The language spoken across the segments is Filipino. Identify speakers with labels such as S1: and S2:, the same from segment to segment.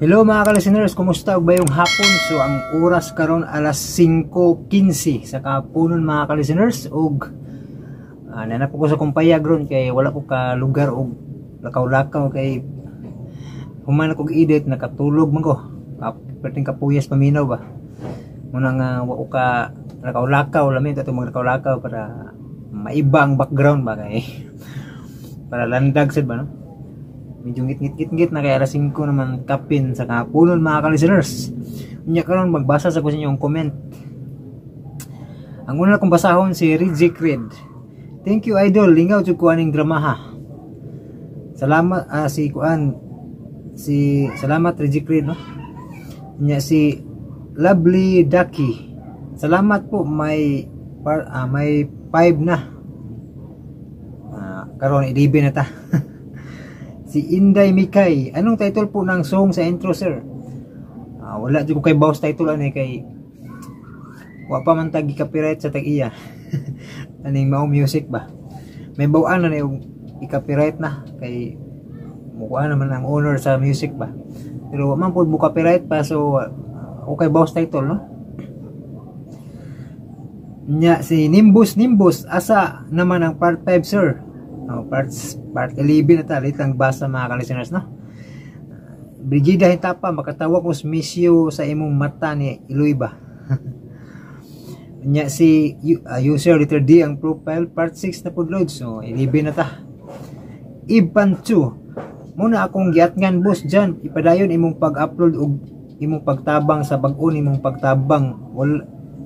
S1: Hello mga ka-listeners, kumusta ba yung hapon? So ang oras karon alas 5:15 sa kapunon mga ka-listeners, og nanap ko sa kumpayag ron kay wala ko ka lugar og lakaw-lakaw kay human ko edit nakatulog man ko. Perting kapuyas paminaw ba. Muna nga wa ko ka lakaw-lakaw lamin to maglakaw-lakaw para maibang background ba kay para landag sad ba no? Medyo ngit na kaya alas 5 naman kapin sa kapunon mga ka-listeners. Unya karon magbasa sa ko sa inyong comment. Ang una kong basahon si Rizzy Creed. Thank you idol, lingaw jud ko aning dramaha. Salamat salamat Rizzy Creed no. Unya si Lovely Ducky. Salamat po may 5 na. Karon i-DB na ta. Si Inday Mikay, anong title po ng song sa intro sir? Wala dito ko kay boss title ani kay wa pa man tag copyright sa tag-iya. Aning mao music ba? May bawaan na yung i-copyright na kay mukha naman ang owner sa music ba. Pero wa man po copyright pa so okay boss title no? Nya si Nimbus asa naman ang part 5 sir? Part 11 na talit ang basa mga ka-listeners no. Brigida Hintapa makatawa ko miss you sa imong mata ni Iloy ba. Nya si user letter D ang profile part 6 na pudlod so 11 na ta. Ibanchu muna akong giatngan boss dyan ipadayon imong pag-upload og imong pagtabang sa bag-o nimong pagtabang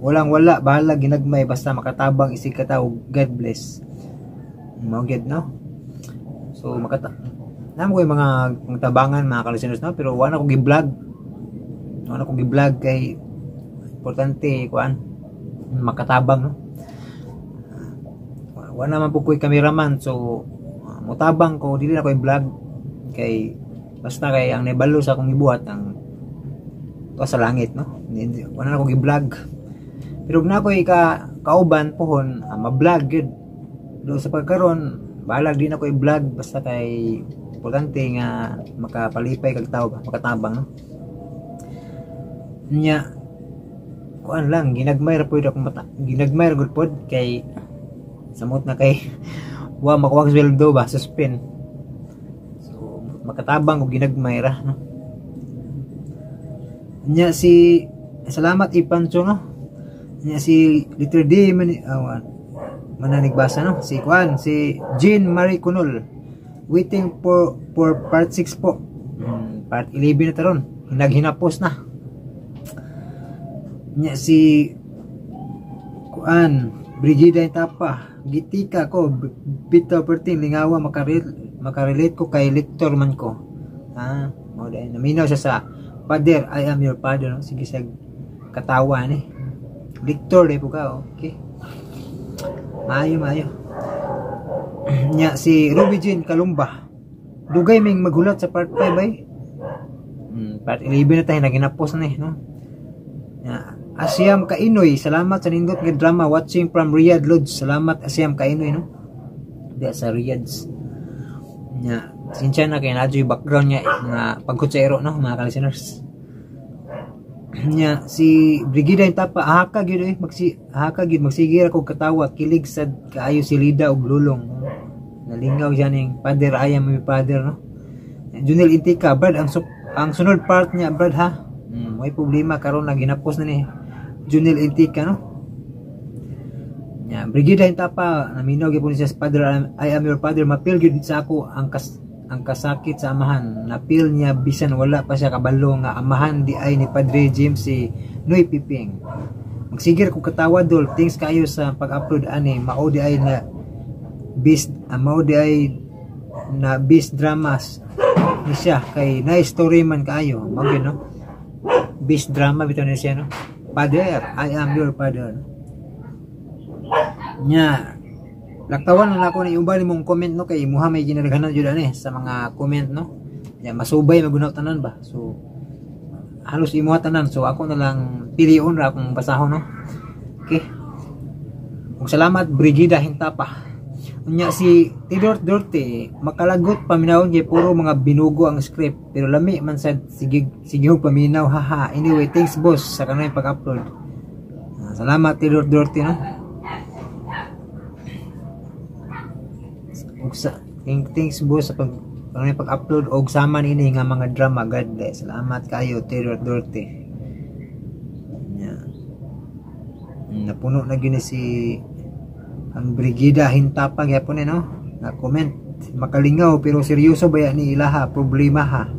S1: wala bahala ginagmay basta makatabang isig ka tawo. God bless. Moged no. So namo ko yung mga tabangan mga ka-listeners no pero wala ko gi-vlog. Wala ko gi-vlog kay importante kuan makatabang no. Wala man po ko'y cameraman so mutabang ko dili na ko i-vlog kay basta kay ang nibalo sa akong gibuhat ang to sa langit no. Wala na ko gi-vlog. Pero na ko kauban pohon ma-vlog gid. Do sa pagkaron balag din ako i-vlog basta kay importante nga makapalipay kag tao ba makatabang no. Nya kuan lang ginagmay ra pud akong mata ginagmay ra gud pod kay samot na kay wa makuwag sweldo ba suspend so makatabang og ginagmay ra no. Nya si salamat Ipancho no. Nya si letter D mananigbasa no si Juan si Jean Marie Cunol waiting for part 6 po. Part 11 na taron hinaghinapos na. Nya si Juan Brigida Hintapa gitika ko bitaw perting lingawa makarelate ko kay lector man ko mo dai naminaw siya sa Father I am your father no? Sige sag katawa ni lector dai po ka okay. Maayo. Nya si Ruby Jean Kalumba. Dugay ming maghulat sa part 5 ay. Part 11 na tayo naginapos na no. Nya Asyam Kainoy, salamat sa nindot nga drama watching from Riyadh Lodge. Salamat Asyam Kainoy no. Di sa Riyadh. Nya sinsya na kay nadyo background niya nga pagkutsero no mga ka-listeners. Nya si Brigida Hintapa haka gid magsigir ako katawa kilig sad kaayo si Lida og lulong nalingaw diyan ning Father I am my father no. Junel Intika brad ang sunod part niya brad ha may problema karon na ginapos na ni Junel Intika no. Nya Brigida Hintapa naminaw gyud po siya sa Father I am your father mapil gyud sa ako ang kasakit sa amahan napil niya bisan wala pa siya kabalo nga amahan di ay ni Padre James si Noy Piping. Magsigir ko katawa dol thanks kayo sa pag-upload ani mao di ay na bis dramas ni siya kay na story man kayo mao gyud no bis drama bitaw ni siya no. Father I am your father nya laktawan na ako ni uban imong comment no kay muha may ginalaghanan jud ani sa mga comment no. Ya masubay magunaw tanan ba. So halos imuha tanan so ako na lang pilion ra akong basahon no. Okay. Ug salamat Brigida Hintapa. Unya si Tidor Dorte makalagot paminawon kay puro mga binugo ang script pero lami man sad sige og paminaw haha. Anyway, thanks boss sa kanay pag-upload. Salamat Tidor Dorte no. Thanks boss sa pag-upload og sama nini nga mga drama. God bless. Salamat kayo Tidor Dorte. Napuno na gini si ang Brigida Hintapang yapon no na comment makalingaw pero seryoso ba ni ilaha problema ha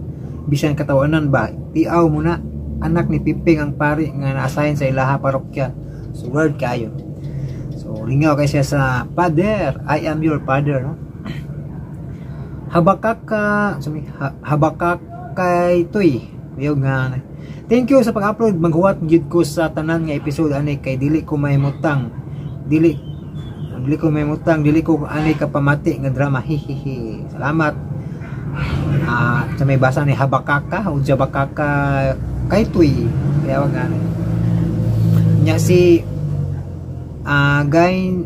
S1: bisan katawanan ba tiaw muna anak ni Piping ang pari nga na-assign sa ilaha parokya so word kayo so lingaw kay siya sa Father I am your father no Habakak kay Toy yung nga thank you sa pag-upload maghuwat gid ko sa tanan nga episode ani kay dili ko mahimutang dili ko ani ka pamati nga drama hihihi salamat sa may basa ni Habakaka o Jabakaka kay Tuy kaya wag ani nya si Gain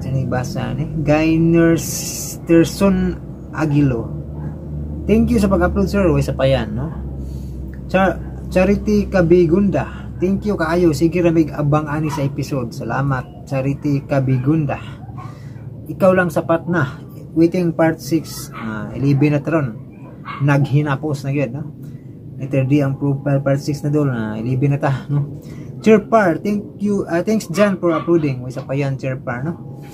S1: sa basa ni Gainers Terson Aguilo thank you sa pag-upload sir way sa payan no Charity Kabigunda thank you kaayo sige ramig abang ani sa episode salamat Charity Kabigunda ikaw lang sapat na waiting part 6 11 na taron naghinapos na gyud no later di ang profile part 6 na dol na 11 na ta no Chirpar thank you thanks Jan for uploading way sa payan Chirpar no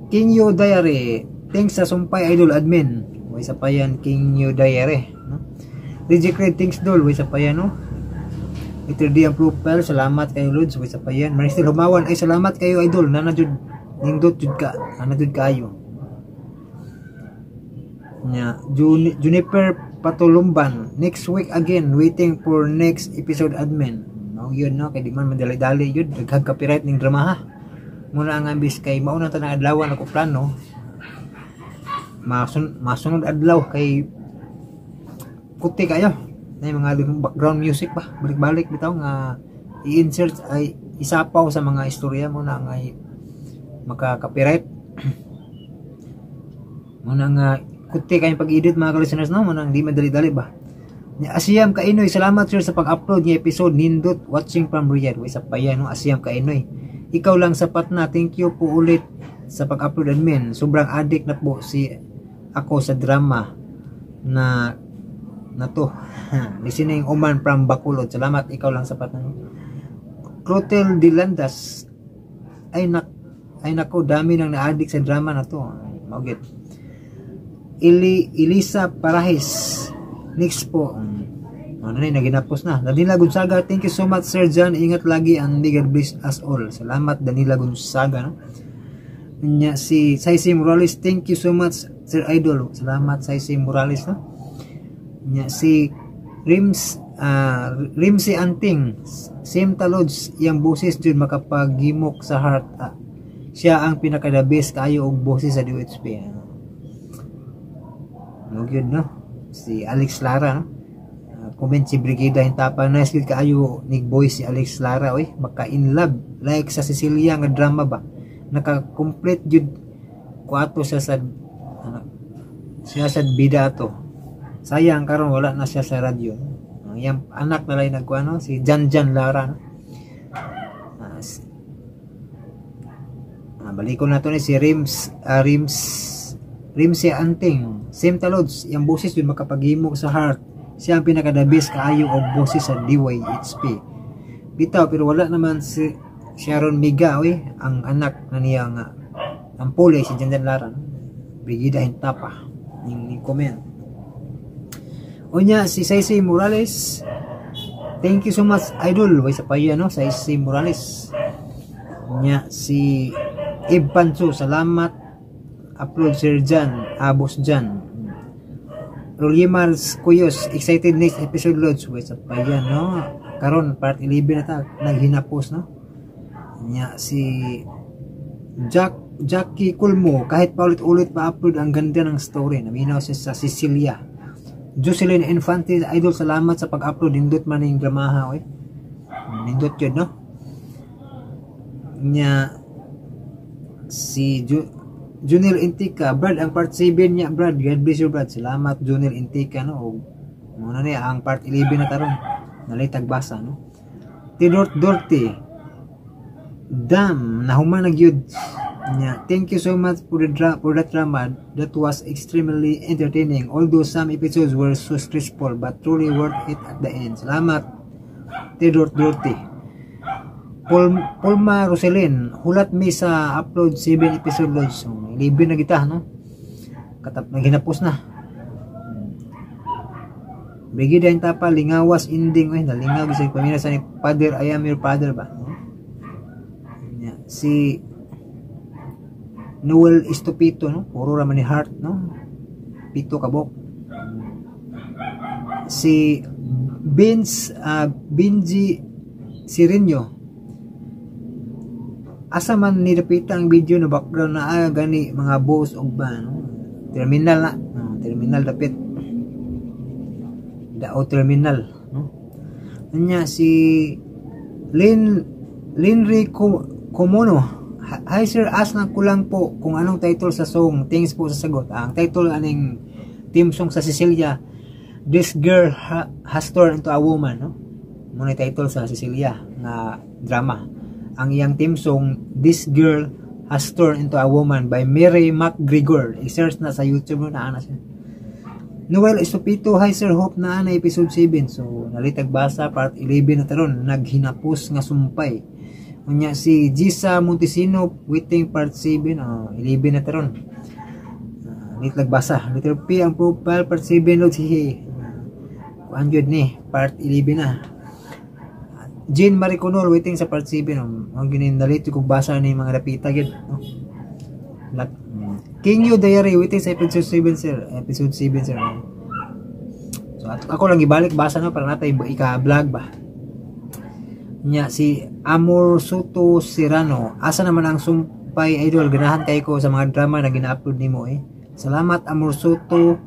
S1: Kinyo Diary thanks sa Sumpay Idol admin way sa payan Kinyo Diary no Rejected thanks dol way sa payan no later di ang profile salamat kayo Lods way sa payan Maristel Humawan ay salamat kayo idol nanajud nindot jud ka nanajud kayo nya Juniper Patulumban next week again waiting for next episode admin no yun no kay di man madali-dali yun daghang copyright ning drama ha muna ang ambis kay mauna ta na adlawan ako plano masunod adlaw kay kuti kayo na mga background music ba balik-balik bitaw nga i-insert ay isapaw sa mga istorya mo na nga maka-copyright mo na nga kuti kayong pag-edit mga listeners no mo na hindi madali-dali ba Asiyam Kainoy salamat sir sa pag-upload ng episode nindot watching from Riyadh way sa payan no Asiyam Kainoy ikaw lang sapat na thank you po ulit sa pag-upload admin sobrang addict na po si ako sa drama na to listening Oman from Bacolod salamat ikaw lang sapat na Clotel Dilandas ay nako dami nang na-addict sa drama na to magit Elisa Parahis next po ano na naginapos na Danila Gonzaga thank you so much Sir John ingat lagi and God bless us all salamat Danila Gonzaga no? Nya si Saisi Morales thank you so much Sir Idol salamat Saisi Morales no? Nya si Rimsi Anting same talods yang boses jud makapagimok sa heart siya ang pinaka the best kayo og boses sa DOHP no good no si Alex Lara no comment si Brigida Hintapang nice good kayo nig boy si Alex Lara oy maka in love like sa Cecilia nga drama ba naka-complete jud kuato siya sa bida to sayang karon wala na siya sa radyo yang anak na lang nagkuano si Jan Lara no? Balikon nato ni si Rimsi Anting same talods yung boses yun makapaghimog sa heart siya ang pinakadabis kaayo og boses sa DYHP bitaw pero wala naman si Sharon Miga ang anak na niya nga ang puli si Jan Lara no? Brigida Hintapa yung comment unya si Saisi Morales thank you so much idol way sa payo no Saisi Morales unya si Ib Panso salamat upload Sir Jan Abos Jan Rolimars Kuyos excited next episode loads way sa payo no karon part 11 na ta naghinapos no unya si Jackie Kulmo kahit paulit-ulit pa-upload ang ganda ng story naminaw siya sa Cecilia Jocelyn Infante idol salamat sa pag-upload nindot man ning dramaha nindot yun no nya si Junel Intika, Brad, ang part 7 niya, Brad. God bless you, Brad. Salamat, Junel Intika, no? Muna niya, ang part 11 na taron. Nalitag basa, no? Tidort Dorte. Damn, nahuman na gyud. Yeah, thank you so much for that drama. That was extremely entertaining. Although some episodes were so stressful, but truly worth it at the end. Salamat, Tidort Dorte. Polma Roselyn, hulat mi sa upload 7 episode lodge. So, libre na kita, no? Naghinapos na. Brigida yung tapa, lingawas, ending. Uy, nalingaw sa pamilya sa ni Father, I am your father ba? No? Yeah. Si Noel Estupito, no? Puro raman ni Heart, no? Pito kabok. Si Benji Sirinyo, asa man nilapita ang video na background na gani mga boss og ba, no? Terminal na, no? Terminal dapit Dao Terminal, no? Anya si Linry Komono. Hi sir, ask na ko lang po kung anong title sa song. Thanks po sa sagot. Ang title aning team song sa Cecilia, This Girl Has Turned Into a Woman, no? Muna title sa Cecilia na drama. Ang iyang team song, This Girl Has Turned Into a Woman by Mary McGregor. I-search na sa YouTube, na siya. Noel Estupito, hi sir, hope na episode 7. So, nalitag basa, part 11 na taron. Naghinapos nga sumpay. Unya si Gisa Montesino, waiting part 7. 11 na taron. Nalitag basa. Letter P, ang profile, part 7. Lord, si Anjod ni, part 11 na. Jean Mariconol, waiting sa part 7. Ang ginindalit kung basa ni mga lapita. No? King You Diary, waiting sa episode 7 sir. Episode 7 sir. So ako lang ibalik basa na para natin ika-vlog ba. Nya si Amor Soto Serrano, asa naman ang sumpay idol, ganahan kay ko sa mga drama na gina-upload nimo eh. Salamat Amor Soto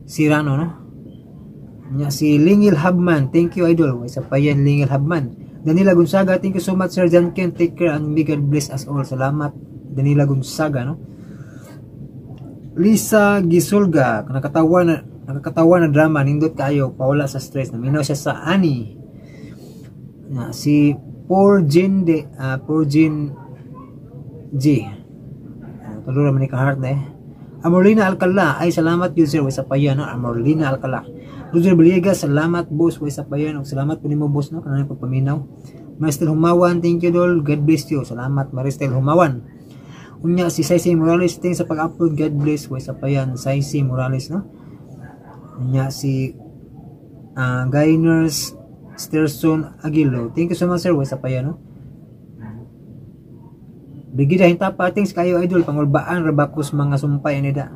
S1: Serrano, no. Nya si Lingil Habman, thank you idol. Isa pa yan Lingil Habman. Danila Gonzaga, thank you so much sir. Jan Ken, take care and may God bless us all. Salamat Danila Gonzaga, no. Lisa Gisulga, nakakatawa na drama, nindot kayo, pawala sa stress. Naminaw siya sa Ani. Si Porjin G. Tulo naman ni ka-heart na eh. Amorlina Alcala, ay salamat yun sir, way sa payan, no? Amorlina Alcala. Roger Villegas, salamat boss, way sa payan, o salamat po ni mo boss, no? Kanang pagpaminaw. Maristel Humawan, thank you dol, God bless you. Salamat Maristel Humawan. Unya si Saisi Morales, thanks sa pag-upload, God bless, way sa payan, Saisi Morales, no? Unya si Gainers Sterson Aguilo, thank you so much sir, way sa payan, no? Brigida Hintapa, thanks kayo idol, pangulbaan rabakos mga sumpay nida.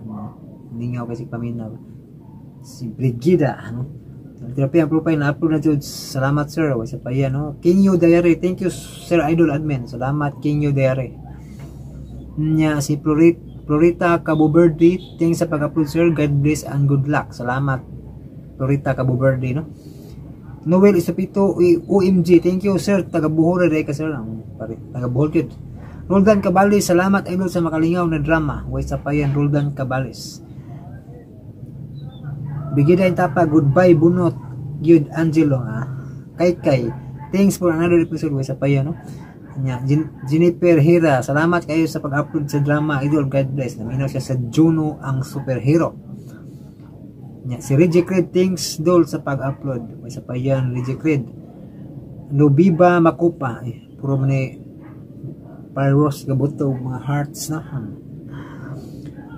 S1: Hindi nga kasi paminaw. Si Brigida, no? Therapy ang profile na upload na jud. Salamat sir, way sa payan, no? King You Diary, thank you sir idol admin. Salamat King You Diary. Nya si Florita Caboverde, thanks sa pag-upload sir, God bless and good luck. Salamat Florita Caboverde, no? Noel Estupito, OMG, thank you sir, taga Bohol ray ka sir, taga Bohol kid. Roldan Cabales, salamat idol sa makalingaw na drama, way sa payan Roldan Cabales. Brigida Hintapa, goodbye bunot Gyud Angelo, Kay thanks for another episode, way sa payan, no? Jennifer Hira, salamat kayo sa pag-upload sa drama idol, God bless. Naminaw siya sa Juno ang superhero. Si Reggie Creed, thanks dol sa pag-upload, may sa payan Reggie Creed. Nobiba Makupa, puro man ni Pyros gabuto mga hearts na.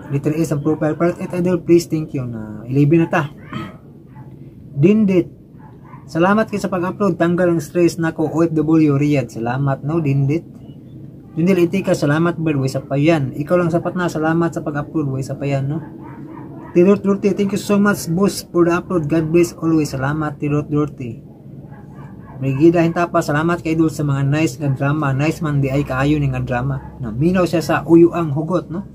S1: Letter S ang profile, part 8 idol, please, thank you. Na 11 na ta. Dindit, salamat kayo sa pag-upload, tanggal ang stress na ko, OFW Riyadh. Salamat, no, Dindit. Dindil Itika, salamat bird, way sa payan. Ikaw lang sapat na, salamat sa pag-upload, way sa payan, no. Tirot Durti, thank you so much boss for the upload, God bless always. Salamat Tirot Durti. Brigida Hintapa, salamat kay idol sa mga nice nga drama. Nice man di ay kaayo ni nga drama. Naminaw siya sa uyuang hugot, no.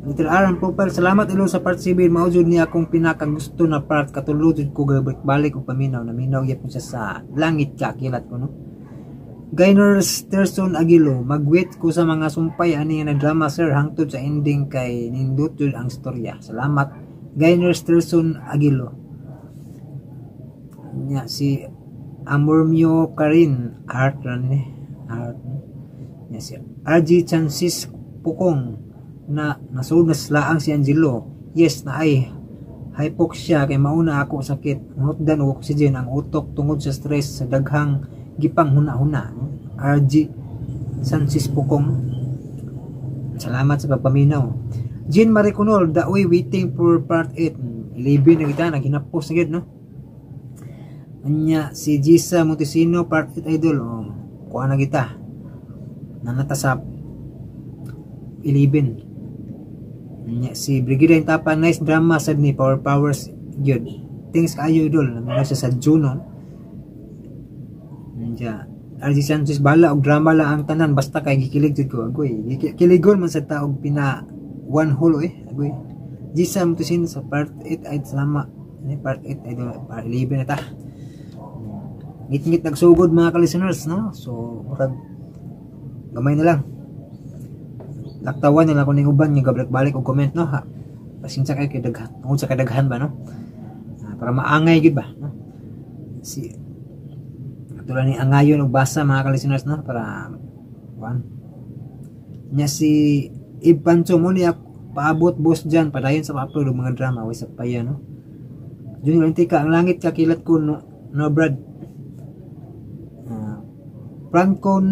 S1: Little R ang profile, salamat idol sa part 7. Maujud niya akong pinakagusto na part, katulod ko balik og paminaw. Naminaw gyud siya sa langit ka kilat ko, no. Gainer Sterson Aguilo, magwit ko sa mga sumpay ani nga drama sir hangtod sa ending kay nindot jud ang storya. Salamat Gainer Sterson Aguilo. Nya si Amormio Karin Art nya si RG Chansis Pukong na nasud na laang si Angelo. Yes na ay hypoxia kay mauna ako sakit. Nutdan og oxygen ang utok tungod sa stress sa daghang gipang huna-huna. RG Sansis Pukong, salamat sa pagpaminaw. Jean Mariconol, daoy waiting for part 8. 11 na kita naghinapos na gid no. Anya si Gisa Montesino part 8 idol. Kuha na kita nanata sa 11. Anya si Brigida Intapa, nice drama sad ni Power Powers gyud. Thanks kayo idol. Nasa sa Juno. RG Sanchez bala og drama lang ang tanan basta kay gikilig jud ko agoy. Kiligon man sa taog pina one hole agoy. Gisa Montesino sa part 8 ay salamat. Ni part 8 ay part 11 na ta. Ngit-ngit nagsugod mga ka-listeners no. So murag gamay na lang. Laktawan na lang ko ning uban nga balik og comment no ha. Pasensya kay daghan. Tungod sa kadaghan ba no. Para maangay gid ba no. Si tulad ni angayon og basa mga ka-listeners no para one. Nya si Ipancho mo niya paabot boss dyan padayon sa upload og mga drama way sa paya no. Junior Antika ang langit kakilat ko no Brad. Franco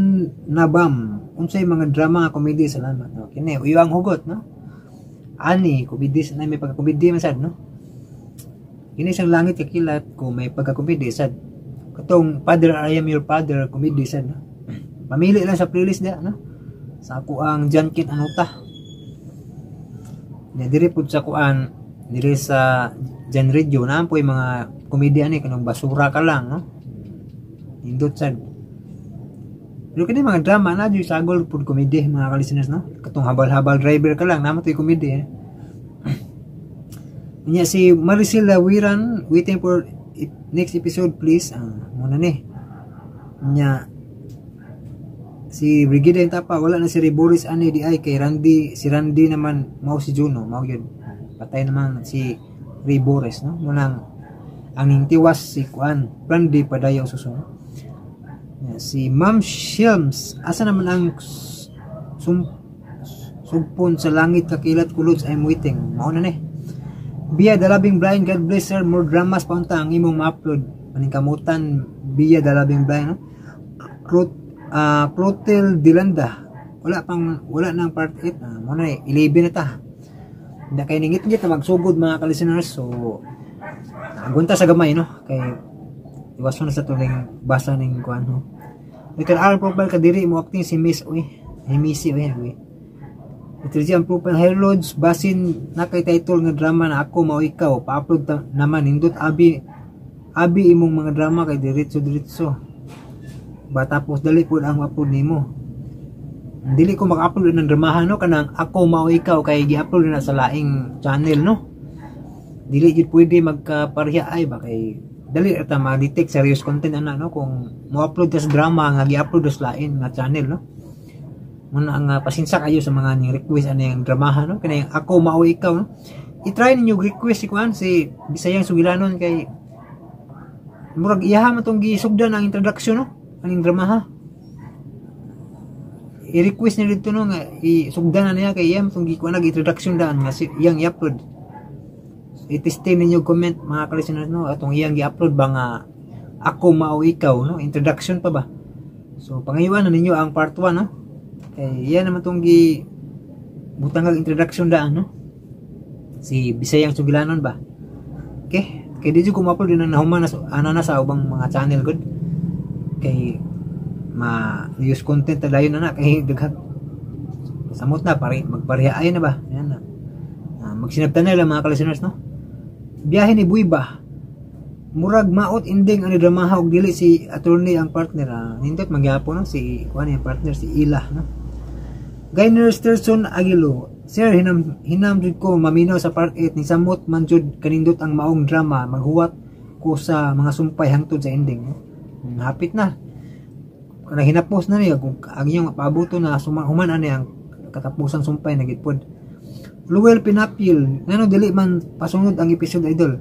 S1: Nabam unsay mga drama nga comedy salamat no. Kini uyang hugot no. Ani comedy na may pagka-comedy man sad no. Kini siyang langit kakilat ko may pagka-comedy sad. Katong Father I Am Your Father comedy sad no. Pamili lang sa playlist dia no. Sa ako ang Jankit Anuta. Nya diri pud sa kuan diri sa Jan Radio na po yung mga komedya ni kanang basura ka lang no. Indot sad. Pero kini mga drama na jud sagol pud komedya mga ka-listeners no. Katong habal-habal driver ka lang namo toy komedya. Nya si Maricel Lawiran waiting for next episode please. Muna ni. Nya si Brigida Intapa wala na si Boris ani di ay kay Randy, si Randy naman mao si Juno, mao yun. Patay naman si Boris no. Munang ang tiwas si kuan Randy padayaw susunod. Nya si Ma'am Shilms asa naman ang sumpon sa langit kakilat kulods I'm waiting. Mao na ni. Bia the Loving Blind, God bless her, more dramas pa unta ang imong ma-upload. Paningkamutan Bia the Loving Blind no. Clotel Dilanda wala nang part 8 mo na 11 na ta. Hindi kay ningit-ngit na magsugod mga ka-listeners. So agunta sa gamay no kay iwas na sa tuling basa ning kuan no. Little R profile kadiri mo acting si Miss Missy Itrisi ang profile Hair Lodge basin na kay title nga drama na ako mao ikaw pa-upload naman indot abi imong mga drama kay diretso ba tapos dali pud ang upload nimo. Dili ko mag-upload ng dramahan no kanang ako mao ikaw kay gi-upload na sa laing channel no. Dili gid pwede magkapareha ay ba kay dali ata ma-detect serious content ana no kung mo-upload ka sa drama nga gi-upload sa lain nga channel no. Muna ang pasensya kayo sa mga ning request ano yung dramahan no kanang ako mao ikaw no. I-try ninyo request si kuan si Bisayang Sugilanon kay murag iyaha mo tong gisugdan ang introduction no aning dramaha. I-request niya dito no nga isugdan na niya kay iyang tong gikuan nag-introduction daan nga iyang i-upload. I-testing ninyo comment mga ka-listeners no atong iyang i-upload ba nga ako mao ikaw no introduction pa ba. So pangayuan na ninyo ang part 1 no. Kay yan naman tong butang introduction daan no. Si Bisayang Sugilanon ba. Okay? Kay di ko ma-upload din na human na sa ubang mga channel good. Kay ma-use content na dayon na kay daghan. Samot na magpareha ay na ba. Yan na. Magsinabtan na lang mga ka-listeners no. Biyahe ni Buy ba. Murag maot ending ani dramaha og dili si attorney ang partner. Nindot magyapon no si kuan ang partner si Ila no. Gainer Sterson Aguilo, sir hinam jud ko maminaw sa part 8 ni samot man jud kanindot ang maong drama maghuwat ko sa mga sumpay hangtod sa ending no. Hapit na. hinapos na niya kung ang iyong paabuto na human ani ang katapusan sumpay na gitpod. Luwel pinapil ngano dili man pasunod ang episode idol.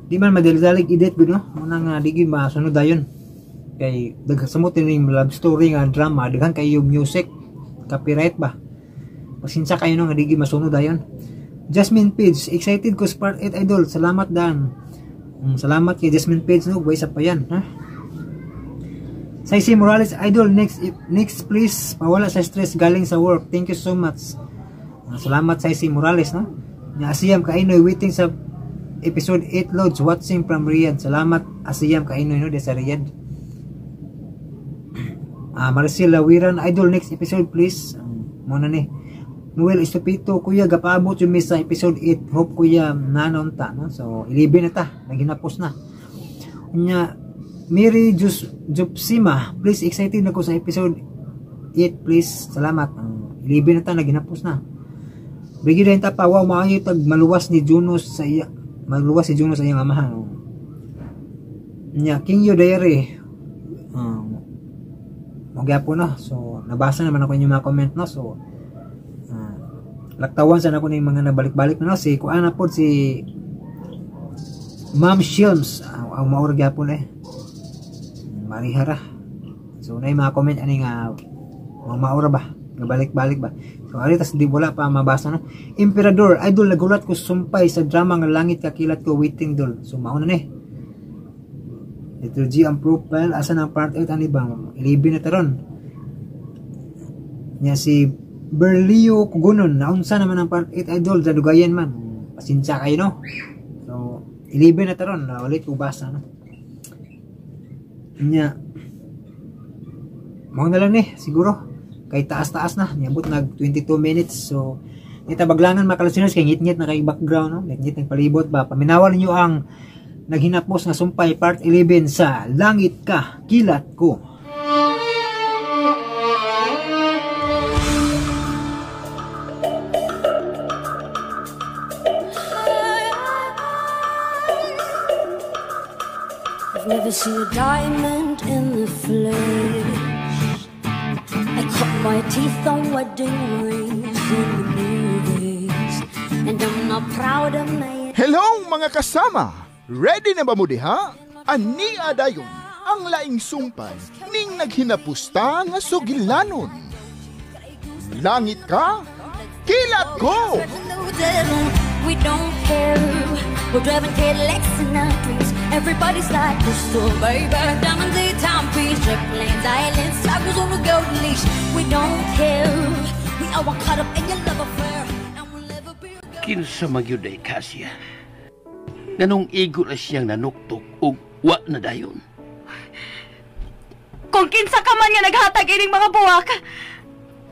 S1: Di man madalidalig edit gud no. Muna nga digi masunod dayon. Kay dagsamot ning love story nga drama daghan kayo music copyright ba. Pasensya kayo no nga digi masunod dayon. Jasmine Page, excited ko sa part 8 idol. Salamat Dan. Salamat kay Jasmine Page no, buhay sa payan ha. Saisi Morales idol, next please. Pawala sa stress galing sa work. Thank you so much. Salamat Saisi Morales no. Nya Asiyam Kainoy waiting sa episode 8 loads watching from Riyadh. Salamat Asiyam Kainoy no, de sa Riyadh. Maricel Lawiran idol, next episode please. Muna ni Noel Estupito, kuya gapaabot yung miss sa episode 8. Hope kuya nanonta no. So 11 na ta, naginapos na. Nya Mary Jupsima, please excited na ko sa episode 8 please. Salamat. 11 na ta, naginapos na. Bigyan din ta pa, wow, maayo tag maluwas ni Junos sa iya. Maluwas si Junos sa iyang amahan. Nya King Yo Diary. Magyapon na. So nabasa naman ako yung mga comment no. So laktawan sana ko na yung mga nabalik-balik na no. Si kuan na po si Ma'am Shilms ang maurag yapon Marihara. So na yung mga comment ani nga maura ba nga balik-balik ba. So aritas di wala pa mabasa no. Emperador idol, nagulat ko sumpay sa drama nga Langit Kakilat Ko waiting dol. So mauna ni Liturgy ang profile asa ng part 8 ani ba 11 na taron. Nya si Berlio Kugunon, naunsa naman ang part 8 idol, dadugayan man. Pasensya kayo no. So 11 na taron, ulit ko basa no. Nya mao na lang ni siguro kay taas-taas na, niabot nag 22 minutes. So nita baglangan makalusinos kay ngit-ngit na kay background no, ngit-ngit ng palibot ba. Paminawan niyo ang naghinapos nga sumpay part 11 sa Langit Ka Kilat Ko.
S2: Never see a diamond in the flesh. I cut my teeth on wedding rings in the movies, and I'm not proud of my...
S3: Hello mga kasama! Ready na ba mo diha? Ani adayon ang laing sumpay ning naghinapusta nga sugilanon. Langit Ka Kilat Ko!
S2: We don't care. We're driving Cadillacs and Audis. Everybody's like crystal, baby. Diamond daytime peace, jet planes, islands, tacos on the golden leash. We don't care. We all want caught up in your love affair, and we'll never be.
S4: Kinsa magyud ay kasya. Ganong igo na siyang nanuktok ug wa na dayon.
S5: Kung kinsa ka man nga naghatag ining mga buwak,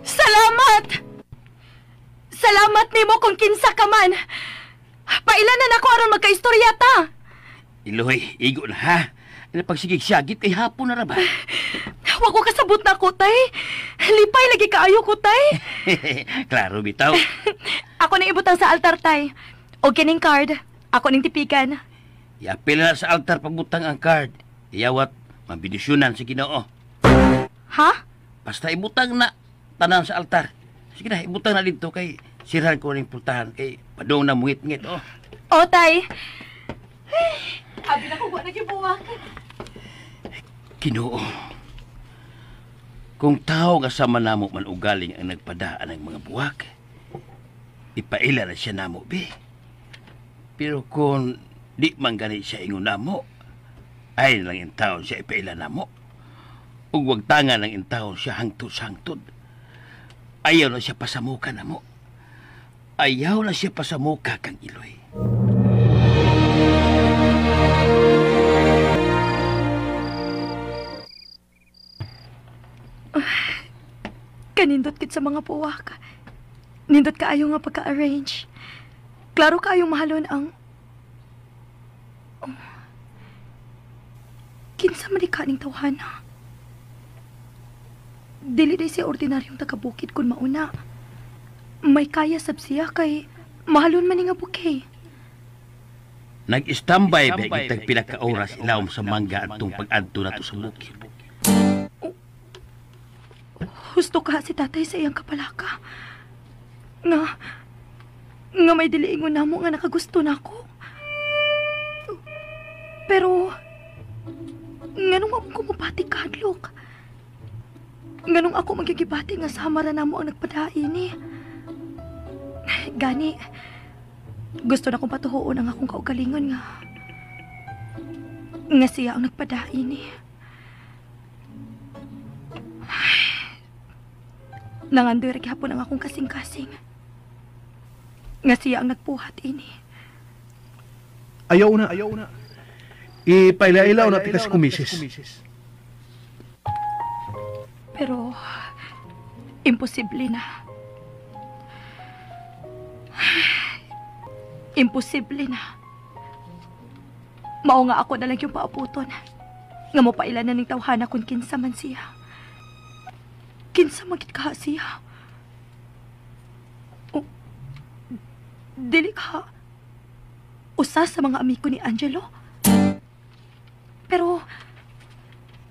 S5: salamat! Salamat nimo kung kinsa ka man. Pailan na nako aron magkaistorya ta.
S4: Iloy, igo na ha. Ano pagsigig-syagit kay hapon na ra ba?
S5: Wag ko kasabot na ko, tay. Lipay lagi kaayo ko, tay.
S4: Klaro bitaw.
S5: Ako ning ibutang sa altar, tay. O kining card, ako ning tipikan.
S4: Iapil na sa altar pagbutang ang card. Iyawat, mabidisyonan si Ginoo.
S5: Ha?
S4: Basta ibutang na tanan sa altar. Sige na, ibutang na dito kay siran ko ning pultahan kay padung na mungit-ngit, oh.
S5: O, tay. Abi na ko ba nagibuwak?
S4: Ginoo. Kung tao nga sama namo man ugaling ang nagpadaan ng mga buwak, ipaila na siya namo, be. Pero kung di man ganit siya ingon namo, ay lang yung taon siya ipaila namo. Ug wag tangan ng intawon siya hangtod-hangtod. Ayaw na siya pasamuka namo. Ayaw na siya pasamuka kang Iloy.
S5: Kanindot kit sa mga puwak. Nindot kaayo nga pagka-arrange. Klaro kaayong mahalon ang... Oh. Kinsa man ikaning tawhana. Dili day siya ordinaryong taga-bukid kun mauna. May kaya sab siya kay mahalon man nga bukay.
S4: Nag-istambay ba kitag pinaka-oras ilawom sa mangga atong pag-adto nato sa bukid.
S5: Husto ka si tatay sa iyang kapalaka. Nga may diliingon na mo nga nakagusto na ako. Pero, nganong ako kumupati kadlok? Nganong ako magigibati nga samara na mo ang nagpadain eh? Gani, gusto na kong patuhoon ang akong kaugalingon nga siya ang nagpadain eh. Nangandoy rin hapon ang akong kasing-kasing. Nga siya ang nagpuhat ini.
S6: Ayaw na. Ipailaw na tikas kumisis.
S5: Pero, imposible na. Imposible na. Mao nga ako na lang yung paaputon. Nga mo pailan na ning tawhana kung kinsa man siya. Kinsa magit ka siya. O, dili ka usa sa mga amiko ni Angelo. Pero,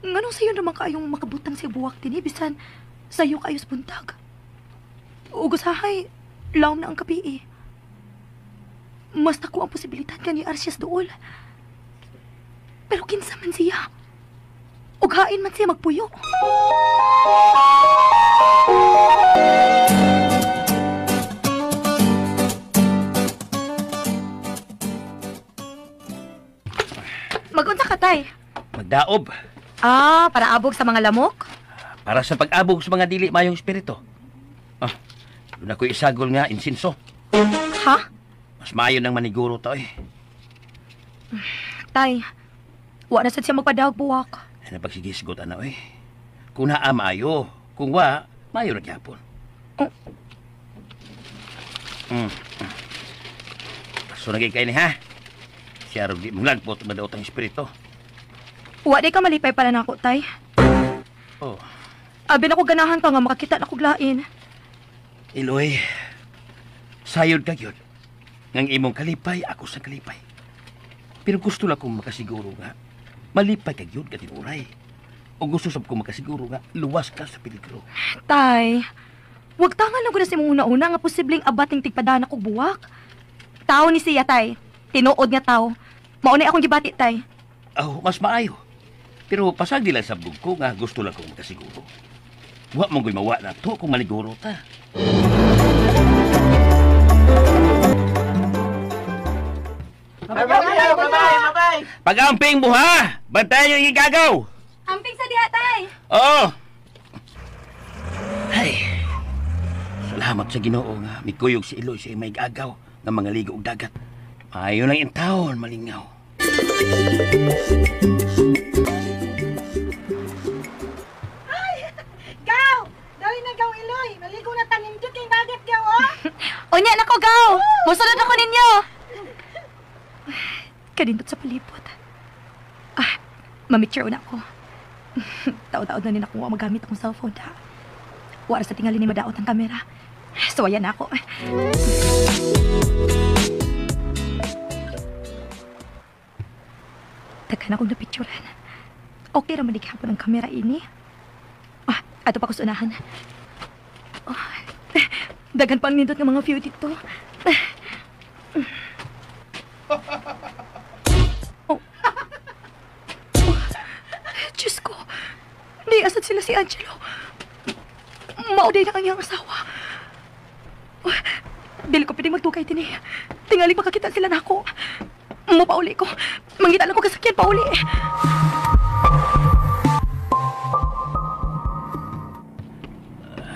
S5: nganong sayo naman kayong makabutang si buwak din bisan sayo kayos buntag. Ugusahay, laom na ang kapi. Mas naku ang posibilidad ka ni Arcias dool. Pero kinsa man siya. Ughain man siya magpuyo. Magunta ka, tay?
S4: Magdaob.
S5: Para abog sa mga lamok?
S4: Para sa pag-abog sa mga dili mayong espiritu. Doon ako'y isagol nga insinso.
S5: Ha?
S4: Mas maayo ng maniguro to eh.
S5: Tay, wa na sad siya magpadawag buwak.
S4: Ano pagsigisgot ano eh. Kung naa maayo, kung wa, maayo na gyapon. So nagikay ni ha? Siya rin di mong lagpot madaot ang espiritu.
S5: Wa di ka malipay pala na ako, tay.
S4: Oh.
S5: Abi na ko ganahan ka nga makakita na kog lain.
S4: Iloy, sayod ka yun. Ngang imong kalipay, ako sa kalipay. Pero gusto lang kong makasiguro nga, malipay ka yun katinuray. O gusto sab kong makasiguro nga, luwas ka sa peligro.
S5: Tay, wag tangan lang ko na si mong una-una nga posibleng abating tigpadana kog buwak. Tao ni siya, tay. Tinuod nga tao. Maunay akong gibati, tay.
S4: Mas maayo. Pero pasag nila sa bug ko nga gusto lang kong makasiguro. Wa mong mawa na to kung maliguro ta.
S7: Mabay!
S4: Pag-amping mo ha! Bantayan yung igagaw!
S5: Amping sa diha, tay.
S4: Oo! Ay! Salamat sa Ginoo nga mikuyog si Iloy sa may igagaw ng mga ligo ug dagat. Maayo lang yung taon, malingaw.
S7: Gaw! Dali na gaw, Iloy. Maligo na tanindot kay dagat, gaw, oh!
S5: Unya na ko, gaw. Musunod ako ninyo. Kanindot sa palipot. Mamicture na ako. Taod-taod na rin ako magamit akong cellphone, ha? Wala sa tingali ni madaot ang kamera. So, ayan na ako. Daghan akong napicturean. Okay raman di kahapon ang kamera ini. Ato pa ko sa unahan. Daghan pang nindot ng mga view dito. Diyos ko, niasad sila si Angelo. Mauday na ang iyang asawa. Dili ko piling magtukay din eh. Tingali makakita sila na ako. Mapauli ko. Mangita lang ko kasakyan pauli.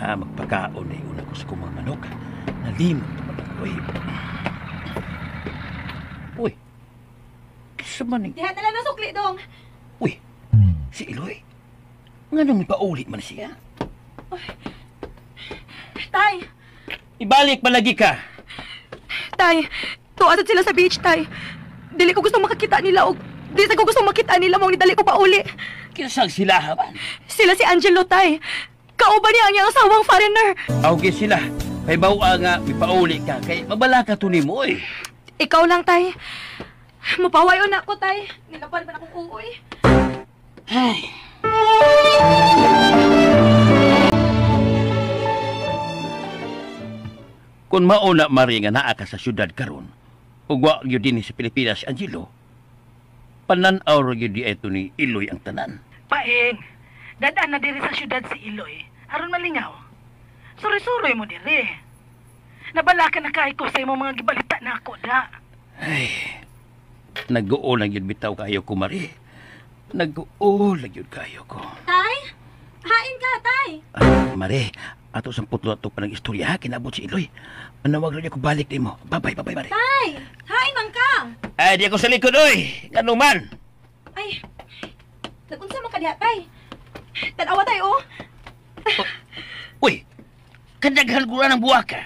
S4: Magpakaon na una ko sa kumang manok. Nalimot naman ako eh. Uy. Kisa man eh.
S5: Diha na lang ng sukli, dong.
S4: Uy. Si Iloy. Nga nang may paulit man siya.
S5: Tay!
S4: Ibalik palagi ka.
S5: Tay! Tuwasad sila sa beach, tay. Dili ko gustong makakita nila o di sa ko gustong makita nila mong nidali ko pauli.
S4: Kinasang sila haman.
S5: Sila si Angelo, tay. Kauban niya ang iyang asawang foreigner.
S4: Okay sila. Kay bawa nga, may pauli ka. Kay mabala ka to ni mo eh.
S5: Ikaw lang, tay. Mapawayo na ako, tay. Nilapan ba na akong uoy?
S4: Ay. Kung mauna mari nga naa ka sa syudad karon, ug wa gyud dinhi sa Pilipinas si Angelo, pananaw ra gyud di eto ni Iloy ang tanan.
S8: Paing, dadaan na diri sa syudad si Iloy. Aron malingaw. Suri-suroy mo diri. Nabala ka na kay ko sa imong mga gibalita na ako da.
S4: Ay, nag-uol lang yun bitaw kayo ko, Mari. Nag-uol lang yun kayo ko.
S7: Tay? Hain ka, tay.
S4: Mari, ato sa putlo ato pa ng istorya, kinabot si Iloy. Manawag rin ako balik ni mo. Babay, Mari.
S7: Tay, hain man ka.
S4: Ay, di ako sa likod, oy! Kanuman!
S5: Ay, nagunsa man ka diha, tay. Tanawa tayo, oh.
S4: Uy, kadaghan ko ng buwak ka.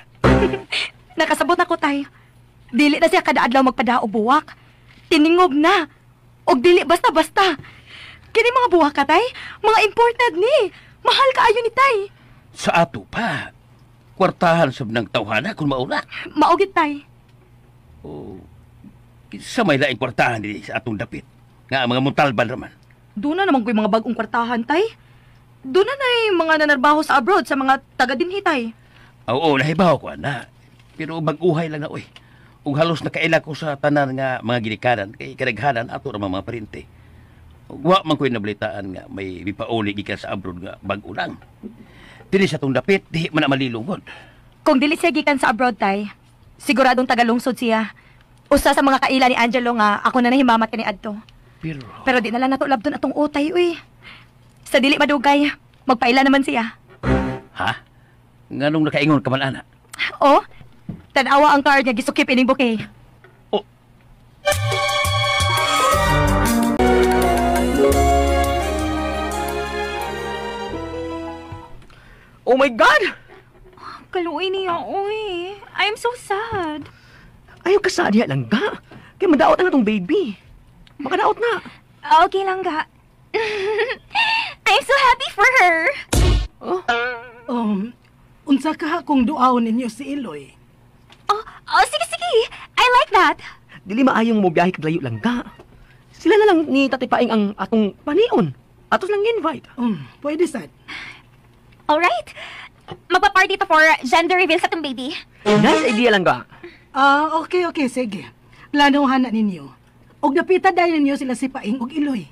S5: Nakasabot ako, tay. Dili na siya kada adlaw magpadao buwak. Tiningog na. Og dili basta-basta. Kini mga buwak ka, tay. Mga imported ni. Mahal ka ayo ni tay.
S4: Sa ato pa. Kwartahan sa ng tawhana kung mauna.
S5: Maugit, tay.
S4: O, sa may laing kwartahan din sa atong dapit. Nga mga muntalban raman.
S5: Doon na naman ko yung mga bagong kwartahan, tay. Doon na mga nanarbaho sa abroad sa mga taga-dinhi, tay.
S4: Oo, nahibaw ko, na. Pero mag-uhay lang na, oy. Ug halos nakaila ko sa tanan nga mga ginikanan kay kadaghanan ato ra mga parente. Ug wa man ko'y nabalitaan nga may bipauli gikan sa abroad nga bag-o lang. Dili sa tong dapit, dihi man na malilungod.
S5: Kung dili siya gikan sa abroad, tay, siguradong tagalungsod siya. Usa sa mga kaila ni Angelo nga ako na nahimamat kani adto. Pero di na lang nato labdon atong utay, uy. Sa dili madugay, magpaila naman siya.
S4: Ha? Nganong nakaingon ka man, ana?
S5: Oh, tanawa ang card niya, gisukip ining bouquet.
S4: Oh.
S9: Oh my God!
S5: Kaluoy niya, uy. I'm so sad.
S9: Ayaw ka sa diya lang ga. Kaya madaot na itong baby. Makadaot na.
S5: Okay lang ga. I'm so happy for her.
S9: Oh?
S8: Unsa ka kung duawon ninyo si Iloy?
S5: Oh, sige. I like that.
S9: Dili maayong mo biyahe kaglayo lang ga. Sila na lang ni Tatay Paing ang atong panion. Atos lang invite.
S8: Pwede sad.
S5: Alright. Magpa-party pa for gender reveal sa tong baby.
S9: Nice idea lang ga.
S8: Okay, sige. Planohan na ninyo. Og napita dahil ninyo sila si Paing og Iloy.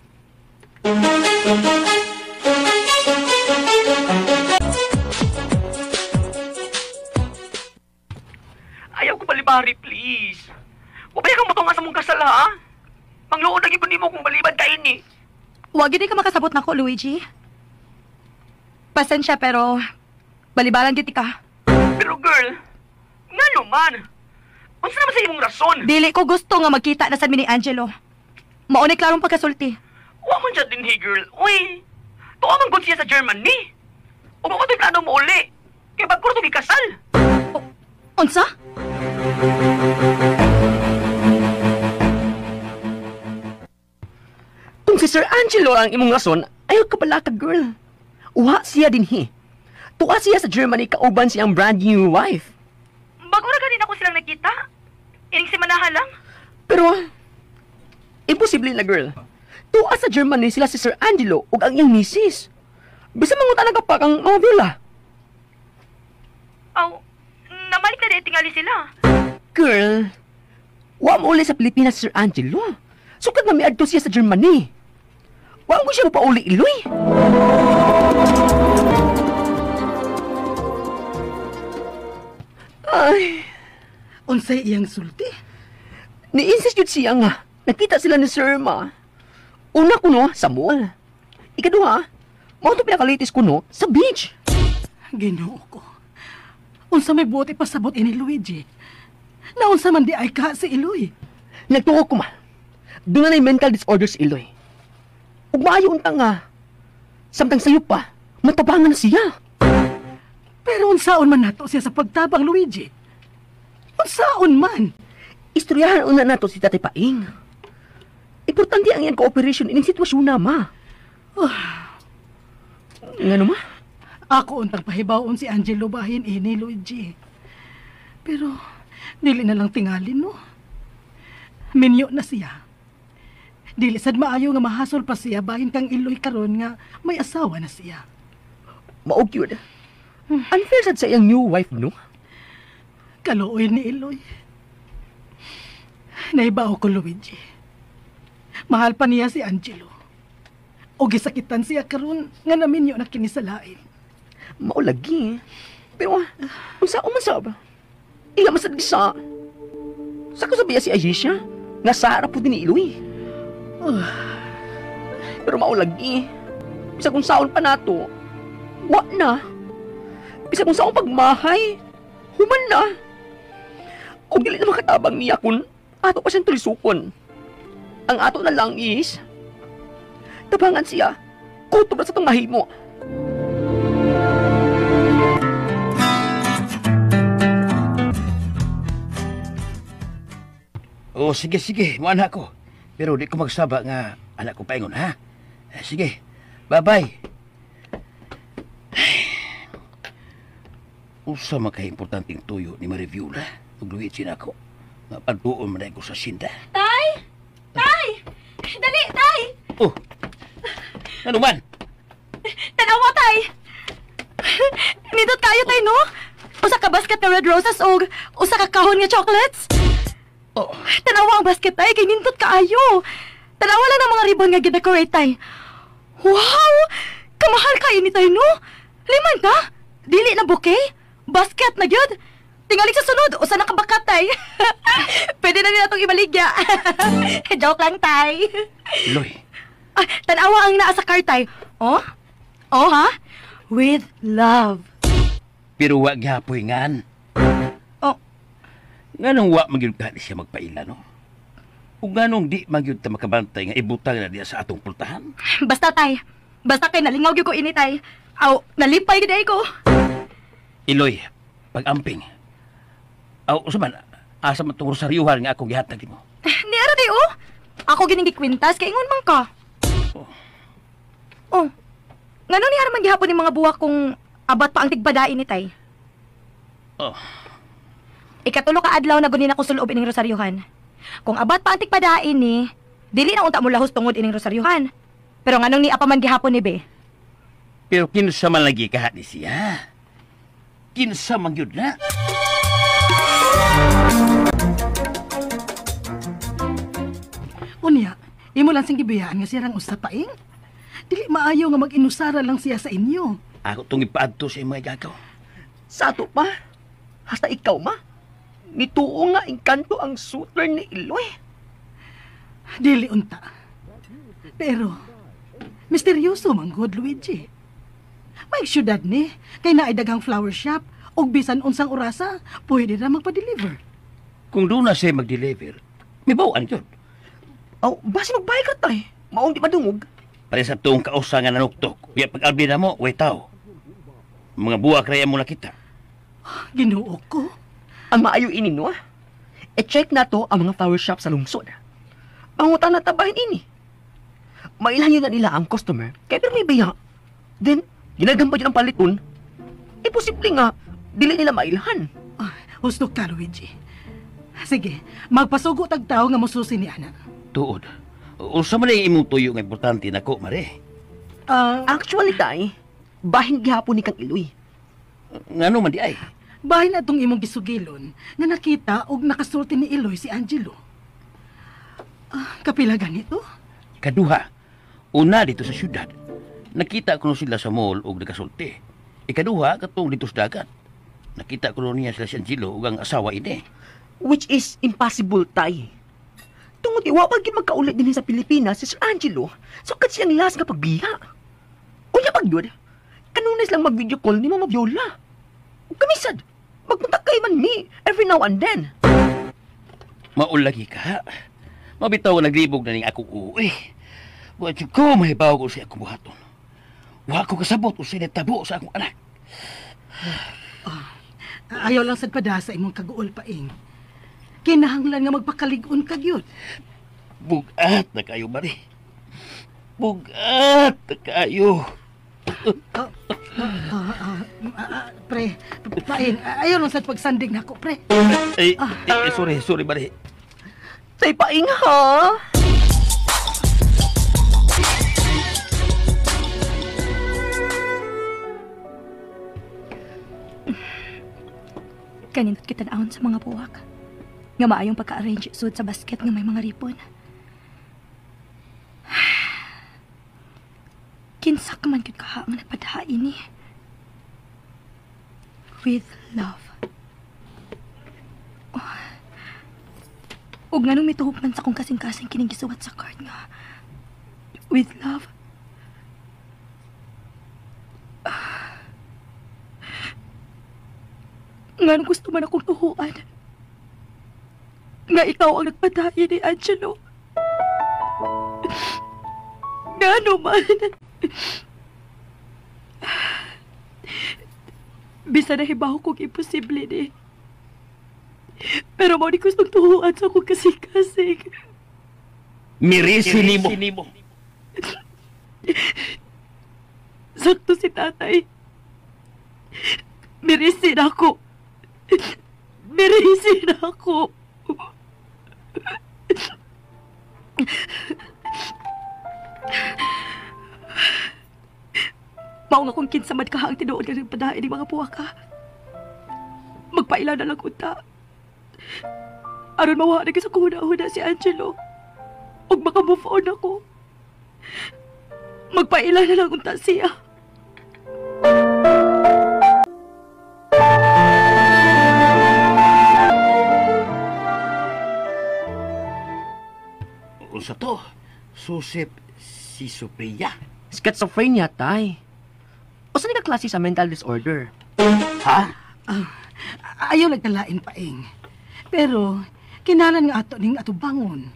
S9: Ayaw ko balibari, please. Wabaya kang matunga sa mong kasal, ha? Mangluod lagi po mo kung balibad kain ni.
S5: Huwag hindi ka makasabot na ko, Luigi. Pasensya, pero balibalan giti ka.
S9: Pero girl, nga naman. Unsa naman sa imong rason?
S5: Dili ko gusto nga magkita na sa ni Angelo. Maunay klarong pagkasulti.
S9: Wa man siya din, hey girl. Uy, tuwa man gud siya sa Germany. O kung ito'y plano mo uli. Kaya bago ito kasal.
S5: Unsa?
S9: Kung si Sir Angelo ang imong rason, ayaw ka pala ka, girl. Uha siya din, Tuwa siya sa Germany kauban siyang brand new wife.
S5: Bago na ganin ako silang nakita. Ining si manahan lang.
S9: Pero, imposible na, girl. Tuwa sa Germany sila si Sir Angelo ug ang iyang misis. Bisa manguta na pa kang mga viola.
S5: Namalik na tingali sila.
S9: Girl, wa mo uli sa Pilipinas si Sir Angelo. Sukat na may adto siya sa Germany. Wa mo siya pauli, Iloy. Ay,
S8: Unsay iyang sulti?
S9: ni-insist yun siya nga. Nakita sila ni Sir Ma. Una kuno, sa mall. Ikaduha, mo ito pinakalitis kuno, sa beach.
S8: Ginoo ko. Unsa may buti pasabot ini Luigi? Naunsa man di ay ka si Iloy?
S9: Nagtuo ko ma. Doon na mental disorder si Iloy. Ug maayo unta nga. Samtang sayo pa, matabangan na siya.
S8: Pero unsaon man nato siya sa pagtabang, Luigi? Unsaon man?
S9: Istoryahan una nato si Tatay Paing. Importante ang iyang cooperation ining sitwasyon na, ma. Ngano, ma?
S8: Ako untang pahibaon si Angelo bahin ini, Luigi. Pero, dili na lang tingalin, no? Minyo na siya. Dili sad maayo nga mahasol pa siya bahin kang Iloy karon nga may asawa na siya.
S9: Maog yun. Unfair sad sa iyang new wife, no?
S8: Kaluoy ni Iloy. Naibaw ko, Luigi. Mahal pa niya si Angelo. O gisakitan siya karon nga namin yun na kinisalain.
S9: Maulagi. Pero, unsa umasab? Iya masad gisa. Sa ko sabiya si Aisha, nga sa harap po din ni Iloy. Pero maulagi. Bisa kung saon pa nato, wa na. Bisa kung saon pagmahay, human na. O dili na makatabang niya kun ato pa siyang tulisukon. Ang ato na lang is, tabangan siya, kutob na sa itong mahimo.
S4: Oh, sige, mo anak ko. Pero di ko magsaba nga anak ko paingon, ha? Sige, bye-bye. Usa man kay importanteng tuyo ni ma-review na. Ug-Luigi na ako. Mapantuon man ko sa sinda.
S5: Tay! Tay! Dali, Tay!
S4: Oh, ano man?
S5: Tanawa, Tay! Nindot kayo, Tay, no? Usa ka basket na red roses o usa ka kahon nga chocolates?
S4: Oh,
S5: Tanawa ang basket, Tay, kay nindot kaayo. Tanawa lang ang mga ribbon nga gidecorate, Tay. Wow! Kamahal kayo ni Tay, no? Liman ka? Dili na bouquet? Basket na gyud? Tingali sa sunod, usa na kabakat, Tay. Pwede na nila itong ibaligya. Joke lang, Tay.
S4: Iloy.
S5: Tanawa ang naa sa car, Tay. Oh? Oh, ha? With love.
S4: Pero wag gapoy ngan.
S5: Oh.
S4: Nganong wa magyud ka ni siya magpaila, no? Ug nganong di magyud ta makabantay nga ibutang na diya sa atong pultahan?
S5: Basta, Tay. Basta kay nalingaw gyud ko ini, Tay. Aw, nalipay gyud ko.
S4: Iloy, pag-amping. Aw, usaman, asa man itong rosaryuhan nga akong gihatag mo.
S5: Ni ara di, oh. Ako gining gikwintas, kay ingon man ka. Oh. Ngano ni ara man gihapon ni mga buwak kung abat pa ang tigbadain ni Tay?
S4: Oh,
S5: Ikatulo ka adlaw na gunin ako sulob ining rosaryuhan. Kung abat pa ang tigbadain ni, dili na unta mo lahos tungod ining rosaryuhan. Pero nganong ni apa man gihapon ni be?
S4: pero kinsa man lagi kahat ni siya. Kinsa man gyud na.
S8: Unya, imo lang sing gibiyaan nga sirang usapaing. Dili maayo nga mag-inusara lang siya sa inyo.
S4: Ako tong ipaadto sa imong igagaw.
S9: Sa ato pa, hasta ikaw ma. Nituo nga engkanto ang suitor ni Iloy.
S8: Dili unta. Pero, misteryoso man god, Luigi. May syudad ni, kay naay daghang flower shop, og bisan unsang orasa, pwede na magpa-deliver.
S4: Kung doon na siya mag-deliver, may bawaan yun.
S9: Aw, basi magbay ka tay. Maong di madungog.
S4: Pare sa tuong kausa nga nanuktok, kaya pag-albi na mo, way tao. Mga buwak raya mo nakita.
S8: Ginuo ko.
S9: Ang maayo ini no. E-check na to ang mga flower shop sa lungsod. Ang utang na tabahin ini. Mailan yun na nila ang customer, kaya pero may baya. Then, ginagamba yun ang paliton. E posible nga, dili nila mailhan.
S8: Husto ka, Luigi. Sige, magpasugo tag tao nga mususi ni Ana.
S4: Tuod. Unsa man ang imong tuyo nga importante nako, Mare?
S9: Actually, tay, bahin gihapon ni Kang Iloy.
S4: Ngano man di ay?
S8: Bahin na itong imong gisugilon nga nakita og nakasulti ni Iloy si Angelo. Kapila ganito?
S4: Ikaduha, una dito sa syudad. Nakita ko sila sa mall og nagasulti. Ikaduha, katong dito sa dagat. Nakita ko niya sila si Angelo ug ang asawa ini.
S9: Which is impossible, tay. Tungod iwapag yun magkaulit din sa Pilipinas si Sir Angelo, so kat siyang last nga pagbiha. Unya pag yun, kanunas lang mag-video call ni Mama Viola. Kamisad, magpunta kay man me every now and then.
S4: Maulagi ka. Mabitaw naglibog na ning akong uwi. Wa jud ko mahibaw ko sa akong buhaton. Wa ko kasabot o sinitabo sa akong anak.
S8: Ayaw lang sad pada sa imong kaguol paing. Kinahanglan nga magpakalig-on ka gyud.
S4: Bugat na kayo, Mari. Bugat na kayo.
S8: Pre, paing, ayaw lang sad pagsandig nako, pre.
S4: Sorry, Mari.
S9: Tay paing ha?
S5: Kanindot kita naon sa mga buwak. Nga maayong pagka-arrange sud sa basket nga may mga ripon. Kinsa ka man gyud kaha nga nagpadaha ini. With love. Ug nganong mituhog man sa kong kasing-kasing kining gisuwat sa card nga. With love. Nganong gusto man akong tuhuan. Nga ikaw ang nagpadahi ni Angelo. Ngano man. Bisa na hibaw kong imposible ni. Pero mo ni gustong tuhuan sa akong kasing-kasing.
S4: Mirisi mo.
S5: Sakto si tatay. Mirisin ako. Mirisin ako. Mao nga kung kinsamad ka ang tinuod ka ng padahin ng mga puwaka. Magpaila na lang unta. Aron mawa na sa kuhuna-huna si Angelo. Ug maka-move on ako. Magpaila na lang unta siya.
S4: Unsa to? Susip si Supriya.
S9: Schizophrenia, tay. O saan ka klase sa mental disorder?
S4: Ha?
S8: Ayaw nagkalain paing. Pero, kinalan nga ato ning atubangon.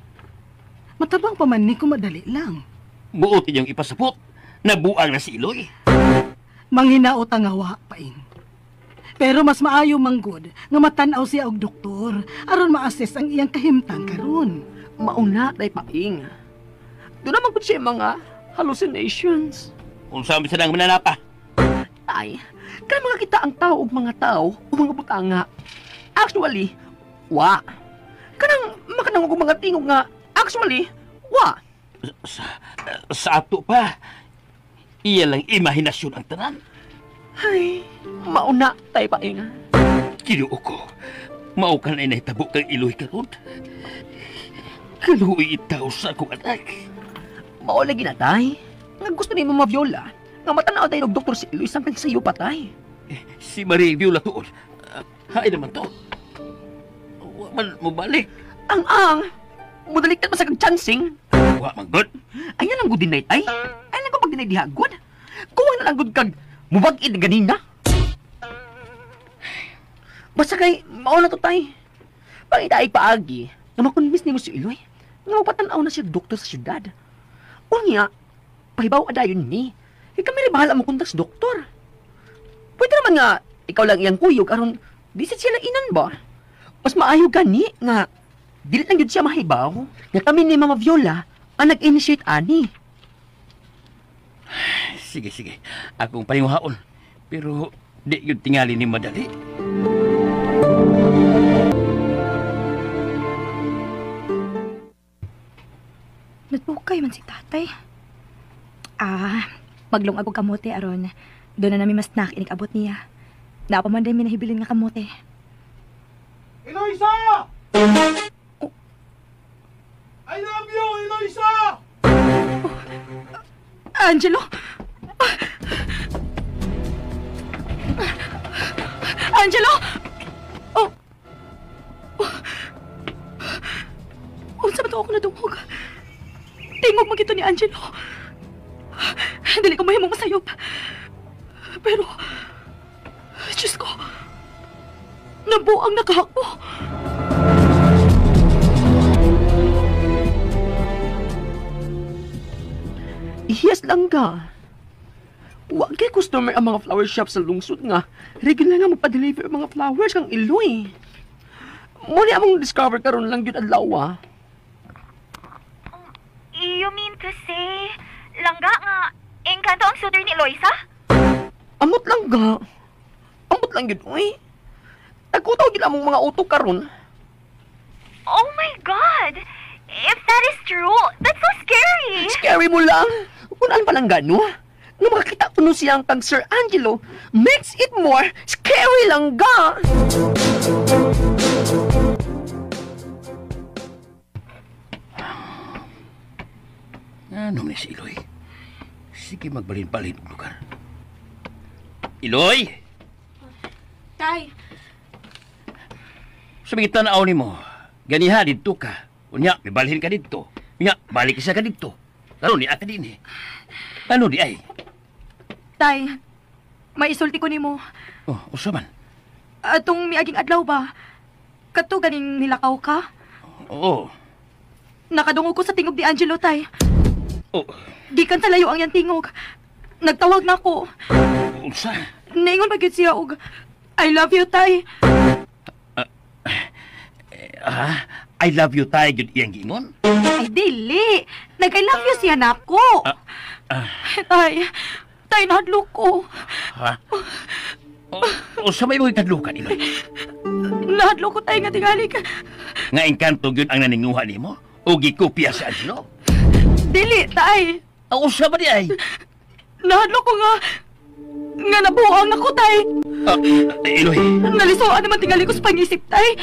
S8: Matabang pa man ni ko madali lang.
S4: Buot niyang ipasapot. Nabuang na si Iloy.
S8: Manghinaot ang awa paing. Pero mas maayo manggod nga matanaw siya og doktor aron ma-assess ang iyang kahimtang karon.
S9: Mauna, tay paing. Doon naman ko siya mga hallucinations.
S4: Unsa man sa nang mananapa?
S9: Tay, kaya mga kita ang tao og mga tao o mga butanga. Actually, wa. Kanang makanang og mga tingog nga, actually, wa.
S4: Sa ato pa. Iya lang imahinasyon ang tanan.
S9: Ay, mauna, tay paing.
S4: Kinuo ko. Mao ka na inahitabo kang Iloy karon. Kaluoy itaw sa akong anak.
S9: Mao lagi na, tay. Nga gusto ni mo maviola. Nga matanaw tayo ng doktor si Iloy sampai sa iyo pa, tay.
S4: Si Marie Viola tuon. Hain naman to. Wa man mo balik.
S9: Ang mudalit ka pa sa kag chancing.
S4: Wa man good.
S9: Ayan lang gud dinay, tay. Ayan lang ko pag dinay diha gud. Kuwang na lang gud kag mubag-id ganina. Basta kay mao na to, tay. Pangitaay paagi. Nga makonvince ni mo si Iloy. Nga mapatanaw na siya doktor sa syudad. Unya, pahibaw adayon ni. Ikaw may bahala mo kuntas doktor. Pwede naman nga, ikaw lang iyang kuyog aron bisit sila inan ba? Mas maayo gani nga dili lang yun siya mahibaw. Nga kami ni Mama Viola ang nag-initiate ani.
S4: Sige. Akong paninguhaon. Pero di yun tingali ni madali.
S5: Nagbukay man si tatay. Maglong ako kamote aron. Doon na namin mas nakinig-abot niya. Napaman din minahibilin nga kamote.
S3: Eloisa! I love you, Eloisa!
S5: Angelo! Angelo! Unsa ba ito ako nadungog? Tingog magito ni Angelo. Dili ko mahimong masayop. Pero, Diyos ko, nabuang nakahakbo.
S9: Yes lang ka. Huwag kay customer ang mga flower shop sa lungsod nga. Regular nga magpa-deliver ang mga flowers kang Iloy. Muna among discover karon lang yun adlaw.
S10: You mean to say, langga nga, engkanto ang suitor ni Eloisa?
S9: Amot lang ga. Amot lang yun, uy. Nagkutaw gila among mga utok karon.
S10: Oh my God! If that is true, that's so scary!
S9: Scary mo lang. Kunaan pa lang gano. Nung makakita ko nun siyang kang Sir Angelo, makes it more scary lang ga.
S4: Ano ni si Iloy? Sige, magbalin-balin ang lugar. Iloy!
S5: Tay,
S4: Sabitan na ni mo, ganiha dito ka. Unya, may balhin ka dito. Unya, balik isa ka dito. Ano ni aka din eh? Ano di ay?
S5: tay, may isulti ko nimo.
S4: Oh, usaman.
S5: Atong miaging adlaw ba? Kato ganing nilakaw ka?
S4: Oo.
S5: Nakadungog ko sa tingog ni Angelo, tay.
S4: Oh,
S5: Gikan sa layo ang yan tingog. Nagtawag na ako.
S4: unsa?
S5: Naingon ba gyud siya og I love you, tay.
S4: I love you tayo yun iyang gingon?
S5: Ay, dili. Nag-I love you siya na ako. Tay, nahadlok ko.
S4: Ha? O sa may mga kadlukan, Iloy?
S5: Nahadlok ko, tay, nga tingali ka.
S4: Nga engkanto yun ang naninguha ni mo? O gikopya si Angelo?
S5: Dili, tay.
S4: O sa ba di ay?
S5: Nahadlok ko nga. Nga nabuang ako, tay.
S4: Iloy?
S5: Nalisuan naman tingali ko sa pangisip, tay.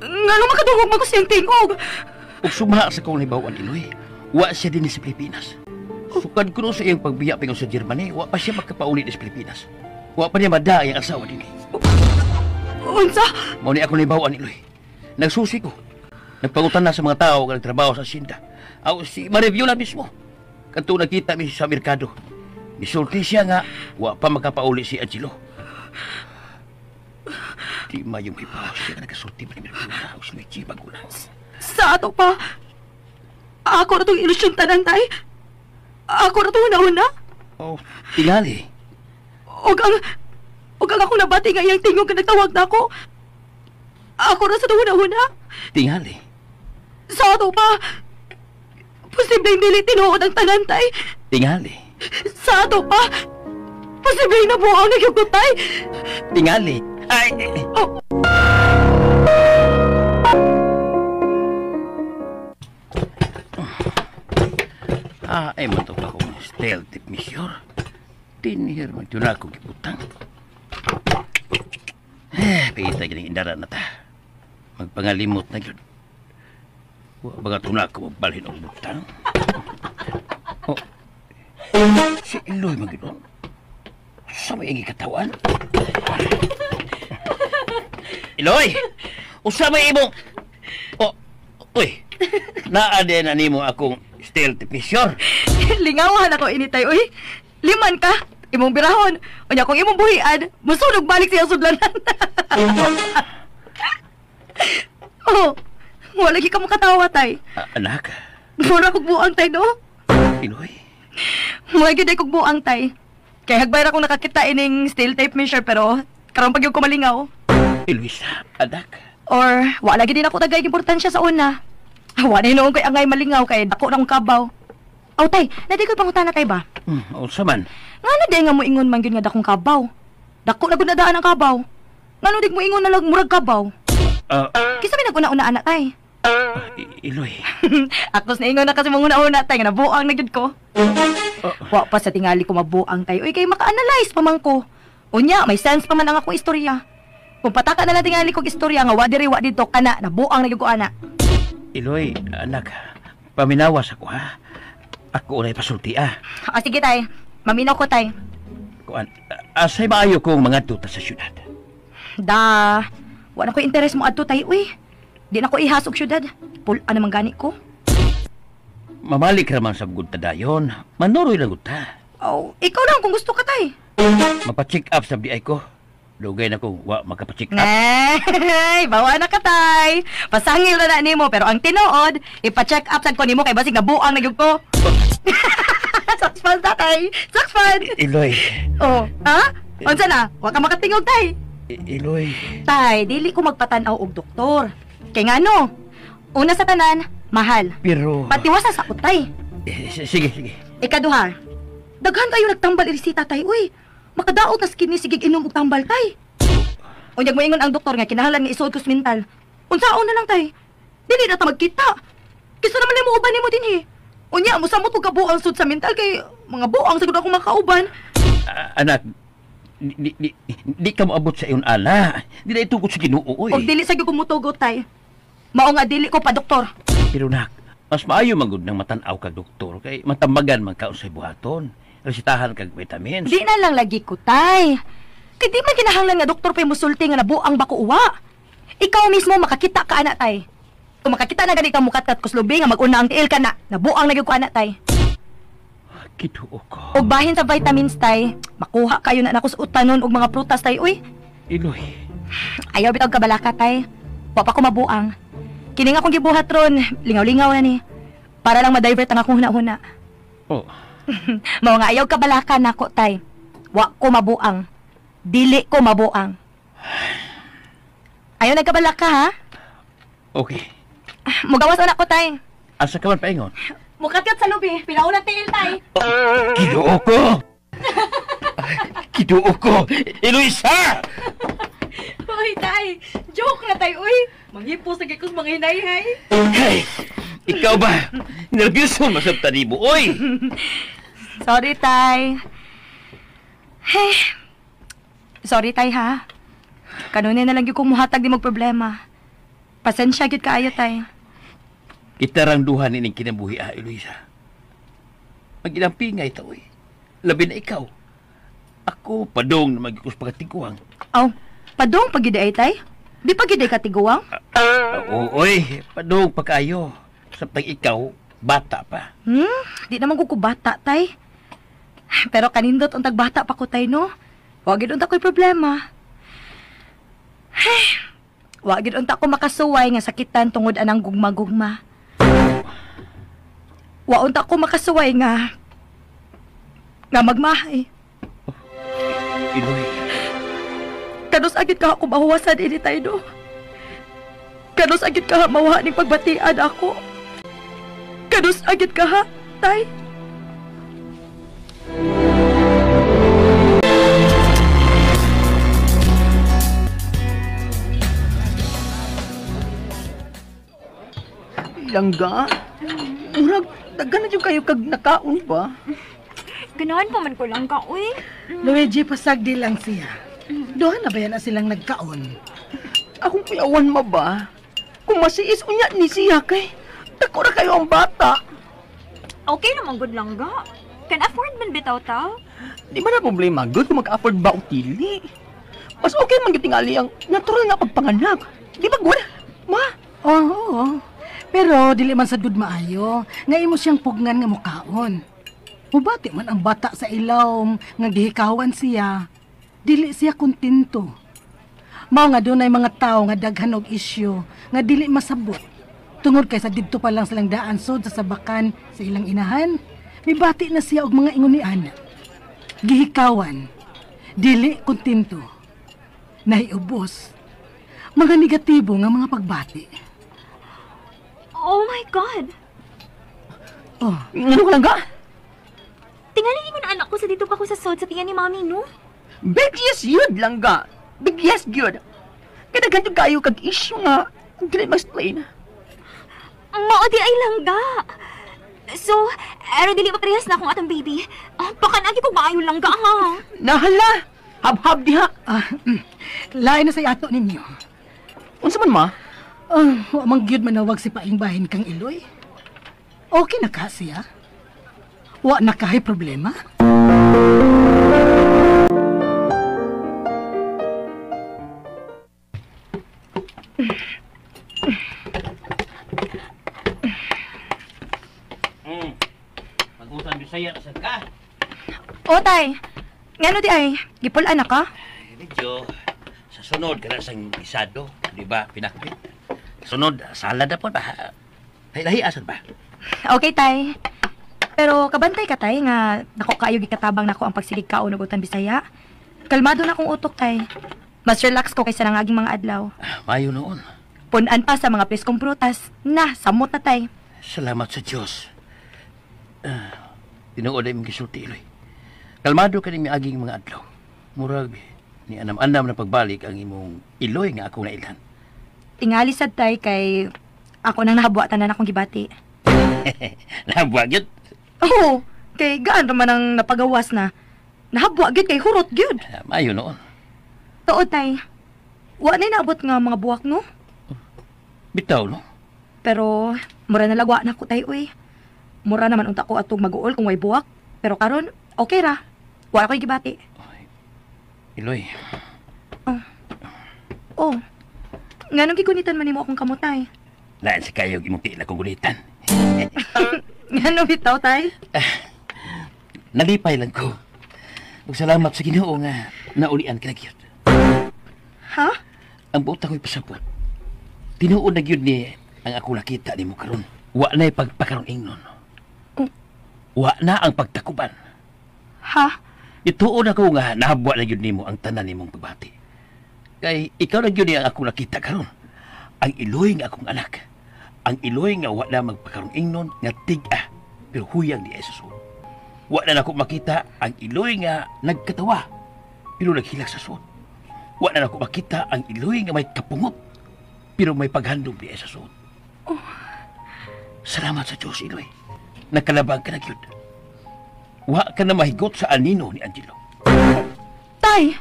S5: Nga nung makadungog man ko siyang tingog.
S4: O sumaha sa kong libawan, Iloy, wa siya din sa Pilipinas. Sukad ko sa iyong pagbiya pingon sa Germany, wa pa siya magkapaulit sa Pilipinas. Wa pa niya mada ang asawa din eh.
S5: Unsa?
S4: Mao ni ako libawan, Iloy. Nagsusi ko. Nagpangutan na sa mga tao nga nagtrabaho sa Sinda. Aw, si ma-review na mismo. Kanto nakita mi sa merkado. Misulti siya nga, wa pa magkapauli si Angelo. Di mayong ipaw siya nga nagkasulti man ni Mercuna o si Luigi Bagula.
S5: Sa ato pa. Ako na itong ilusyon tanan, tay. Ako na itong una-una.
S4: Oh, tingali.
S5: Og ang ako nabati nga iyang tingog nga nagtawag na ako. Ako na sa itong una-una.
S4: Tingali.
S5: Sa ato pa. Posibleng dili tinuod ang tanan, tay.
S4: Tingali.
S5: Sa ato pa. Posibleng nabuang nagyugot, tay.
S4: Tingali. Ay!
S5: Oh.
S4: Ay man ito pa kong stealth mission. Tinihir man ito na akong kibutang. Pagkita ganing indara na ta. Magpangalimot na yun. Baga ito na ako mabalhin ang butang. Oh. Si Iloy maginon. Sa may katawan. Iloy! Usa may imong... Oh, uy! Naade na nimo akong stealth mission.
S5: Lingawan ako initay, uy. Liman ka. Imong birahon. Unya kung imong buhian, musunog balik siya sudlanan. Oh, wala lagi ka mo katawa, tay.
S4: Anak?
S5: Mura kong buang, tay, no?
S4: Iloy?
S5: Mga gid kong buang, tay. Kaya hagbay akong nakakita ining steel tape measure, pero karong pag yung kumalingaw.
S4: Eloisa, anak?
S5: Or, wala gid din ako tagay importansya sa una. Wala noon ko'y angay malingaw kay dako na akong kabaw. Aw, tay, nadi ko'y pangutana, tay ba?
S4: Unsa man?
S5: Nga na di nga mo ingon man yun nga dakong kabaw. Dako na gunadaan ang kabaw. Nga no di mo ingon na lang murag kabaw. Kisa may naguna-una anak, tay.
S4: Iloy.
S5: Akos na ingon na kasi mong una-una, tay, nga nabuang na gid ko. Wa pa sa tingali ko mabuang, tay. Uy, kay maka-analyze pa man ko. Unya, may sense pa man ang akong istorya. Kung pataka na lang tingali kong istorya nga wa diri wa dito kana nabuang na gyud ko ana.
S4: Iloy, anak, paminawas ako ha. Ako unay pasulti
S5: Sige tay, maminaw ko tay.
S4: Kuan, asay maayo kong mga tuta sa syudad.
S5: Da, wala ko interes mo adto tay, uy. Di na ko ihasog syudad. Pula naman gani ko.
S4: Mamalik raman sa bugod ta dayon. Manuroy lang ta.
S5: Oh, ikaw lang kung gusto ka tay.
S4: Mapacheck up sa ay ko. Lugay na ko, wa makapacheck up.
S5: Ay, bawa na ka tay. Pasangil na nimo pero ang tinuod, ipa-check up sad ko nimo kay basig nabuang na gyud ko. Sucks fun tatay. Sucks fun.
S4: Iloy.
S5: Oh, ha? Unsa na? Wa ka makatingog tay.
S4: Iloy.
S5: Tay, dili ko magpatanaw og doktor. Kay ngano? Una sa tanan, mahal.
S4: Pero...
S5: Patiwasa sa akot tay.
S4: Sige.
S5: Ikaduha. Daghan kayo nagtambal irisita tay, uy. Makadaot na skinny sigig inom og tambal tay. Unyag mo ingon ang doktor nga kinahanglan nga isuod ko sa mental. Unsaon na lang tay. Dili na ta magkita. Kisa naman mo uban nimo dinhi. Unya, musamot ko kabuang sud sa mental kay mga buang sagud ako makauban.
S4: Anak, di ka maabot sa iyon, ana. Di na itukot sa Ginoo, oy.
S5: Og dili sa gyud ko mutugot tay. Mao nga dili ko pa doktor.
S4: Pero nak, mas maayo magud nang matanaw kag doktor kay matambagan man ka unsay buhaton. Resitahan kag vitamins.
S5: Di na lang lagi ko tay. Kay di man kinahanglan nga doktor pa musulti nga nabuang bako uwa. Ikaw mismo makakita ka ana tay. Kung makakita na gani ka mukatkat kuslubi nga mag-una ang tiil ka na, nabuang na gyud ko ana tay.
S4: Ginoo ko.
S5: Og bahin sa vitamins tay, makuha kayo na nakos utanon og mga prutas tay uy.
S4: Iloy.
S5: Ayaw bitaw ka balaka tay. Wa pa ko mabuang. Kini nga akong gibuhat ron, lingaw-lingaw na ni. Para lang ma-divert ang akong huna-huna.
S4: Oh.
S5: Mao nga ayaw ka balaka nako tay. Wa ko mabuang. Dili ko mabuang. Ayaw nagkabalaka ha?
S4: Okay.
S5: Mugawas anak ko tay.
S4: Asa ka man paingon?
S5: Mukatyat sa lubi, pinauna tiil tay.
S4: Ginoo ko. Ginoo ko. Eloisa!
S5: Hoy tay, joke na tay uy. Manghipos na kikos mga hinay-hay.
S4: Hey, ikaw ba? Nervyoso masabta ni mo, oy!
S5: Sorry tay. Hey. Sorry tay ha. Kanunay na lang yung kumuhatag di magproblema. Pasensya gyud kaayo tay.
S4: Itarang duha nining kinabuhi Eloisa. Maginampingay ta, oy. Labi na ikaw. Ako, padong na magikos pagkatiguang.
S5: Aw, padong pagiday tay? Di pagiday katiguang?
S4: Oy, padong pagkayo. Samtang ikaw, bata pa.
S5: Di naman ko bata tay. Pero kanindot untag bata pa ko tay no. Wa gid unta ko'y problema. Wa gid unta ko makasuway nga sakitan tungod anang gugma-gugma. Wa unta ko makasuway nga magmahay.
S4: Iloy.
S5: Kanos agit ka ako mahuwasan ini tayo no? Kanos agit ka mawaha ning pagbatian ako? Kanos agit ka ha, tay?
S9: Langga? Murag, daghan na dyan kayo kag nakaon ba?
S10: Ganahan pa man ko lang ka, uy.
S8: Luigi, pasagdi lang siya. Doon na ba yan na silang nagkaon?
S9: Akong kuyawan ma ba? Kung masiis unya ni siya kay, dako na kayo ang bata.
S10: Okay naman, good lang ga. Can afford man bitaw ta?
S9: Di ba na problema, good kung mag-afford ba o tili? Mas okay man gitingali ang natural nga pagpanganak. Di ba, good? Ma?
S8: Oo. Pero dili man sa dud maayo, nga imo siyang pugnan nga mukaon. Mubati man ang bata sa ilawom nga gihikawan siya. Dili siya kontento. Mao nga dunay mga tao nga daghan og isyu nga dili masabot. Tungod kay sa didto pa lang silang daan sod sa sabakan sa ilang inahan, mibati na siya og mga ingon ni ana. Gihikawan, dili kontento. Nahiubos. Mga negatibo nga mga pagbati.
S10: Oh my God!
S8: Oh,
S9: Ano ka lang ga?
S10: Tingali mo na anak ko sa dito pa ko sa sod sa tiyan ni Mami, no?
S9: Big yes yun lang ga. Big yes good. Kaya ganito kayo kag issue nga. Dili ma-explain.
S10: Maudi ay langga. So, ero dili maparehas na akong atong baby. Pakanagi ko maayo langga, ha?
S9: Nahala! Hab-hab diha.
S8: lain na sa ato ninyo.
S9: Unsa man ma?
S8: Wa mang gyud manawag si paing bahin kang Iloy. Okay na ka siya? Wa na kahay problema?
S4: Mag-utang Bisaya sa ka.
S5: O tay, ngano di ay, gipulaan na ka?
S4: Medyo sa sunod ka na sang isado, di ba, pinakbit. Sunod, salad na po ba? Lahi asan ba?
S5: Okay tay. Pero kabantay ka tay nga nako kayo gikatabang nako ang pagsigig kaon ug utang Bisaya. Kalmado na akong utok tay. Mas relax ko kaysa nang aging mga adlaw.
S4: Mayo noon.
S5: Punan pa sa mga preskong prutas. Na, samot na tay.
S4: Salamat sa Diyos. Tinuod ay mong gisulti, Iloy. Kalmado ka ning miaging mga adlaw. Murag, ni anam-anam na pagbalik ang imong Iloy nga ako na ilan.
S5: Tingali sad tay kay ako nang nahabuatan na akong gibati.
S4: Nabuwag yun.
S5: Oo, kay gaan naman ang napagawas na. Nahabwa gyud kay hurot gyud.
S4: Mayo noon.
S5: Tuod tay. Wa na naabot nga mga buwak no.
S4: Bitaw, no?
S5: Pero mura na lagwa na ko tay uy. Mura naman unta ko atong mag-uol kung way buwak. Pero karon okay ra. Wa ko'y gibati.
S4: Iloy.
S5: Oh. Nganong gigunitan man nimo akong kamutay?
S4: Lain sa kayo imong tila kong gulitan.
S5: Ngano bitaw tay?
S4: Nalipay lang ko. Ug salamat sa Ginoo nga naulian ka na gyud.
S5: Ha?
S4: Ang butang ko'y pasabot. Tinuod na gyud ni ang ako nakita nimo karon. Wa na'y pagpakaron ingnon. Wa na ang pagtakuban.
S5: Ha?
S4: Ituon ako nga nahabwa na gyud nimo ang tanan nimong pagbati. Kay ikaw na gyud ang ako nakita karon. Ang Iloy nga akong anak. Ang Iloy nga wa na magpakaron ingnon nga tig-a pero huyang di sa suod. Wa na nako makita ang Iloy nga nagkatawa pero naghilak sa suod. Wa na nako makita ang Iloy nga may kapungot pero may paghandom di sa suod. Salamat sa Diyos, Iloy. Nakalabang ka na gyud. Wa ka na mahigot sa anino ni Angelo.
S5: Tay!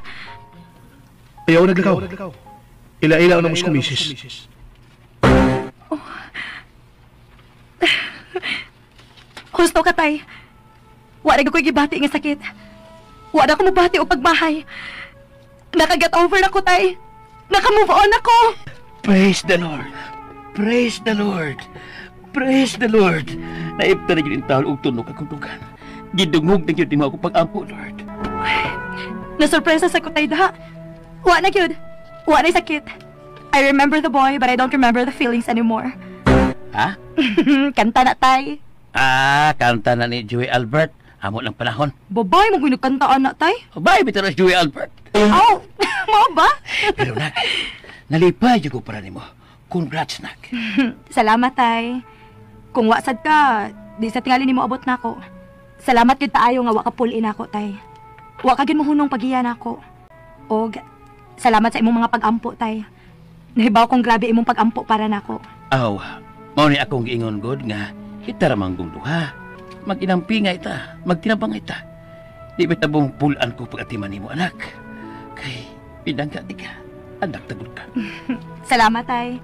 S6: Ayaw naglakaw. Ila-ila na mo sa kumisis.
S5: Gusto ka tay. Wa na ko'y gibati nga sakit. Wa na ko mabati o pagmahay. Nakaget over na ko tay. Naka-move on ako.
S4: Praise the Lord. Praise the Lord. Praise the Lord. Naipta na yun yung tawal og tunog akong tugan. Gidungog na yun mo ako pag-ampo, Lord.
S5: Nasurpresa sa ko tay daha. Wa na yun. Wa na sakit. I remember the boy but I don't remember the feelings anymore.
S4: Ha?
S5: Kanta na tay.
S4: Kanta na ni Joey Albert. Amo lang panahon.
S5: Babay mo ginagkantaan na tay.
S4: Bye, bitaw na si Joey Albert.
S5: Oh, mo ba?
S4: Pero nak, nalipay ko para nimo. Congrats, nak.
S5: Salamat tay. Kung wasad ka, di sa tingali nimo abot nako. Salamat gyud taayo nga wa ka pull-in ako tay. Wa ka gyud mohunong pagiya nako. Og salamat sa imong mga pag-ampo tay. Nahibaw kong grabe imong pag-ampo para nako.
S4: Aw, mao ni akong giingon god nga kita ra manggong duha. Mag-inampi nga ita, magtinabang ita. Di ba tabong pulaan ko pag-atiman nimo anak. Kay pinangga di ka, anak tagod ka.
S5: Salamat tay.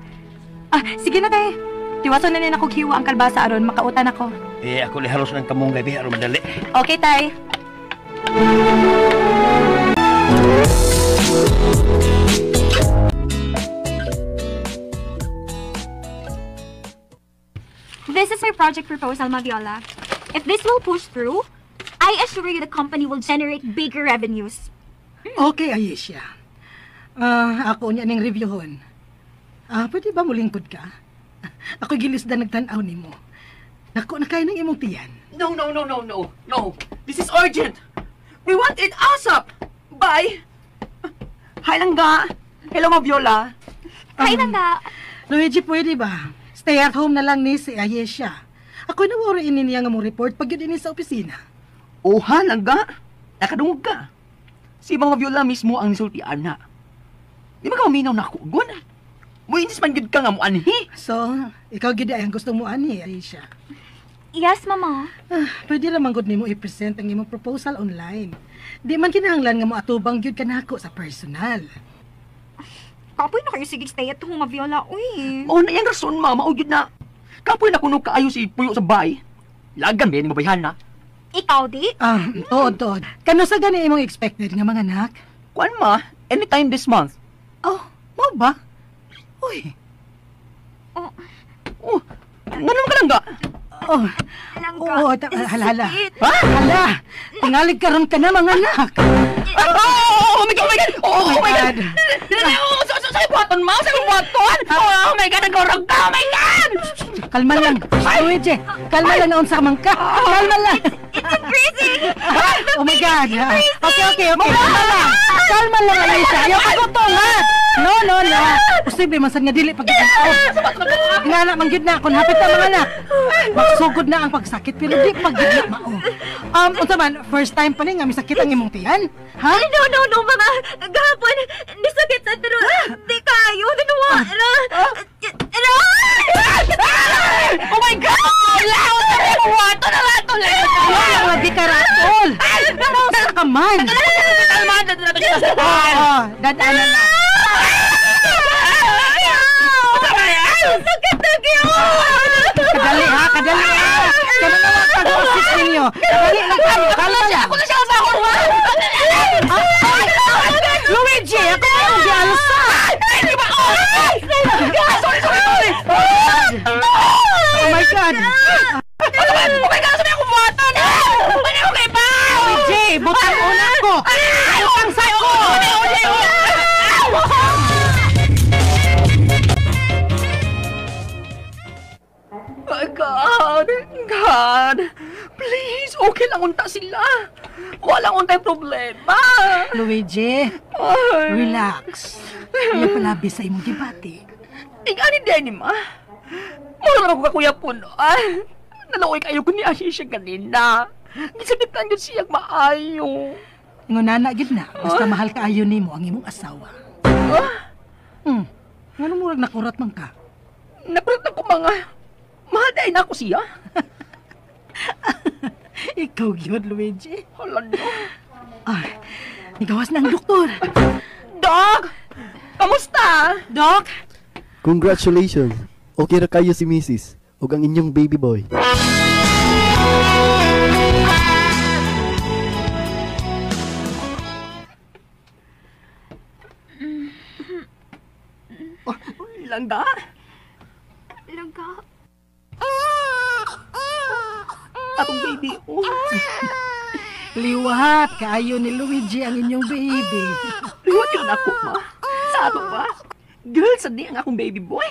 S5: Sige na tay. Tiwason na ako hiwa ang kalbasa aron makautan ako.
S4: Ako liharos ng kamong gabi aron madali.
S5: Okay tay.
S10: This is my project proposal, Maviola. If this will push through, I assure you the company will generate bigger revenues.
S8: Okay, Ayesha. Ako niya ning reviewon. Pwede ba mulingkod ka? Ako gilisda nagtanaw nimo. Nako na kay nang imong tiyan.
S9: No. This is urgent. We want it ASAP. Bye. Hi, Langga. Hello, Maviola.
S10: Hi, Langga.
S8: Luigi, pwede ba? Stay at home na lang ni si Ayesha. Ako na worry ini niya nga mo report pag yun ini sa opisina.
S9: Oha, Langga. Nakadungog ka. Si Mang Maviola mismo ang nisultian na. Di ba ka maminaw na ako, Gon? Muinis man gud ka nga mo anhi.
S8: So, ikaw gid ay ang gusto mo ani, Ayesha.
S10: Yes, Mama.
S8: Pwede ramang gud nimo i-present ang imong proposal online. Di man kinahanglan nga mo atubang gyud kanako sa personal.
S10: Kapoy na kayo sige stay at home, Maviola. Uy.
S9: O na yung rason, Mama. O yun na. Kapoy na kuno kaayo si Puyo sa bay. Lagan ba yan mo bayhan na?
S10: Ikaw, di?
S8: Tood. Kano sa gani imong expected nga mga anak?
S9: Kuan ma, anytime this month.
S8: Oh, mo ba? Uy.
S9: Ganun ka lang ga?
S8: Hala. Hala, tingalig karon ka na mga anak.
S9: Oh my God! Oh my God! Sa'yo buhaton, ma? Sa'yo buhaton? Oh my God! Nagorog ka! Oh my God!
S8: Kalma lang. Luigi, kalma lang naon sa kamang ka. Kalma lang.
S10: It's increasing!
S8: Oh my God. Okay. Kalma lang. Kalma lang, Ayesha. Ayaw ka gutom, ha? No. Posible man sad nga dili pagkatao. Nga na manggid na kung hapit na mga anak. Magsugod na ang pagsakit pero di paggid na mao. Unsa man, first time pa ni nga misakit ang imong tiyan? Ha?
S10: No, mga gahapon, nisakit sa pero di kayo, dinawa.
S9: Oh my God! Laot na rin mo! Wato na lato na rin!
S8: Wala lagi ka ratol! Sa kaman!
S9: Kalmahan na natin kita sa
S8: Oo, dadaanan na.
S10: Sakit na kayo!
S8: Kadali ha! Kaya na lang pag-assist ninyo. Kadali lang kayo. Kalma niya.
S9: Ako na siya sa sahod, ha?
S8: Luigi! Ako na yung dialsa!
S9: Hindi ba? Sorry!
S8: Oh my God!
S9: Oh my God! Sabi ako buwatan! Pwede ko kay pa!
S8: Luigi! Butang una ko! Butang sa ko!
S9: God! Please, okay lang unta sila. Walang untay problema.
S8: Luigi,
S9: Ay.
S8: relax. Iya palabi sa imong gibati.
S9: Ingani din ni ma. Mula ko kakuya po no. Ay, nalakoy kayo ko ni Ashisha kanina. Gisakitan yun siyang maayo.
S8: Ingon nana gid na, basta mahal kaayo nimo ang imong asawa. Ngano murag nakurat man ka?
S9: Nakulat na ko mga. Mahal dahil na ako siya.
S8: Ikaw gyud, Luigi.
S9: Hala no.
S8: Ay, nigawas na ang doktor.
S9: Doc! Kamusta?
S8: Doc?
S11: Congratulations! Okay na kayo si Mrs. ug ang inyong baby boy.
S9: Langga?
S10: Langga?
S9: Akong baby, oh.
S8: Liwat, kaayo ni Luigi ang inyong baby.
S9: Liwat yun ako, ma. Sa ato ba? Girl, sandi ang akong baby boy.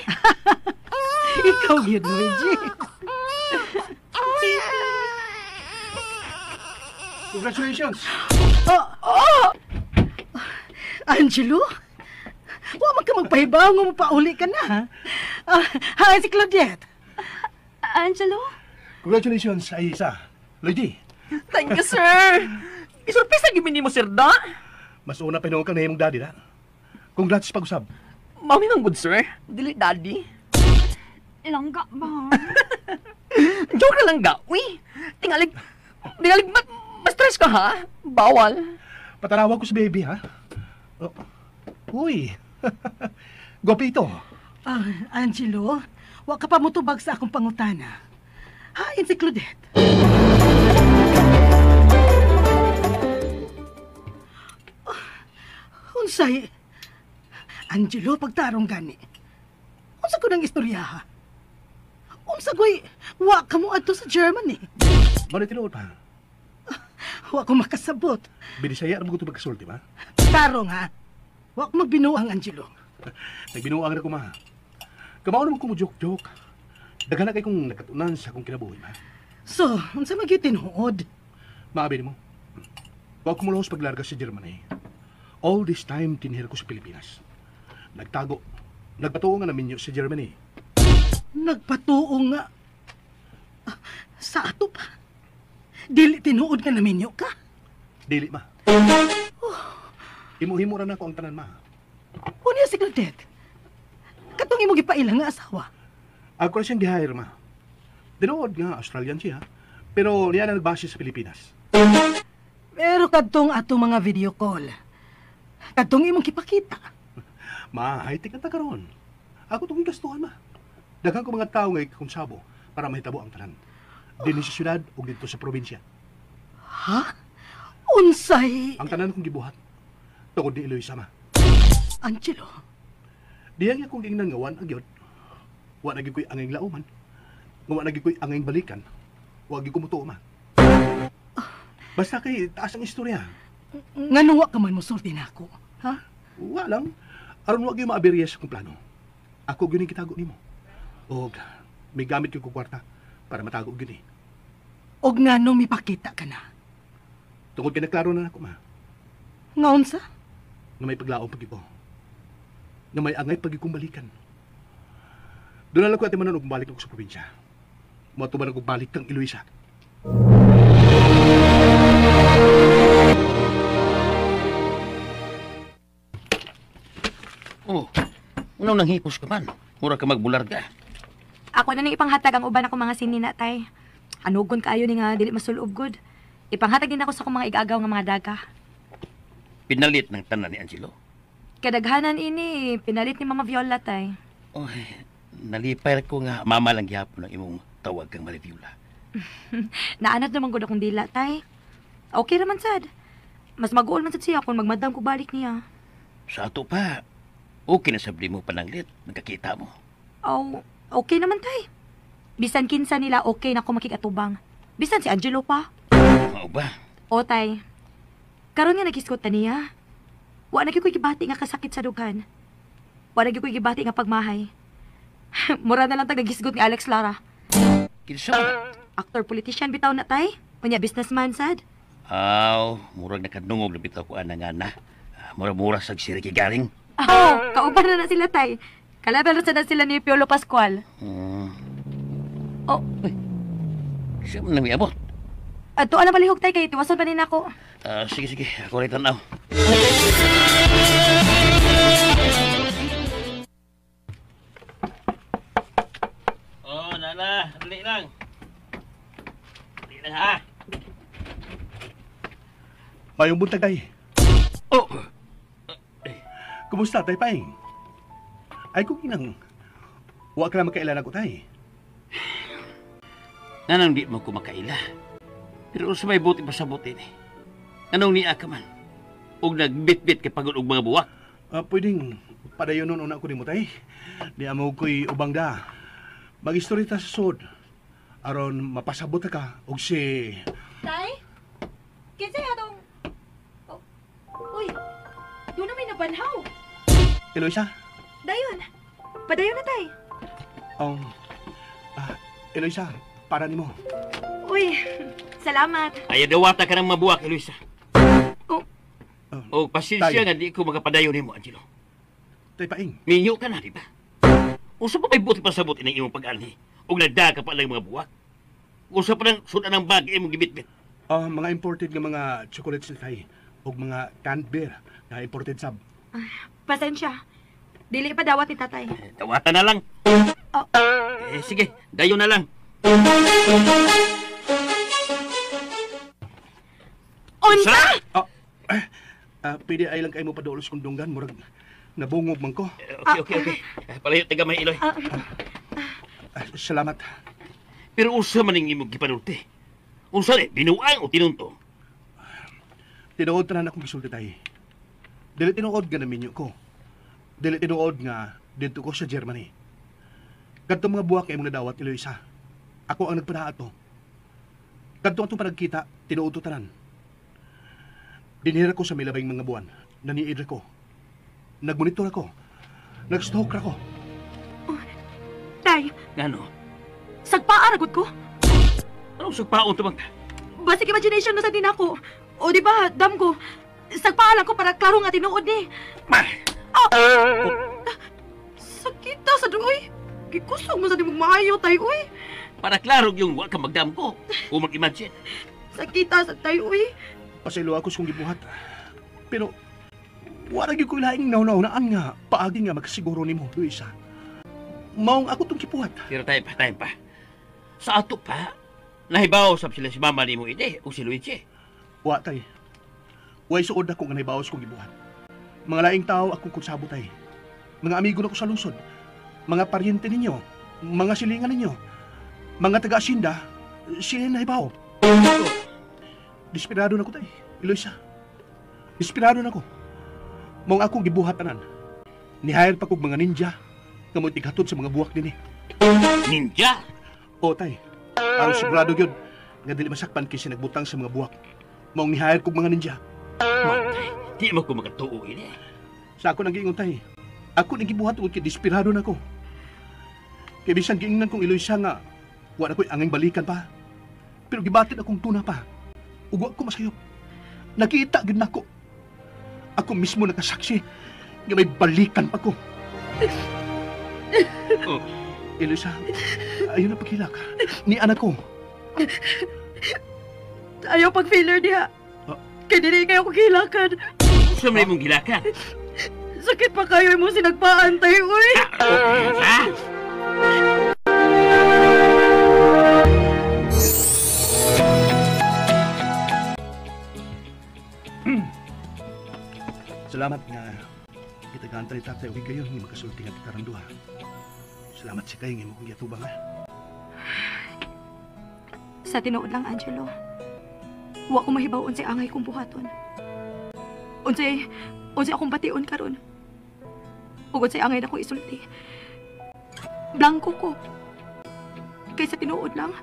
S8: Ikaw yun, Luigi.
S6: Congratulations!
S8: Angelo? Huwag man ka magpahibaw nga mo pauli ka na, ha? Hi, si Claudette.
S10: Angelo?
S6: Congratulations, Aisa. Lady,
S9: Thank you, sir. Isurpisa gimini mo, sir, da?
S6: mas una pinungan ka na yung daddy na. Congrats sa pag-usab.
S9: Mami mang good, sir. Dili, daddy.
S10: Langga ba?
S9: Joke na lang ga. Uy, tingalig, ma-stress ka, ha? Bawal.
S6: Patarawag ko si baby, ha? Oh. Uy, Gopito.
S8: Angelo, huwag ka pa mutubag sa akong pangutana. Hain si Claudette. Unsay, Angelo, pagtarong gani. Unsa ko ng istorya, ha? Unsa ko'y, wa ka mo adto sa Germany.
S6: Mano tinuod pa?
S8: Wa ko makasabot.
S6: Binisaya na mga ito magkasulti, ba?
S8: Tarong, ha? Wa ko magbinuang, Angelo.
S6: Nagbinuang na ko, ma. Kamao naman ko mo joke-joke. Daghan na kay kong nakatunan sa akong kinabuhi, ma.
S8: So, unsa magyo tinuod?
S6: Maabi mo. Huwag ko mulos paglarga sa Germany. All this time, tinihir ko sa Pilipinas. Nagtago. Nagpatuo nga namin sa Germany.
S8: Nagpatuo nga. Sa ato pa? Dili tinuod ka namin ka?
S6: Dili, ma. Himo-himo ra na ko ang tanan, ma.
S8: Unya si Claudette. Katong imo gipailang nga asawa.
S6: Ako na siyang gihire, ma. Dinood nga, Australian siya. Pero niya na nagbase sa Pilipinas.
S8: Pero kadtong ato mga video call. Kadtong imong kipakita.
S6: Ma, high-tech na ta karon. Ako itong gastuhan, ma. Daghang ko mga tao nga ikakonsabo para mahitabo ang tanan. Din sa syudad o dito sa probinsya.
S8: Ha? Unsay?
S6: Ang tanan kong gibuhat. Tungod di Eloisa, ma.
S8: Angelo?
S6: Diyang akong ingnan ngawan ang yun. Wa naging ko'y anging lauman. Wa naging ko'y anging balikan. Wa naging kumutuo, ma. Basta kay taas ang istorya.
S8: Nga wa ka man musulti na ako. Ha?
S6: Wa lang. Aron wag yung maaberya sa kong plano. Ako gyud kitago nimo. Og may gamit yung kwarta para matago gyud eh.
S8: Og nga nung mipakita ka na.
S6: Tungod kay naklaro na ako, ma.
S8: Nga unsa?
S6: Na may paglaom pag ko. nga may angay pag ikong balikan. Doon lang ko at manon balik ako sa probinsya. Mato ba nang balik kang Eloisa?
S4: Oh, unang nanghipos ka man. Mura ka magbular ka.
S5: Ako na nang ipanghatag ang uban ako mga sinina, tay. Anugon kaayo ni nga dili masulob good. Ipanghatag din ako sa akong mga igagaw nga mga daga.
S4: Pinalit ng tanan ni Angelo.
S5: Kadaghanan ini, pinalit ni Mama Viola, tay.
S4: Oy, nalipay ko nga mama lang gihapon ng imong tawag kang Mariviola.
S5: Naanat naman gud akong dila, tay. Okay raman sad. Mas mag-uol man sad siya kung magmadam ko balik niya.
S4: Sa ato pa, okay na sabli mo pananglit, nagkakita mo.
S5: Oh, okay naman, tay. Bisan kinsa nila, okay na ako makikatubang. Bisan si Angelo pa.
S4: Mao ba?
S5: O, tay. Karon nga nagiskot na niya. Wa na gyud ko'y gibati nga kasakit sa dughan. Wa na gyud ko'y gibati nga pagmahay. Mura na lang tagagisgot ni Alex Lara.
S4: Kinsa ba?
S5: Actor politician bitaw na, tay. Unya businessman sad.
S4: Aw, murag nakadungog na bitaw ko nga na. Mura-mura sa siriki galing.
S5: Oh, kauban na sila, tay. Kalaban na sila ni Piolo Pascual. Oh.
S4: Siya mo nang miabot.
S5: Ato na malihog, tay, kay tiwason pa din ako.
S4: Sige. Ako rin tanaw. Oh, Nana. Dali lang. Dali lang, ha?
S6: Mayong buntag, tay.
S4: Oh!
S6: Kumusta, tay Paing? Ay, kung inang, huwag ka na makailan ako, tay.
S4: Nanang di mo ko makaila. Pero sa may buti pa sa buti ni. Anong niya ka man? Huwag nagbit-bit kay pagod og mga buwak.
S6: Pwedeng padayon nun una ko ni mo, tay. Di amo ko'y ubang da. Mag-istorita sa sod. Aron mapasabot ka og si...
S5: Tay? Kinsa atong... Uy, doon na may nabanhaw.
S6: Eloisa?
S5: Dayon. Padayon na, tay.
S6: Eloisa, para ni mo.
S5: Uy, salamat.
S4: Ay, dawata ka ng mabuwak, Eloisa.
S5: Oh.
S4: Pasensya nga di ko magapadayon ni mo, Angelo.
S6: Tay Paing.
S4: Minyo ka na, di ba? Usa pa may buti pa sa buti ng imong pag-alhi. O nagdaga pa lang mga buwak. Usa pa lang sudan ng bag imong gibit-bit.
S6: Mga imported nga mga chocolates, tay. O mga canned beer na imported sab.
S5: Pasensya. Dili pa dawat ni tatay.
S4: Dawatan na lang.
S5: Oh.
S4: Sige, dayo na lang.
S5: Unsa?
S6: Pwede ay lang kayo mo padulos kong dunggan. Murag nabungog man ko.
S4: Okay. Palayo, taga may Iloy.
S6: Salamat.
S4: Pero usa man ang imong gipanulti. Unsa ni, binuang o tinunto?
S6: Tinuod tanan akong gisulti, tay. Dili tinuod nga naminyo ko. Dili tinuod nga dito ko sa Germany. Kadto mga buwak kay mga dawat Eloisa. Ako ang nagpanaat to. Kadto atong panagkita, tinuod to tanan. Dinhira ko sa milabing mga buwan. Naniid ko. Nagmonitor ako. Nag-stalk ako.
S5: Tay.
S4: Ngano?
S5: Sagpaan agad ko.
S4: Anong sagpaon to bang?
S5: Basic imagination na sa din ako. O di ba, dam ko. Sagpaan lang ko para klaro nga tinuod ni. Sakita sa doy. Gikusog mo sa di mong maayo, tay, uy.
S4: Para klaro yung wag ka magdam ko. O mag-imagine.
S5: Sakita sa tay, uy.
S6: Pasaylo ako sa gibuhat. Pero, wala gyud ko ilaing nauna-unaan nga paagi nga magsiguro nimo, Luisa. Maong ako tong kipuhat.
S4: Pero tayo pa. Sa ato pa, nahibaw sab sila si Mama ni mo ide o si Luigi.
S6: Wa tay. Way suod ako nga nahibawas kong gibuhat. Mga laing tao akong kunsabo tay. Mga amigo na ko sa lungsod. Mga paryente ninyo. Mga silingan ninyo. Mga taga-asinda. Sila nahibaw. Desperado na ko tay, Eloisa. Desperado na ko. Maong akong gibuhat tanan. Ni-hire pa kong mga ninja nga mo tighatod sa mga buwak din eh.
S4: Ninja?
S6: O tay. Aron sigurado yun nga dili masakpan kasi nagbutang sa mga buwak. Maong ni-hire kong mga ninja.
S4: Matay, di mo ko magatuo ini.
S6: Sa ako nang giingon tay. Ako nang gibuhat ug kay desperado na ko. Kay bisan giingnan kong Eloisa nga wala ko'y angay balikan pa. Pero gibatin akong tuna pa. Ug wa ko masayop. Nakita gid nako. Ako mismo nakasaksi nga may balikan pa ko. Oh, Eloisa, ayun na paghila ka. Ni anak ko.
S5: Ayaw pag-filler diha.
S6: Ah.
S5: Kaya dili kayo kugilakan.
S4: Sumay mong gilakan.
S5: Sakit pa kayo mo sinagpaantay, uy.
S6: Salamat nga. Kita ka ni tatay okay kayo, hindi makasulti nga kita duha. Salamat si kayo, hindi mo kong giatubang ha.
S5: Sa tinuod lang, Angelo. Wa ko mahibawon si angay kong buhaton. Unsay akong bation karon. Ug unsay angay na ko isulti. Blanco ko. Kaysa tinuod lang,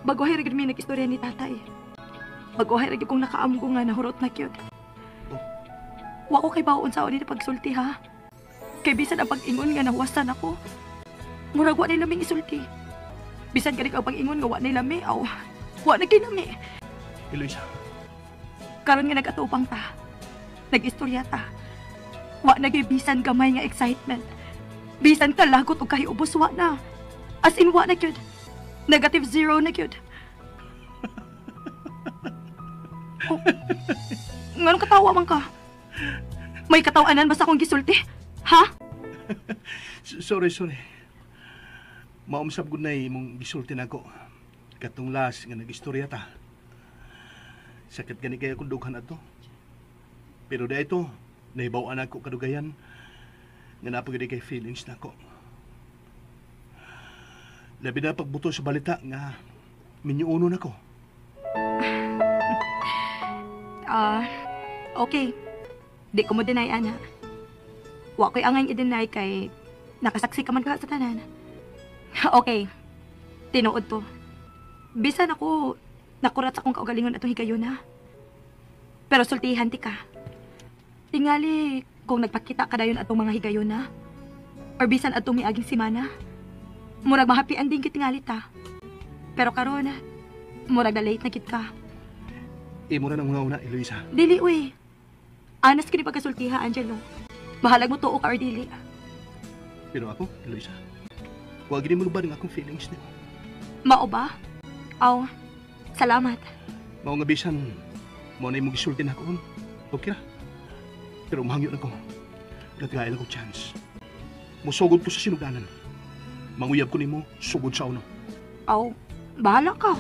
S5: baguhay ra gid mi nag-istorya ni tatay. Baguhay ra gid kong nakaamgo nga nahurot na kyut. Wa ko kay bawon sa ni pagsulti ha. Kay bisan ang pag-ingon nga nawasan ako. Murag wa nila ming isulti. Bisan kani ang pag-ingon nga wa nila mi aw wa na kinami.
S6: Eloisa.
S5: Karon nga nag-atubang ta. Nag-istorya ta. Wa na gyud bisan gamay nga excitement. Bisan kalagot o kahiubos wa na. As in wa na gyud. Negative zero na gyud. Oh, nganong katawa man ka? May katawanan basta akong gisulti? Ha?
S6: Sorry. Maumsab gud na imong gisulti nako. Katong last nga nag-istorya ta. Sakit gani kaya kung dughan ato. Pero da ito, nahibaw-an ako kadugayan nga napagod kay feelings nako. Labi na pagbuto sa balita nga minyuuno nako.
S5: Okay. Di ko mo deny, ana. Wa ko'y angay i-deny kay nakasaksi ka man ka sa tanan. Okay. Tinuod to. Bisan ako nakurat sa akong kaugalingon atong higayon na. Pero sultihan ti ka. Tingali kung nagpakita ka dayon atong mga higayon na. Or bisan atong miaging simana. Murag mahapian din kit tingali ta. Pero karon murag na late na kit ka.
S6: Imo na nang una, Eloisa.
S5: Dili, uy. Anas kini pagkasultiha, Angelo. Bahalag mo tuo ka or dili.
S6: Pero ako, Eloisa, huwag din mo lubad ng akong feelings nimo.
S5: Mao ba? Aw, salamat.
S6: Mao nga bisan, mo na imong gisulti na ako. Okay ra. Pero umahangyo na ko. Nagkaya ko chance. Musugod ko sa sinuganan. Manguyab ko nimo, sugod sa uno.
S5: Aw, bahala ka.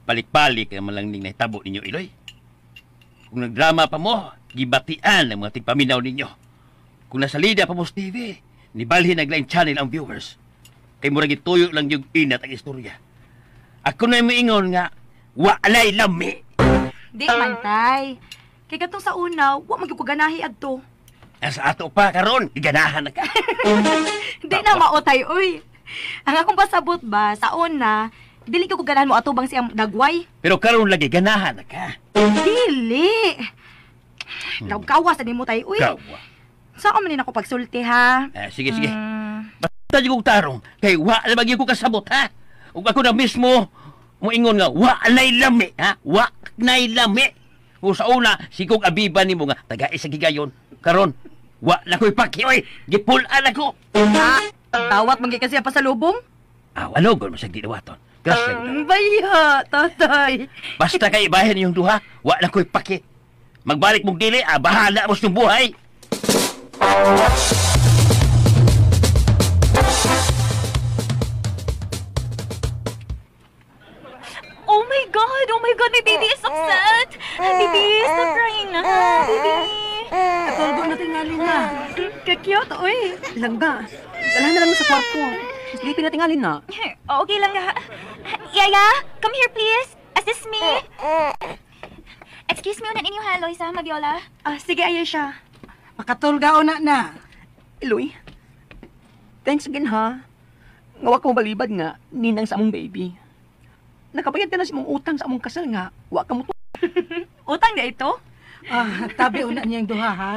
S4: Balik-balik ang malangning nahitabo ninyo, Iloy. Kung nagdrama pa mo, gibatian ang mga tigpaminaw ninyo. Kung nasa lida pa mo sa TV, nibalhin naglaing channel ang viewers. Kay murag ituyo lang yung inat ang istorya. Ako na yung ingon nga, walay lami.
S5: Di man, tay. Kay katong sa una, wa magkukuganahi adto.
S4: Sa ato pa, karon, iganahan na ka.
S5: Di na maotay, uy. Ang akong pasabot ba, sa una, dili ko ganahan mo atubang siyang nagway.
S4: Pero karon lagi ganahan na ka.
S5: Dili. Kawas na mo tayo, uy.
S4: Kawa.
S5: Saan man din ako pagsulti, ha?
S4: Sige. Basta yung tarong, kay wa na bagyo ko kasabot, ha? Ug ako na mismo, moingon nga, wa nay lami, ha? Wa nay lami. O sa una, sigong abiba ni mo nga, taga-isa gigayon. Karon, wa na ko'y paki, oy. Gipulan ako.
S5: Ha? Tawat mangi kasi pa sa lubong?
S4: Ano, gawin mo sa ginawaton.
S5: Baya, tatay.
S4: Basta kay ibahin yung duha, wa na ko'y paki. Magbalik mong dili, bahala mo sa buhay.
S10: Oh my God, my baby is upset. Baby, stop crying na. Baby.
S8: Katulog na tingali na.
S5: Kakiyot, uy.
S9: Langga, dalahan na lang sa kwarto. Sleeping na tingalin na.
S10: Okay lang nga. Yaya, come here please. Assist me. Excuse me, unan inyo ha, Loisa, Maviola.
S5: Sige, ayan siya.
S8: Makatulga na.
S9: Eloy, thanks again ha. Ngawa ko balibad nga, ninang sa among baby. Nakabayad ka na si mong utang sa among kasal nga, wa ka mo to.
S5: Utang na ito?
S8: Tabi una niyang duha ha.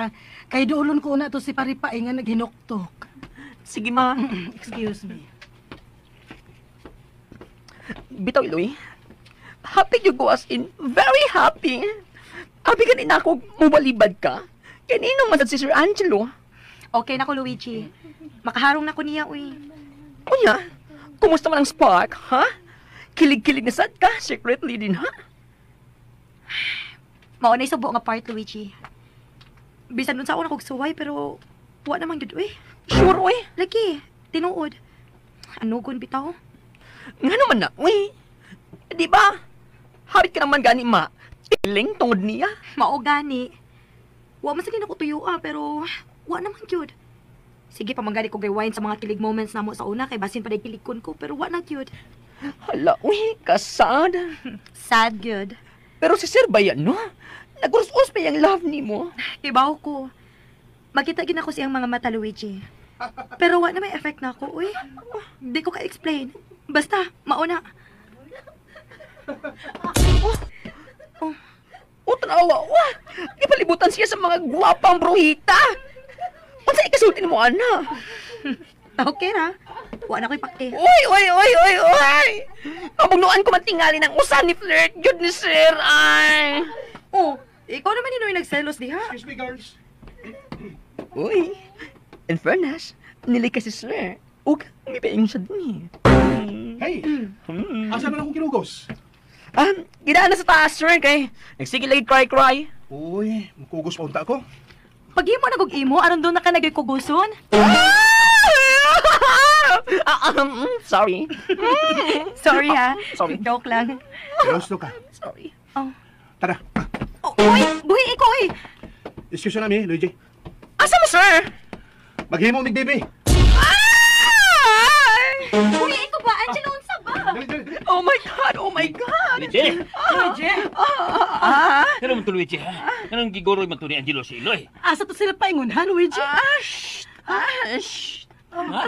S8: Kay duulon ko una to si Paripae nga naghinuktok.
S9: Sige ma.
S8: Excuse me.
S9: Bitaw, Eloy. Happy you go as in, very happy. Abi kanina ako mubalibad ka. Kaninong madad si Sir Angelo?
S5: Okay na ko, Luigi. Makaharong na ko niya, uy.
S9: Kuya, kumusta man ang spark, ha? Kilig-kilig na sad ka, secretly din, ha?
S5: Maunay subo nga part, Luigi. Bisan dun sa ako nakugsuway, pero wa naman yun, uy.
S9: Sure, uy.
S5: Lagi, tinuod. Anugon bitaw?
S9: Nga naman na, uy. Di ba? Habit ka naman gani, ma. Iling tungod niya.
S5: Mao gani. Wa man sa ako tuyua, pero wa naman yun. Sige, pamanggani ko gaywain sa mga kilig moments na mo sa una, kay basin pa day kiligkon ko, pero wa na yun.
S9: Hala, uy, kasad.
S5: Sad good.
S9: Pero si Sir Bayan, no? Nagurus-us pa yung love ni mo.
S5: Ibaw ko. Makita gina ko siyang mga mata, Luigi. Pero wa na may effect na ako, uy. Di ko ka-explain. Basta, mauna.
S9: Tanawa, ipalibutan siya sa mga gwapang bruhita. Kung sa'y kasultin mo, ana.
S5: Okay ra. Wa na ko'y pakti.
S9: Uy! Pabugnuan ko mantingali ng usan ni Flirt. Yun ni Sir, ay.
S5: Oh, ikaw naman yun yung nagselos diha.
S6: Excuse me, girls.
S9: Uy, in fairness, nili ka si Sir. Ug, may paing siya dun
S6: Hey, asa man akong kinugos?
S9: Gidaan na sa taas, Sir, kay nagsige lagi cry-cry.
S6: Uy, makugos pa unta ako.
S5: Pag imo nagug-imo, aron doon na ka nagikuguson?
S9: Sorry.
S5: Sorry ha.
S9: Sorry.
S5: Joke lang.
S6: Seryoso ka.
S9: Sorry.
S5: Oh.
S6: Tara.
S5: Uy, buhi ikaw eh.
S6: Excuse na mi, Luigi.
S9: Asa mo, Sir?
S6: Maghimo mig baby.
S5: Buhi ikaw ba? Angelo, unsa ba?
S9: Oh my God!
S4: Luigi! Ano mo to, Luigi, ha? Anong gigoroy man to ni Angelo si Iloy?
S8: Asa to sila paingon, ha, Luigi?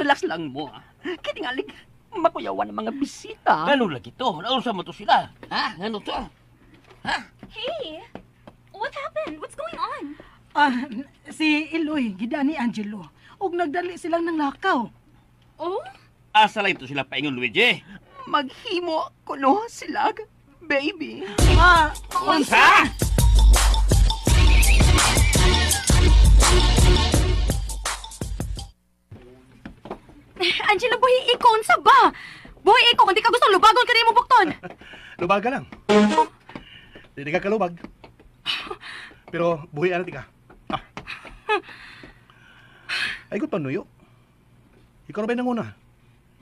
S9: Relax lang mo, ha? Kitingalig, makuyawan ng mga bisita.
S4: Ano lagi to? Naunsa mo to sila? Ha? Ano to? Ha?
S10: Hey! What happened? What's going on?
S8: Si Iloy, gida ni Angelo. Og nagdali silang ng lakaw.
S10: Oh?
S4: Asa lang ito sila paingon, Luigi?
S9: Maghimo ko no silag, baby.
S4: Unsa?
S5: Angelo, buhi ikaw, unsa ba? Buhi ikaw, hindi ka gusto lubagon ka rin mo bukton.
S6: Lubag ka lang. Hindi ka kalubag. Pero buhi ano ka. Ay, good pa, Nuyo. Ikaw na ba nanguna?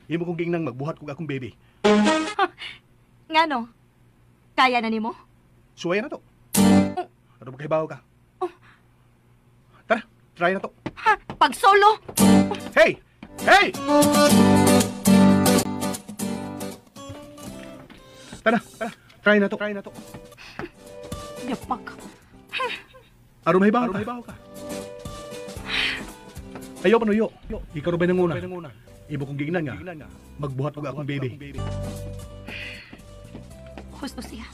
S6: Imo kong gingnang magbuhat kong akong baby.
S5: Nga no? Kaya na ni mo?
S6: Suwaya na to. Ano ba kahibaw ka? Tara, try na to.
S5: Ha? Pag solo?
S6: Hey! Hey! Tara, try na to.
S5: Yapak.
S6: Aro mahibaw ka. Ayaw pa, Nuyo. Ikaw na ba nanguna? Imo kong gingnang nga. Magbuhat kong akong baby.
S5: Gusto siya.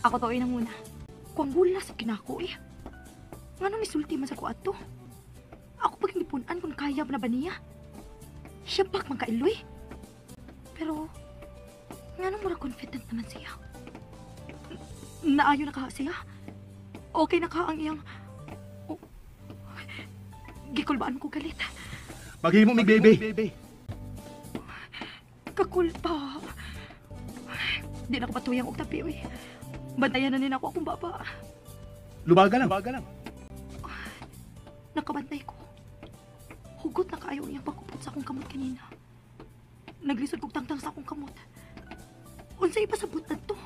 S5: Ako to na muna. Kung bula sa kinako eh. Nga nung isulti man sa kuat to. Ako pag nipunan kung kaya na ba niya. Siya bak man kailoy. Pero, nga nung mura confident naman siya. Naayo na ka siya. Okay na ka ang iyang... Oh, gikulbaan ko galit.
S6: Maghimo mig baby.
S5: Kakulpa. Di na ko patuyang og tapi, uy. Bantayan na nila ako akong baba.
S6: Lubaga lang.
S5: Nakabantay ko. Hugot na kaayo iyang pagkupot sa akong kamot kanina. Naglisod kong tangtang sa akong kamot. Unsa ipasabot na to?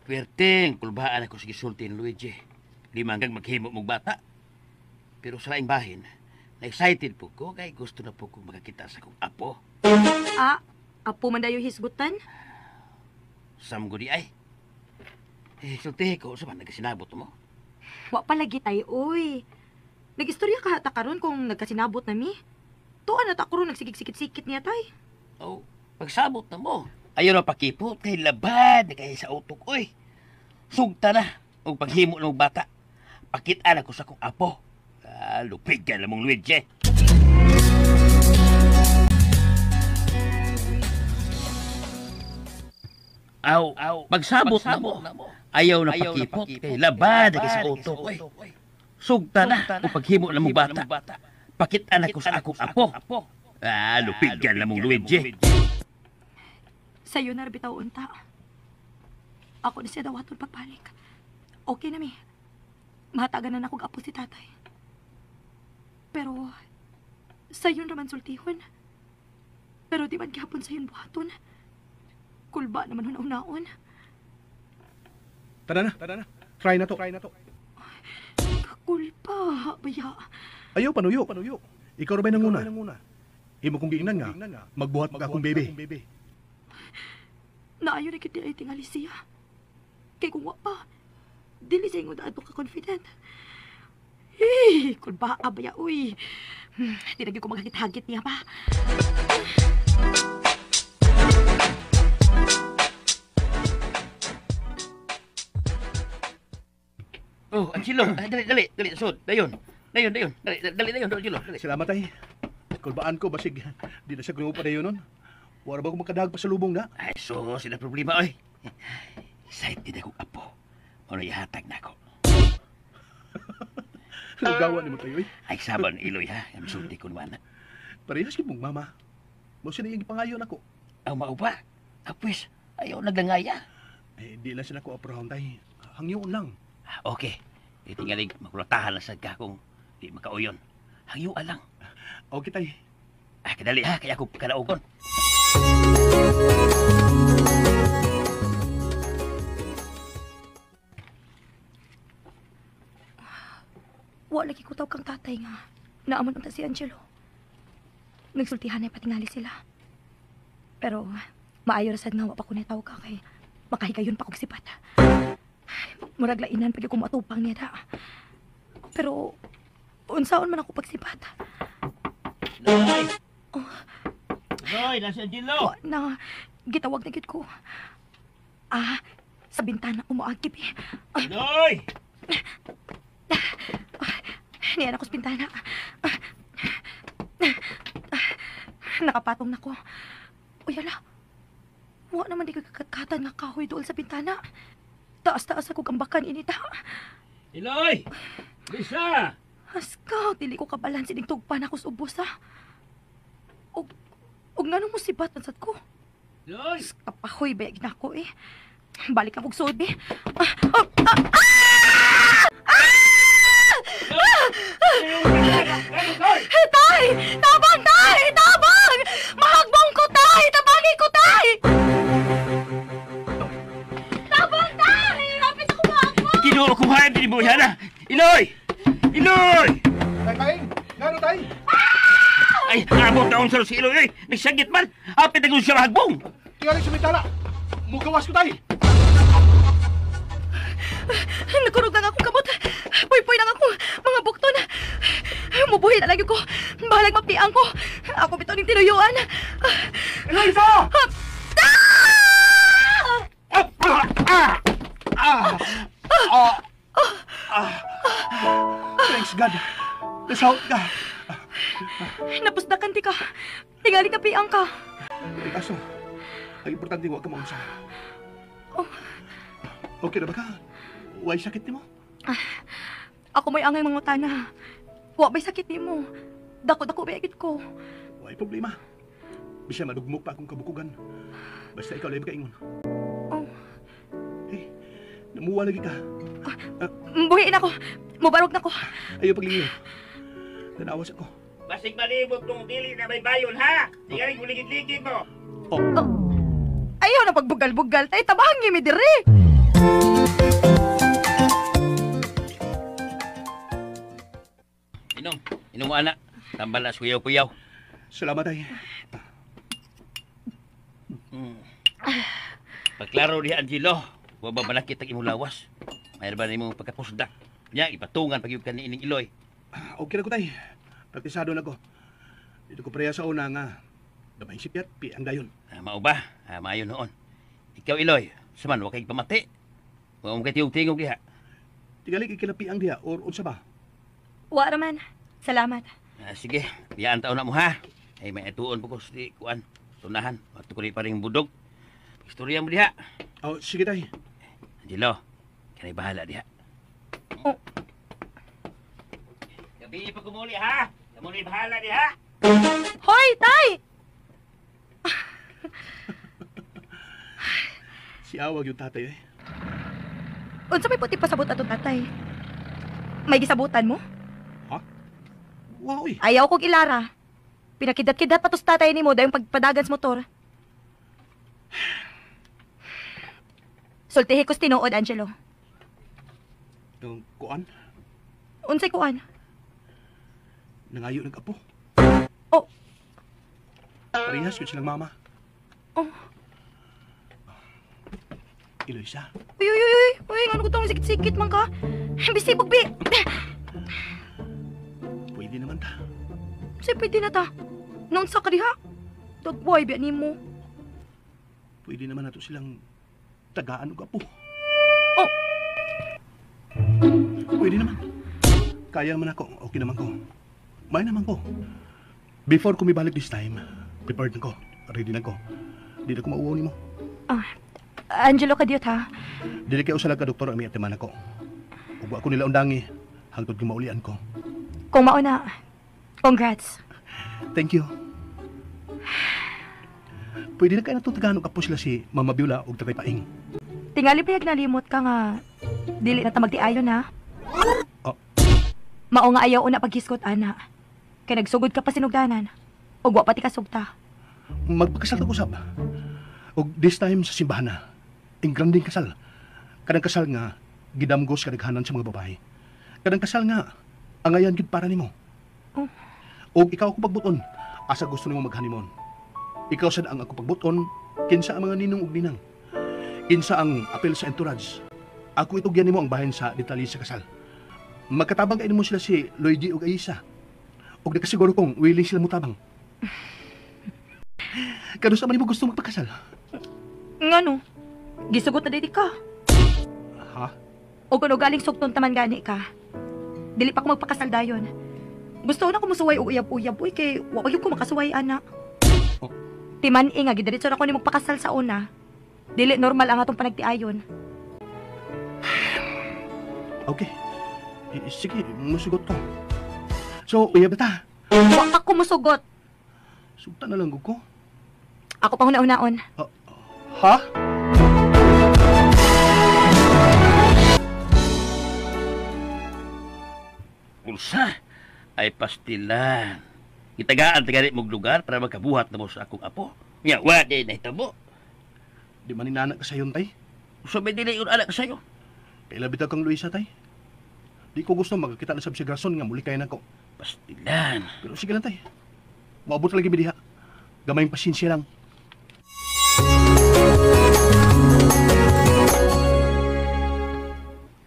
S4: Perting, kulbaan ako sige sultin, Luigi. Di manggang maghimo mong bata. Pero sa laing bahin, na-excited po ko kay gusto na po kong makakita sa kong apo.
S5: Apo man dayo hisgutan?
S4: Samgo di ay. Sulti ko, sa man nagkasinabot mo?
S5: Wa palagi tayo, uy. Nag-istorya ka hata karon kung nagkasinabot na mi. Tuan na ta karon nagsigig-sikit-sikit niya tay.
S4: Oh, pagsabot na mo. Ayaw na pakipot kay labad kay sa utok, oy. Sugta na, o paghimo ng bata. Pakitaan ako sa kong apo. Lupig ka na mong Luigi. Pagsabot na mo. Ayaw na pakipot kay labada kay sa utok. Sugta na kung paghimo na mong bata. Pakitaan ako sa akong apo. Lupigan na mong Luigi.
S5: Sa'yo na bitaw unta. Ako na siya daw atol pagbalik. Okay na mi. Mahatagan na akong apo si tatay. Pero, sa'yo naman sultihon. Pero di man gihapon sa'yo buhaton. Kulba naman hunaw-naon.
S6: Tara na. Try na to.
S5: Kakulpa, baya.
S6: Ayaw, panuyo. Ikaw rin nanguna. Imo kong giingnan nga, magbuhat mag akong bebe.
S5: Naayo na kita ay tingali siya. Kay kung wa pa, dili siya yung daan ka confident. Kulba, baya, uy. Di lagi ko maghagit-hagit niya pa.
S4: Angelo, dali, sud, dayon. Dali, Angelo, dali.
S6: Salamat ay. Kulbaan ko, basig, di na siya grupo pa dayon nun. Wala ba kung makadahag pa sa lubong na?
S4: Ay, sila problema, oy. Excited akong apo. Ano ihatag na ako.
S6: Lugawan ni mo tayo, eh.
S4: Ay, saban, Iloy, ha? Ang sulti ko naman.
S6: Parehas kay mong mama. Mo siya na yung pangayon ako.
S4: Ang maupa. Apwes, ayaw naglangaya.
S6: Di lang siya ako aprohon tayo. Hangyon lang.
S4: Okay. Itingalig, makulatahan lang sa kung di makauyon. Hangyon lang.
S6: Okay tayo.
S4: Kadali ha, kaya ako kalaugon.
S5: Wala lagi ko tawag kang tatay nga. Naamon ang si Angelo. Nagsultihan na patingali sila. Pero, maayo rasad nga wa pa ko na tawag ka kay makahigayon pa kong sipat. Murag lainan pag ako matupang niya da. Pero, unsaon man ako pagsipat.
S4: Noy! Noy, nasa Angelo!
S5: Na, gitawag na gid ko. Sa bintana umuagip eh.
S4: Noy!
S5: Niyan ako sa bintana. Nakapatong na ko. Uyala, wa naman di kagakatan nga kahoy doon sa bintana. Taas-taas ako gambakan inita.
S4: Iloy! Bisa!
S5: Aska, dili ko kabalan sining tugpan ako sa ubos ha. Og nanong mo sibatan sad ko.
S4: Iloy!
S5: Kapahoy ba na ko eh. Balik ang kugsod eh. Tay! Tabang, tay! Tabang! Mahagbong ko, tay! Tabangin ko, tay! Tabang, tay! Rapit ako mahagbong!
S4: Kinuha ko mahan din mo yan ha! Iloy! Iloy!
S6: Tay! Gano tay?
S4: Ay, abot na akong salo si Iloy! Nagsagit man! Hapit na kung siya mahagbong!
S6: Tingaling sa bintana! Mugawas ko tay!
S5: Nagkurog na nga akong kamot. Puy-puy na nga akong mga bukton. Mubuhi na lagi ko. Bahalag mapiang ko. Ako bito ng tinuyuan.
S6: Eliza! Thanks God. Nasaot ka.
S5: Napusdakan ti ka. Tingali ka piang ka.
S6: Kaso, ang importante huwag ka maunsa. Okay na ba ka? Huwag sakit ni mo?
S5: Ako may angay mga utana. Huwag may sakit ni mo. Dako-dako bayagit ko.
S6: Huwag problema. Bisa madugmok pa akong kabukugan. Basta ikaw lang kaingon. Hey, namuwa lagi ka.
S5: Buhiin ako. Mubarog na ko.
S6: Ayaw paglingin. Nanawas ako.
S4: Basig malibot tong dili na may bayon ha! Tingaling buligid-ligid mo!
S5: Ayaw na pagbugal-bugal. Tay, tabahan mi diri.
S4: Inom mo anak. Tambal na suyaw-puyaw.
S6: Salamat ay.
S4: Pagklaro ni Angelo, huwag ba manakit ang imong lawas? Mayroon ba na imong pagkapusda? Nya, ipatungan pag-iwag ka ni ining Iloy.
S6: Okay na ko tay. Praktisado na ko. Dito ko preya sa una nga. Damay sipyat, piang dayon.
S4: Mao ba? Maayo noon. Ikaw Iloy, saman, huwag kayong pamati. Huwag mong katiyog-tingog diha.
S6: Tigali kikinapiang diha or unsa ba?
S5: Wa raman. Salamat.
S4: Sige, biyaan taon na mo ha. Ay may atuon po ko si Kuan. Tunahan, matukoy pa rin budog. Istorya mo diha.
S6: Oh, sige tay.
S4: Angelo, kanay bahala diha.
S5: Oh.
S4: Gabi pa kumuli ha. Kamuli bahala diha.
S5: Hoy, tay!
S6: Si awag yung tatay eh.
S5: Unsa may puti pasabot atong tatay? May gisabutan mo?
S6: Wow, eh.
S5: Ayaw kong ilara. Pinakidat-kidat pa tos tatay ni mo dahil pagpadagan sa motor. Sultihi ko's tinuod, Angelo.
S6: Yung kuan,
S5: Unsay kuan?
S6: nangayo nag-apo.
S5: Oh.
S6: Parehas yun silang mama.
S5: Oh.
S6: Eloisa,
S5: Uy, uy, uy, uy. Uy, ano ko tong sikit-sikit man ka? Bisibog, bi.
S6: pwede naman ta.
S5: Say, pwede na ta. Noon sa kadiha. Dagboy, biya ni mo.
S6: Pwede naman nato silang tagaan og apo.
S5: Oh.
S6: Pwede naman. Kaya naman ako. Okay naman ko. May naman ko. Before ko mibalik this time, prepared na ko. Ready na ko. Di na ko mauwaw ni mo.
S5: Angelo, kadiyot ha.
S6: Dili kayo usalag ka doktor ang may atiman ako. Ug ako nila undangi hangtod ko maulian ko.
S5: Kung mauna, congrats.
S6: Thank you. Pwede na kayo natutagahan og apo sila si Mama Biola ug Tatay Paing.
S5: Tingali payag nalimot ka nga. Dili na ta magtiayon ha.
S6: Oh.
S5: Mao nga ayaw una paghiskot, ana. Kay nagsugod ka pa sinugdanan. Ug wa pati ka sugta.
S6: Magpakasal na usab. Og this time sa simbahan na. Ing granding kasal. Kadang kasal nga gidamgos kadaghanan sa mga babae. Kadang kasal nga angayan gid para nimo.
S5: Oh.
S6: Og ikaw ako pagbuton, asa gusto nimo maghanimon. Ikaw sad ang ako pagbuton, kinsa ang mga ninong ug ninang. Kinsa ang apel sa entourage. Ako itugyan nimo ang bahin sa detalye sa kasal. Magkatabang kayo mo sila si Lloydie ug Aisa. Og nakasiguro kong willing sila mutabang. Kano sa man mo gusto magpakasal?
S5: Ngano? Gisugot na dito ka.
S6: Ha?
S5: O kung galing sugton taman gani ka. Dili pa ko magpakasal dayon. Gusto na ko musuway o uyab-uyab uy kay wa ko makasuway ana.
S6: Oh.
S5: Timan nga gidiretso na ko ni magpakasal sa una. Dili normal ang atong panagtiayon.
S6: Okay. Sige, musugot ko. So, uyab na ta.
S5: Wa ka ko musugot.
S6: Sugta na lang ko.
S5: Ako pa huna-unaon.
S6: Ha?
S4: Ulsa ay pastilan. Gitagaan tagali mong lugar para magkabuhat na mo sa akong apo. Nga, wa di na hitabo.
S6: Di man inanak ka sayon, tay.
S4: So, may dili yung anak sa'yo.
S6: Kaila bitaw kang Luisa, tay. Di ko gusto magkita na sa grason nga muli kayo na ko.
S4: Pastilan.
S6: Pero sige lang, tay. Maabot lagi bidiha. Gamayng pasensya lang.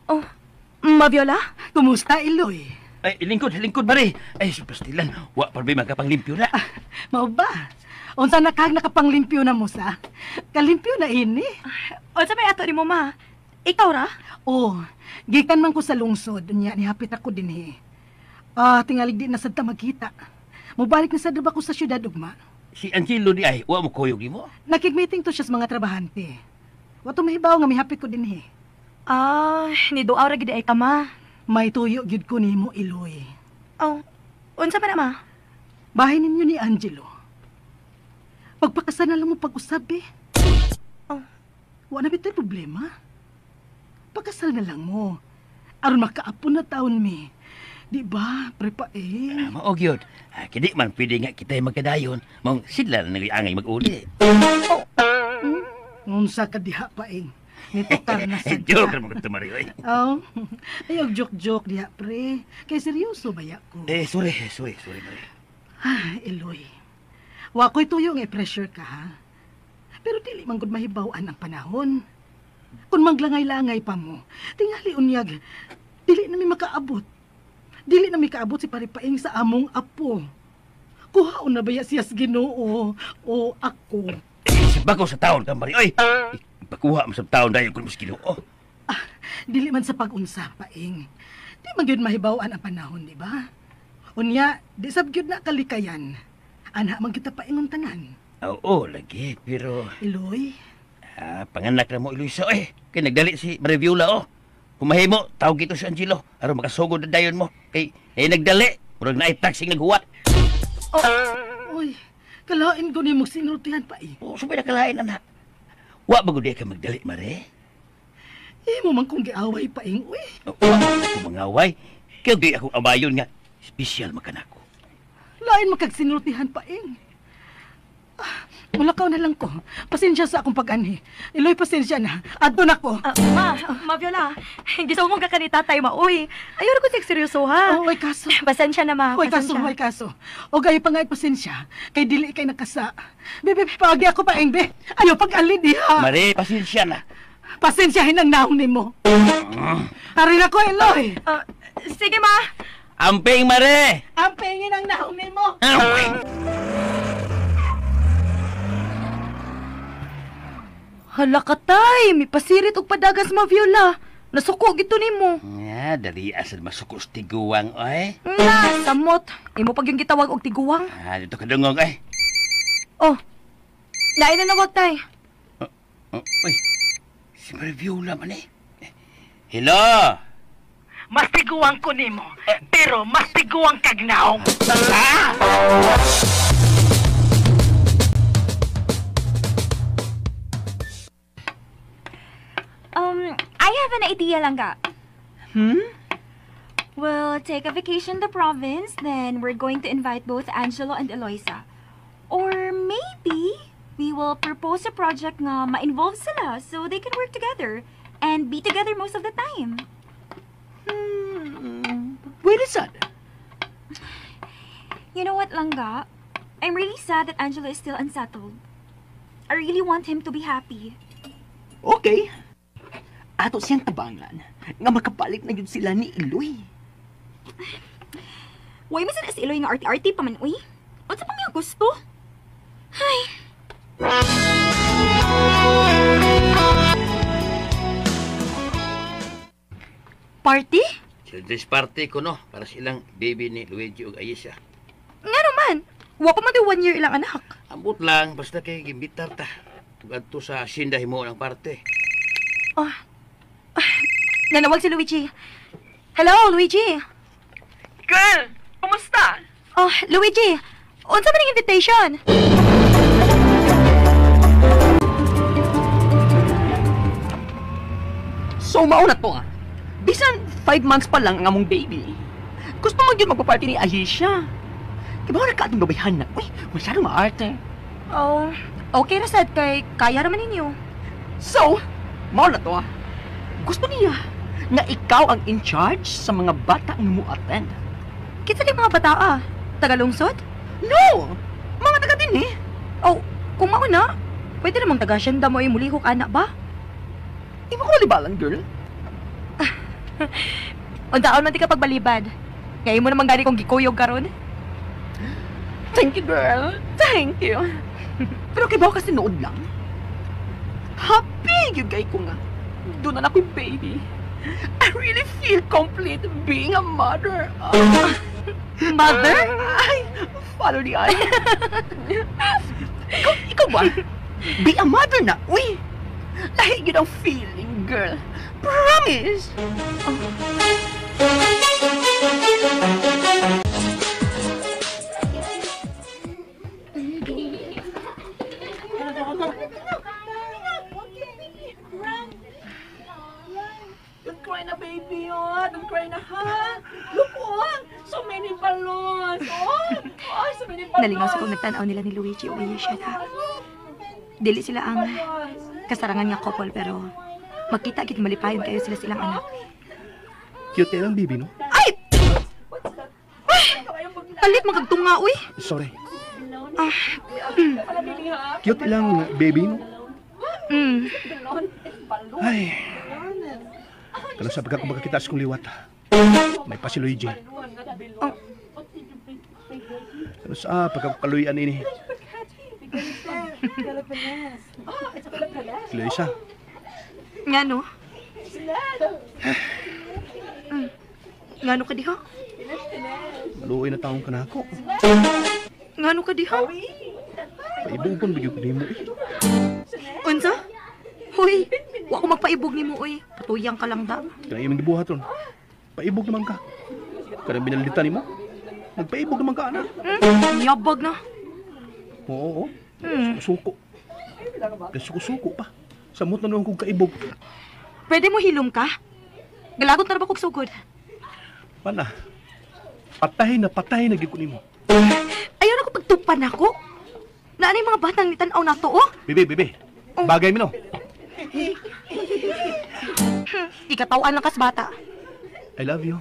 S5: Oh, Mabiola?
S8: Kumusta, Iloy?
S4: Ay, lingkod bari. Ay, si pastilan. Wa pa ba magkapanglimpyo na?
S8: Mao ba? Unsa nakapanglimpyo na mo sa? Kalimpyo na ini.
S5: Unsa may ato ni mo, ma? Ikaw ra?
S8: Oh, gikan man ko sa lungsod. Nya nihapit ako dinhi. Tingalig di na sad ta magkita. Mubalik na sad ba ko sa syudad ugma.
S4: Si Angelo di ay, wa mo kuyog di mo?
S8: Nakig-meeting to siya sa mga trabahante. Wa to mahibaw nga mihapit ko dinhi.
S5: Ni doaw ra gid ay ka, ma.
S8: May tuyo gyud ko nimo, Iloy.
S5: Oh, unsa pa na, ma?
S8: Bahay ninyo ni Angelo. Pagpakasal na lang mo pag-usab, eh.
S5: Oh.
S8: Wala bito'y problema. Pagkasal na lang mo. Aron makaapon na taon, mi. Di ba, prepaing?
S4: Maog yun. Kidi man pwede nga kita magkadayon. Mong sila na nag-angay mag-uli.
S8: Unsa ka diha, paing? Nito ka na sa
S4: Joke naman ko tumari, oy.
S8: Oh, ayog joke-joke diha, pre. Kay seryoso ba ya ko?
S4: Sorry, Mari.
S8: Eloy. Wa ko'y tuyo nga pressure ka, ha? Pero dili man gud mahibaw-an ang panahon. Kung maglangay-langay pa mo, tingali unyag, dili na mi makaabot. Dili na mi kaabot si paripaing sa among apo. Kuhaon na ba ya siya sa Ginoo o ako?
S4: Simbako sa taon ka, Mari, oy. Ipakuha mo sa taon dahil kung muskilo, oh.
S8: Dili man sa pag-unsa, paing. Di man gyud mahibaw-an ang panahon, di ba? Unya, di sab gyud na kalikayan. Ana man kita paingon tanan.
S4: Oo, lagi, pero...
S8: Iloy,
S4: Panganak na mo, Eloisa. Kay nagdali si Mariviola, Kumahimo, tawag ito si Angelo. Aron makasugod na dayon mo. Kay nagdali. Murag na taxing naghuwat.
S8: Uy, kalain ko ni mong sinultihan pa eh.
S4: Subay na kalain, anak. Wa ba gudi ka magdali, Mare?
S8: Mo man kong giaway pa eh, uy.
S4: Ako mangaway. Kaya di ako abayon nga. Espesyal makanako.
S8: Lain makagsinultihan pa eh. Mulakaw na lang ko. Pasensya sa akong pag-anhi. Iloy, pasensya na. Adto na ko.
S5: Ma Viola, gusto mong kakani tatay ma. Uy, ayaw ko seryoso ha.
S8: Uy, kaso.
S5: Pasensya na ma.
S8: Uy, kaso. O gayo pa nga pasensya. Kay dili kay nakasa. Bebe, pagi ako pa, be. Ayaw pag-alid ha.
S4: Mare, pasensya na.
S8: Pasensyahin ang naong ni mo. Hari na ko, Eloy.
S5: Sige ma.
S4: Amping, Mare.
S8: Ampingin ang naong ni mo.
S5: Hala ka, tay. May pasirit og padagas ma Viola. Nasuko gito nimo.
S4: Dali asal masuko sa tiguwang, oy.
S5: Samot. Imo pag yung gitawag og tiguwang.
S4: Dito ka dungog, ay.
S5: Lain na nawag, tay.
S4: Uy, si Mariviola man eh. Hello?
S8: Mas tiguang ko nimo, pero mas tiguang kagnaong.
S10: I have an idea, Langga. We'll take a vacation to the province, then we're going to invite both Angelo and Eloisa. Or maybe we will propose a project nga ma-involve sila so they can work together and be together most of the time.
S9: Wait a second.
S10: You know what, Langga? I'm really sad that Angelo is still unsettled. I really want him to be happy.
S9: Okay. Ato siyang tabangan nga makapalit na yun sila ni Iloy.
S10: Why masan si Iloy nga arti-arti pa man, uy? Ano sa pang yung gusto? Ay.
S5: Party?
S4: Children's party ko, no? Para silang baby ni Luigi ug Ayesha.
S5: Nga naman. Wa pa man 1 year ilang anak.
S4: Ambot lang, basta kay gimbitar ta. Tugadto sa asyenda himo ng parte.
S5: Nanawag si Luigi. Hello, Luigi.
S8: Girl, kumusta?
S5: Luigi. Unsa man ang invitation?
S9: So, mauna to Bisan 5 months pa lang ang among baby. Gusto mo yun magpaparty ni Ayesha. Iba ko na ka atong babayhan na. Uy, masyadong maarte.
S5: Okay na sad kay kaya naman ninyo.
S9: So, mauna to Gusto niya na ikaw ang in charge sa mga bata ang mu-attend.
S5: Kita din mga bata tagalungsod?
S9: No! Mga taga din eh.
S5: Kung mauna, pwede namang taga-syenda mo yung mulihok anak ba?
S9: Di mo ko malibalan, girl.
S5: Undaon man di ka pagbalibad. Ngayon mo naman gani kong gikuyog karon.
S9: Thank you, girl. Thank you. Pero kay ba kasi nood lang? Happy yung gay ko nga. Doon na ako yung baby. I really feel complete being a mother.
S5: Mother?
S9: Ay, follow the eye. ikaw ba? Be a mother na, uy. Lahi yun ang feeling, girl. Promise.
S8: Don't cry na, baby, Don't cry na, ha? Look, so many balloons, so many balloons.
S5: Nalingaw sa kong nagtanaw nila ni Luigi o Ayesha na. Dili sila ang kasarangan nga couple, pero magkita gid malipayon kayo sila silang anak.
S6: Cute lang, baby, no?
S5: Ay! Palit magagtunga, uy!
S6: Sorry. Cute lang, baby, no? Ay. Kano sa pagka kumagkita sa kong liwat. May pa si Luigi. Kano sa pagkakukaluyan ini. Eloisa.
S5: Nga no? Nga no ka diha?
S6: Maluoy na taong ka na ako.
S5: Nga no ka diha?
S6: Paibong pon bigyan ko nimo eh.
S5: Unsa? uy. Wa ko magpaibog ni mo, uy. Patuyang ka lang da.
S6: Kaya yung gibuhat ron. Paibog naman ka. Karang binalitan mo. Nagpaibog naman ka, ana.
S5: Yabag na.
S6: Oo. Suko. Suko pa. Samot na naman kong kaibog.
S5: Pwede mo hilom ka? Galagot na ba kong sugod?
S6: Pana. Patay na gikunin mo.
S5: Ayaw na ko pagtupan ako. Naanay mga batang nitanaw na to, oh.
S6: Bibi. Bagay mo no.
S5: Ikatawan lang kas bata.
S6: I love you.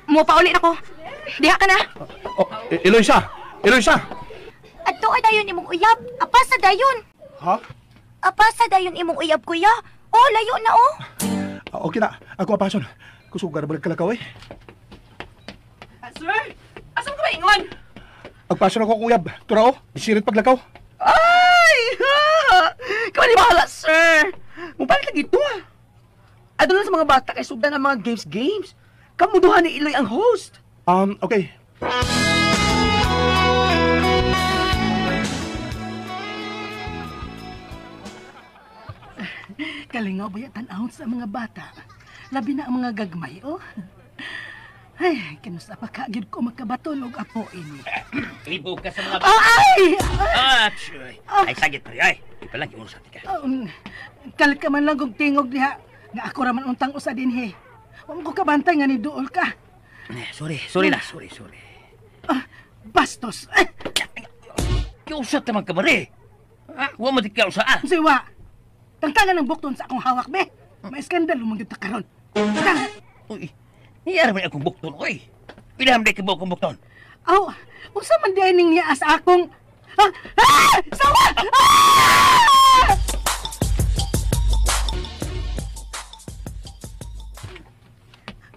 S5: Mo pa ulit ako. Diha ka na.
S6: Eloisa!
S2: Adto dayon imong uyab. Apa sa dayon?
S6: Ha?
S2: Apa sa dayon imong uyab, kuya? Oh, layo na oh.
S6: Okay na. Ako apason. Kusugar na balik kalakaw eh.
S9: Sir, asam ka ba ingon?
S6: Agpason ako kuyab. Turao, isirit paglakaw.
S9: Ay! Kamali bahala, sir. Mubalik lagi ito, ah. Ado lang sa mga bata kay sugdan ng mga games. Kamuduhan ni Iloy ang host.
S6: Okay.
S8: Kalingaw ba yan tanahon sa mga bata? Labi na ang mga gagmay, oh. Ay, kinusta pa kagid ko magkabatulog apo ini.
S4: Ibog ka sa mga
S8: Ay!
S4: Choy. Ay, sagit pa rin. Ay, ipalang yung usati ka.
S8: Kalit ka man lang kong tingog diha. Nga ako raman untang usa din, he. Huwag ko kabantay nga ni Duol ka.
S4: Sorry na.
S8: Bastos.
S4: Kiusat naman ka ba rin? Huwag mo di ka usaan.
S8: Siwa, tangtangan ng bukton sa akong hawak, be. May skandalo mong dito karon.
S4: Uy, niyara man akong bukton, oy. Pinaham di ka ba akong bukton?
S8: Aw, usa man dining niya sa akong... Sawa!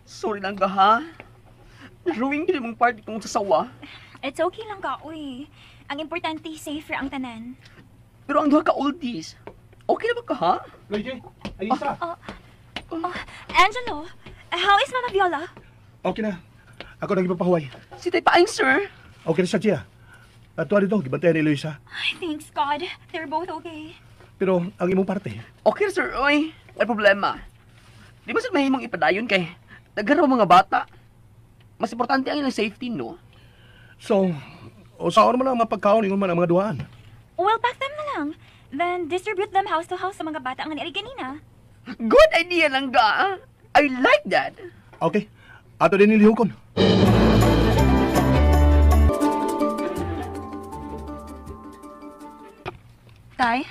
S9: Sorry lang ka, ha? Naruwing din mong party kong sasawa.
S10: It's okay lang ka, uy. Ang importante, safe ang tanan.
S9: Pero ang duha ka oldies, okay na ba ka, ha?
S6: Luigi, Alisa.
S10: Angelo, how is Mama Viola?
S6: Okay na. Ako nang ipapahuway.
S9: Si Tay Paing, sir.
S6: Okay na siya, Gia. At tuwa dito, gibantayan ni Luisa.
S10: Thanks God, they're both okay.
S6: Pero ang imong parte,
S9: Okay, sir, oy. May problema. Di ba sa mahimong ipadayon kay nagaraw mga bata? Mas importante ang ilang safety, no?
S6: so, usaon mo lang mapagkaon ingon man ang mga duhaan.
S10: Well, pack them na lang. Then distribute them house to house sa mga bata ang nanilig kanina.
S9: Good idea lang ga. I like that.
S6: Okay. Ato din nilihukon.
S5: Tay?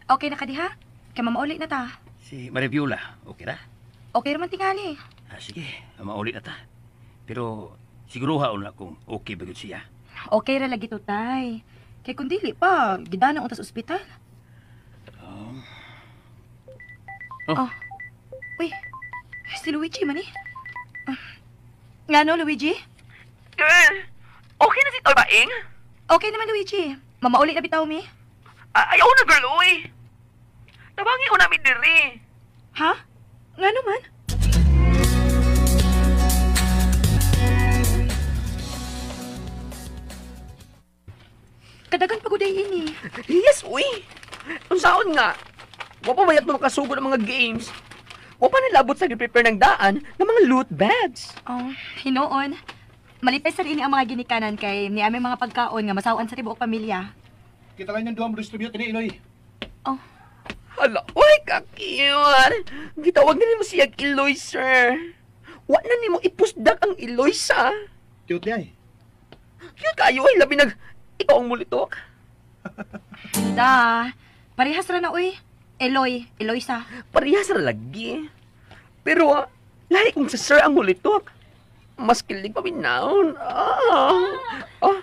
S5: Okay na ka diha? Kaya mamaulit na ta.
S4: Si Mariviola, okay na?
S5: Okay naman tingali.
S4: Sige, maulit na ta. Pero siguro haon na kung okay ba yun siya.
S5: Okay ra lagi to, tay. Kay kung dili pa, gidana unta sa ospital. Uy, si Luigi man eh. Nga no, Luigi?
S9: Girl, okay na si Tay Paing?
S5: Okay naman, Luigi. Mamaulit na bitaw mi.
S9: Ayaw na, girl, uy. Tabangi ko namin diri.
S5: Ha? Nga naman? Kadagan paguday ini.
S9: Yes, uy. Ang saon nga. Wapa mayat mo makasugod ng mga games. Wapa nilabot sa prepare ng daan ng mga loot bags.
S5: Oh, hinoon. Malipay sa rin ang mga ginikanan kay ni aming mga pagkaon nga masawan sa tibuok pamilya.
S6: Kita lang yung duha mo distribute ni Iloy.
S5: Oh.
S9: Hala, uy, kakiwan. Gitawag na mo siyag Iloy, sir. Wa na ni mo ipusdag ang Iloy sa.
S6: Cute niya eh.
S9: Cute kayo, ay labi nag... Ikaw ang mulitok.
S5: Da, parehas ra na uy. Eloisa.
S9: Parehas ra lagi. Pero, lahi kung sa sir ang mulitok. Mas kilig pa minahon. Oh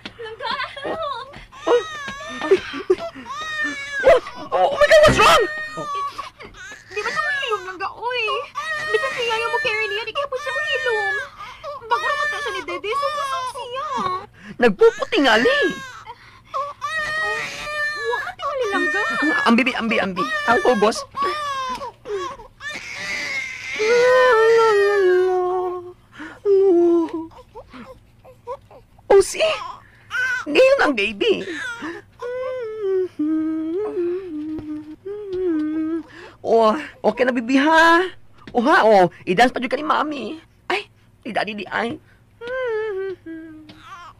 S9: my God, what's wrong?
S10: Di ba naman hilom lang ka, uy? Bisan siya yung mo carry niya, di kaya po siya mahilom. Bago naman siya ni Dede, so kusog siya.
S9: Nagpuputi nga li.
S10: Wakati hali lang ka.
S9: Ambi. Ang boss. Oh, see? Ngayon ang baby. Oh, okay na bibi ha. O ha, i-dance pa dyan ka ni mami. Ay, ni daddy di ay.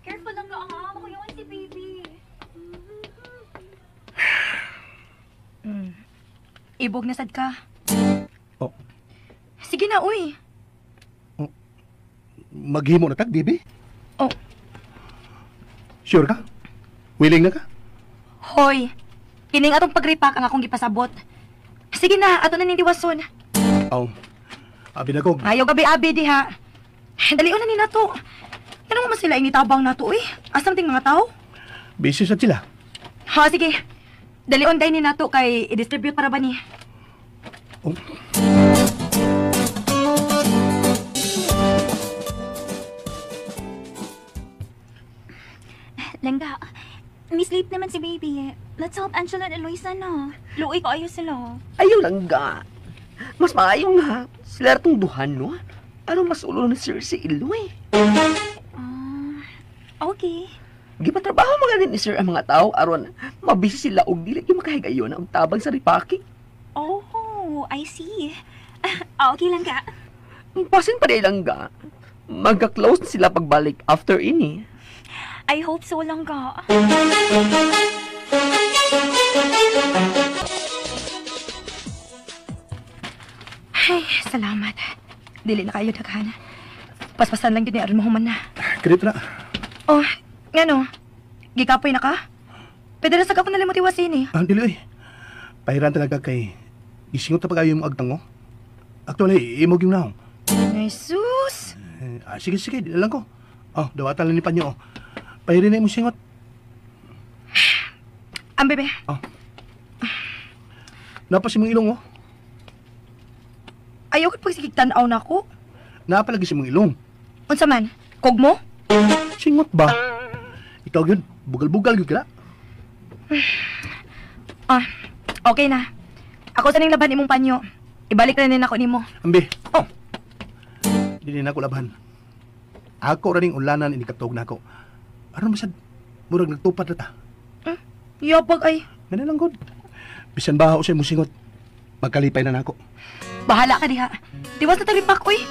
S10: Careful lang ka, ha? Makuyawan si baby.
S5: Ibog na sad ka.
S6: Oh,
S5: Sige na, uy.
S6: maghimo na tag, bibi?
S5: Oh.
S6: Sure ka? Willing na ka?
S5: Hoy, kining atong pagripak ang akong gipasabot. Sige na, ato na nindiwason.
S6: Aw, abi na ko.
S5: Ayaw gabi-abi diha. Dalion na ni nato. Ano mo sila initabang nato, uy? Asam ting mga tao?
S6: Busy sa sila.
S5: Ha, sige. Dalion day ni nato kay i-distribute para ba ni?
S6: Oh.
S10: Langga, may sleep naman si baby. Let's help Angela and Eloisa na. Luoy ko ayaw sila.
S9: Ayaw lang ga. Mas maayo nga. Sila ratong duhan, no? Ano mas ulo ni Sir si Iloy?
S10: Okay.
S9: Gipatrabaho mga din ni Sir ang mga tao aron mabisi sila og dili yung makahigayon ang tabang sa ripaki.
S10: Oh, I see. Okay lang ka.
S9: Pasin pa lang ga. Magka-close na sila pagbalik after ini.
S10: I hope so lang ka.
S5: Ay, salamat. Dili na kayo daghan. Paspasan lang yun ni Aron Mahuman na.
S6: Kirit na.
S5: Oh, ngano? Gikapoy na ka? Pwede na sag ako nalimot iwasin eh.
S6: Dili oy. Pahiran talaga kay isingot na pag-ayo mo agtang mo. Actually, imog yung naong.
S5: Ay, sus!
S6: Sige, dilan ko. Oh, dawatan lang ni Panyo. Pahirin na yung singot.
S5: Ang bebe.
S6: Oh. Napas mong ilong, oh.
S5: Ayaw ko pagsikigtanaw na ako.
S6: Napalagi si mong ilong.
S5: Unsa man? Kog mo?
S6: Singot ba? Ikaw yun, bugal-bugal yun ka.
S5: Okay na. Ako sa ning laban imong panyo. Ibalik na rin ako nimo.
S6: Ambi. Oh. Dili na ako laban. Ako rin ulanan inikatog na ako. Aron masad, murag nagtupad na ta.
S5: Yabag ay.
S6: Ganun lang, God. Bisan ba ako sa imong singot, magkalipay na nako.
S5: Bahala ka diha. Diwas na talipak, uy.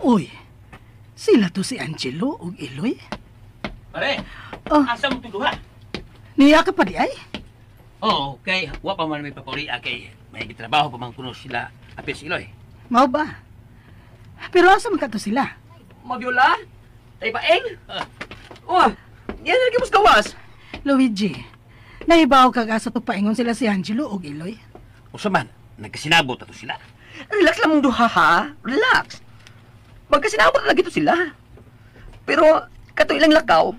S8: Uy, sila to si Angelo o Eloy?
S4: Pare, asa mo tuduha?
S8: Niya ka pa di ay?
S4: Oo, kay wa pa man may papuri kay may gitrabaho pa man kuno sila apis Iloy.
S8: Mao ba? Pero asa man kato sila?
S9: Mabiola? Tay paeng? Oh, yan lagi mos gawas.
S8: Luigi, naibaw kag asa to paingon sila si Angelo o Eloy?
S4: Usa man, nagkasinabot ato sila.
S9: Relax lang mong duha ha. Relax. Magkasinabot na lagi to sila. Pero, kato ilang lakaw,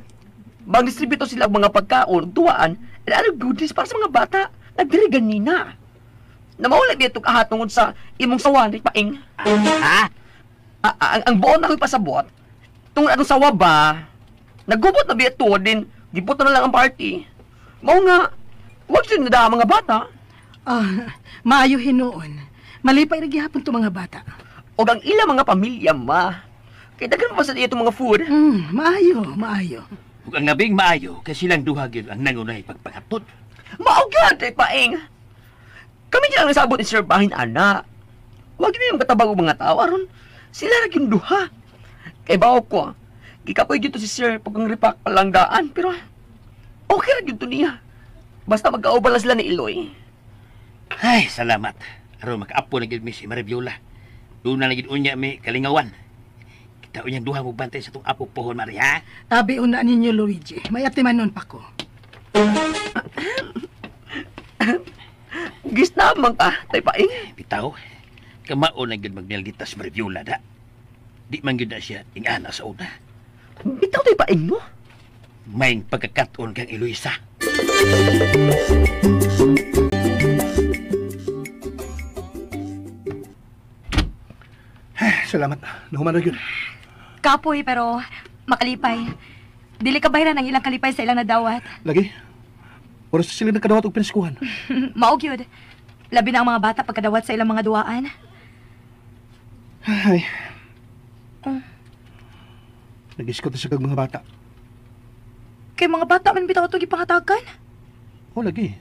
S9: mag-distribute sila mga pagkaon, tuwaan, and other goodies para sa mga bata. Nagdiri ganina. Namawala dito kahatungod sa imong sawan, paing.
S4: Ha?
S9: Ang buon na ko'y pasabot, tungod anong sawa ba, nagubot na bito din, gipot na lang ang party. Mao nga, huwag sila nada mga bata.
S8: Maayo hinuon. Malipay na gihapon to mga bata.
S9: O ang ilang mga pamilya, ma. Kaya dagan pa sa itong mga food.
S8: Maayo.
S4: Ug ang ngabing maayo, kay silang duha gyud ang nangunay pagpangatod.
S9: Maugad, paing. Kami lang nasabot ni Sir Bahin, ana. Huwag na yung katabang mga tao, aron. Sila rin yung duha. Kaya bawa ko, gikapoy dito si Sir pagkang ripak palanggaan, pero okay rin dito niya. Basta magkaubala sila ni Iloy.
S4: Ay, salamat. Aron makaapo na gyud mi si Maribiola. Doon na lagi unya mi kalingawan. Kita unyang duha mo bantay sa tong apo pohon, Mari, ha?
S8: Tabi una ninyo, Luigi. May atimanon pa ko.
S9: Gis naman ka, tay paing.
S4: Bitaw, kamao na gyud magnilgitas Maribiola, da. Di man gyud na siya ingana sa una.
S9: Bitaw tay paing, no?
S4: May pagkakaton kang Eloisa.
S6: Salamat. Nahuman na yun.
S5: Kapoy, pero makalipay. Dili ka bahiran ang ilang kalipay sa ilang nadawat.
S6: Lagi? Oras sila nagkadawat og piniskuhan.
S5: Maog yun. Labi na ang mga bata pagkadawat sa ilang mga duwaan.
S6: Ay. Nag-iskot na siya kag mga bata.
S5: Kay mga bata man bitaw itong ipangatagan.
S6: O, lagi.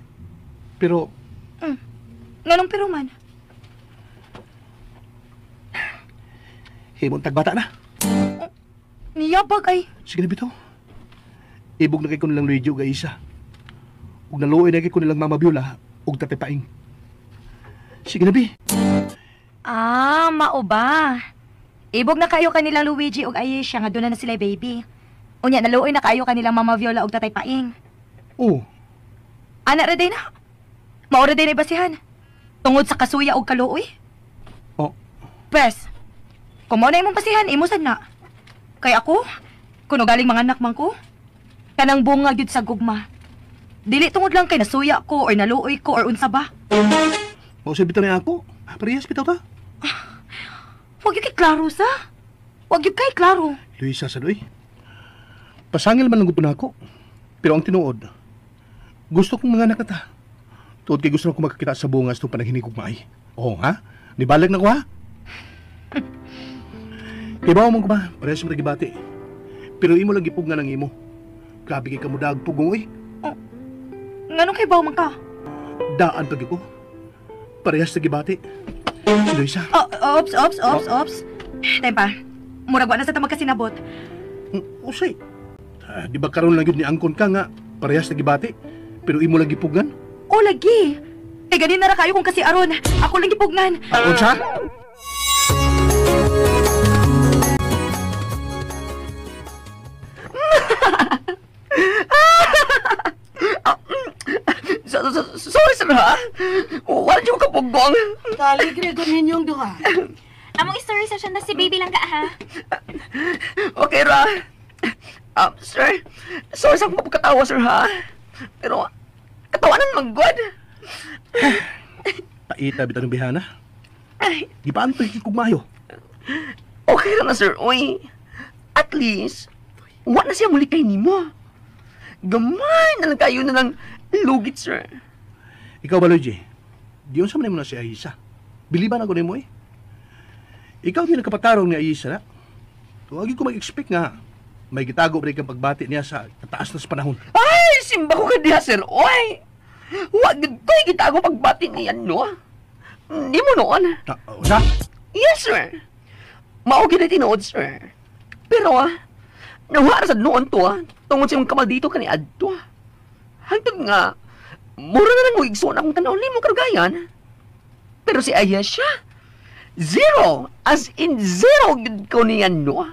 S6: Pero,
S5: Nganong pero man?
S6: himong tagbata na.
S5: Niyabag ay.
S6: Sige na bitaw. Ibog na kay ko nilang radio ga isa. Ug naluoy na kay ko nilang Mama Biola ug Tate Paing. Sige na bi.
S5: Mao ba? Ibog na kayo kanilang Luigi ug Ayesha nga doon na sila baby. Unya naluoy na kayo kanilang Mama Viola ug Tatay Paing.
S6: Oo.
S5: Ana ra day na. Mao ra day na basihan. Tungod sa kasuya ug kaluoy.
S6: Oh.
S5: Pes. Kung mo na imong basihan, imo sad na. Kay ako, kuno galing mga anak man ko, kanang bunga gyud sa gugma. Dili tungod lang kay nasuya ko or naluoy ko or unsa ba.
S6: Mao sa bitaw na ako. Parehas bitaw ta.
S5: Wag yung kay klaro sa. Wag yung kay klaro.
S6: Luisa sadoy. Pasangil man lang gud na ako. Pero ang tinuod, gusto kong mga anak ta. Tuod kay gusto ko makakita sa bungas itong panaghinigugmay. Oo ha? Nibalag na ko ha? Ibaw man ko ba? Parehas mo nagibati. Pero imo lang gipug nga ng imo. Grabe kay kamudag pugong eh.
S5: Nganong kay baw man ka?
S6: Daan pag ko. Parehas nagibati. Luisa.
S5: Ops. Tempa, murag wa na sa tamag kasinabot.
S6: Usay. Di ba karon lang yun ni angkon ka nga parehas nagibati? Pero imo lang gipugan?
S5: O lagi. Kay ganin na ra kayo kung kasi aron. Ako lang gipugnan.
S6: Unsa?
S9: Sorry sir ha. Wala niyo kapugong.
S8: Kaligre ko ninyong duha.
S10: Among story sa siya na si baby lang ka, ha?
S9: Okay ra. Sir. Sorry sa akong pagkatawa sir ha. Pero katawanan mag-good.
S6: Paita bitaw ng bihana. Di pa anto kugmayo.
S9: Okay ra na sir. Uy. At least wa na siya muli kay nimo. Gamay na lang kayo na ng lugit, sir.
S6: Ikaw ba, Luigi? Diyon sa manay mo na si Aisa. Biliban ako ni mo eh. Ikaw din nagkapatarong ni Aisa na. Tuwagin ko mag-expect nga. May gitago pa rin kang pagbati niya sa kataas na sa panahon.
S9: Ay, simba ko ka diha, sir. Oy! Huwag ko'y gitago pagbati niya, no? Di mo noon.
S6: Sa?
S9: Yes, sir. Maugin na tinood, sir. Pero, nawara sa noon to, tungod sa mong kamal dito kani adto. Hangtod nga, mura na lang wigso na akong tanaw ni mo karugayan. Pero si Ayesha, zero, as in zero, gud ko niyan, no?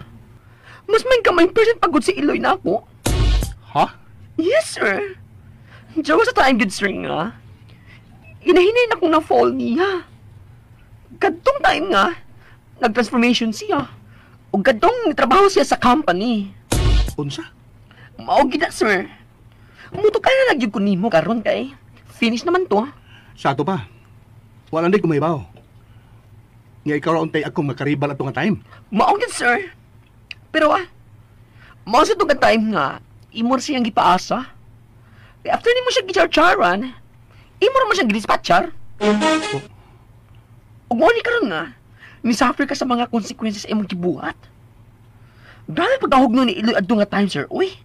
S9: Mas may kamay percent pagod si Iloy na ako.
S6: Ha?
S9: Yes, sir. Diyaw sa time, good sir nga. Inahinay na akong na-fall niya. Kadtong time nga, nag-transformation siya. O kadtong trabaho siya sa company.
S6: Unsa?
S9: Maogi na, sir. Muto ka na nagyug ko nimo karon kay. Finish naman to.
S6: Sa ato pa. Wala na kung may baho. Nga ikaw raon tayo akong makaribal ato nga time.
S9: Maogi, sir. Pero mao sa itong time nga, imor siyang gipaasa. Kaya after nimo siya gicharcharan, imor mo siyang gidispatchar. Ug mo ni karon nga, nisuffer ka sa mga consequences imong gibuhat. Dahil pagkahugno ni Iloy adto nga time, sir. Uy.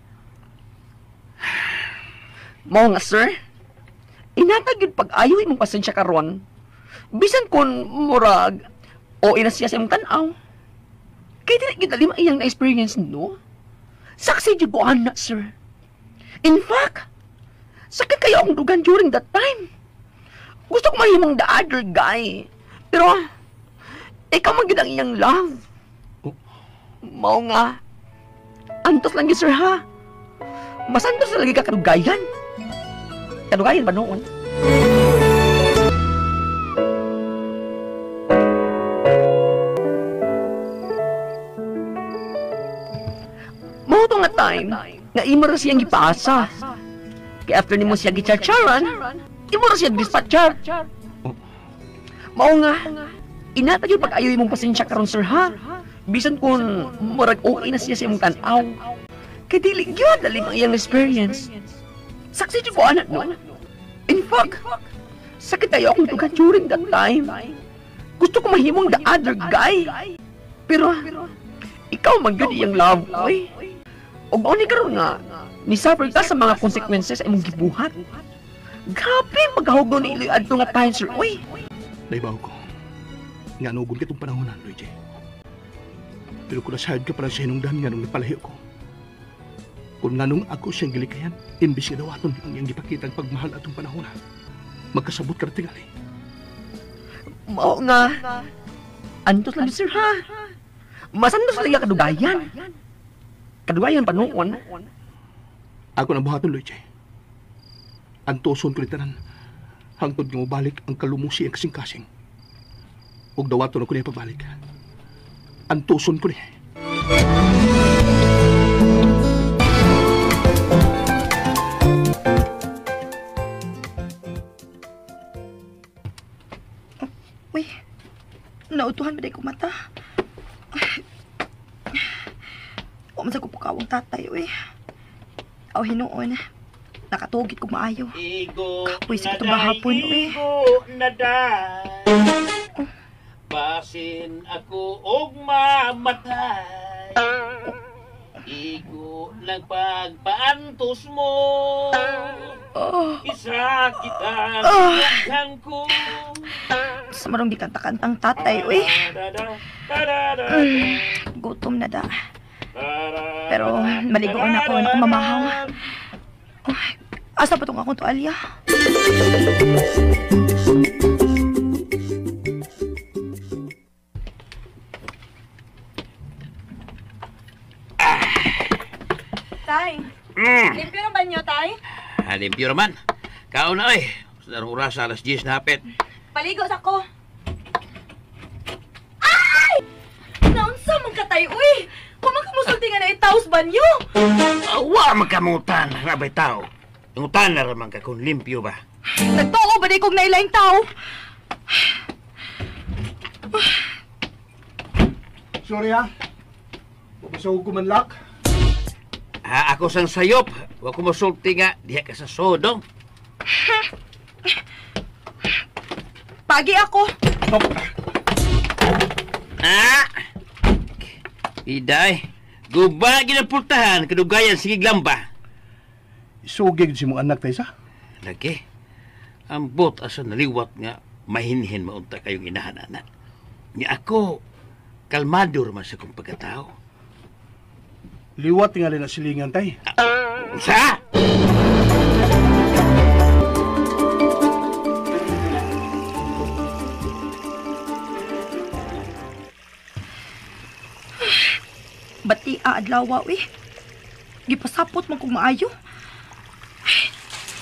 S9: Mao nga, sir. Inatag yun pag-ayaw imong pasensya karon. Bisan kon murag o ina siya sa imong tanaw. Kaya di na lima iyang na-experience, no? Saksi di ko na, sir. In fact, sakit kayo akong dugan during that time. Gusto ko mahimong the other guy. Pero, ikaw magiging ang iyang love. Mao nga. Antos lang yun, sir, ha? Mas antos na lagi ka kadugayan. Kadugayan ba noon? Mao to nga time nga imo ra siyang gipaasa. Kaya after nimo siya gicharcharan, imo ra siya dispatchar. Mao nga. Inatag yung pag-ayoy mong pasensya karon, sir, ha? Bisan kung murag okay na siya sa imong tanaw. Kaya dili yun, dali mang iyang experience. Saksi ko anak, no? In fact, sakit tayo akong tugan during that time. Gusto ko mahimong the other guy. Pero, ikaw man yun iyang love, oy. O ba ni karon nga, Nisuffer ka sa mga consequences sa imong gibuhat. Grabe, magahugno ni Iloy adto nga time, sir. Uy!
S6: Naibaw ko. Nga nugod ka itong panahon na, Luigi. Pero kung nasahad ka para sa hinungdan nga nung napalayo ko. Kung nga nung ako siyang gilikayan, imbis nga dawaton ang iyang gipakita ang pagmahal atong panahon na, magkasabot ka na tingali.
S9: Mao nga. Antos lang, sir, ha? Masandos lang yung kadugayan. Kadugayan pa noon.
S6: Ako na buhaton, Luigi. Antoson ko tanan hangtod nga mabalik ang kalumusi ang kasing-kasing. Ug dawaton ako niya pagbalik. Antoson ko niya.
S5: Uy, nautuhan ba ko mata? O man sa kupukawang tatay, uy. Aw hinuon. Nakatugit ko maayo. Kapoy sa itong bahapon, uy.
S4: Basin ako og mamatay. Igo lang pagpaantos mo. Isa kita sughan ko.
S5: Sa marong di kanta-kantang tatay, uy. Gutom na da. Pero maligoon ako ng mamahaw. Asa pa itong akong tuwalya?
S7: Tay, limpyo ng banyo, tay?
S4: Limpyo naman. Kaon na eh. Sa oras alas 10 na hapit.
S7: Paligos ako. Ay! Naunsa man ka, tay, uy! Kumakamusulti nga na itaos banyo!
S4: Wa magkamutan, rabay tao. Ngutan na ramang ka kung limpyo ba.
S5: Nagtuo ba di kong nailaing tao?
S6: Sorry ha. Mabasawag ko man lak.
S4: Ako sang sayop. Wa ko masulti nga diha ka sa sodong.
S5: Pagi ako.
S4: Iday. Guba ginapultahan kadugayan sige glamba.
S6: Isugig si mong anak tayo sa?
S4: Lagi. Ang bot asa naliwat nga mahinhin maunta kayong inahanana. Nga ako, kalmado raman sa kong pagkatao.
S6: Liwat nga rin na silingan tayo.
S4: Sa?
S5: Bati aadlawa, uy. Gipasapot man kong maayo.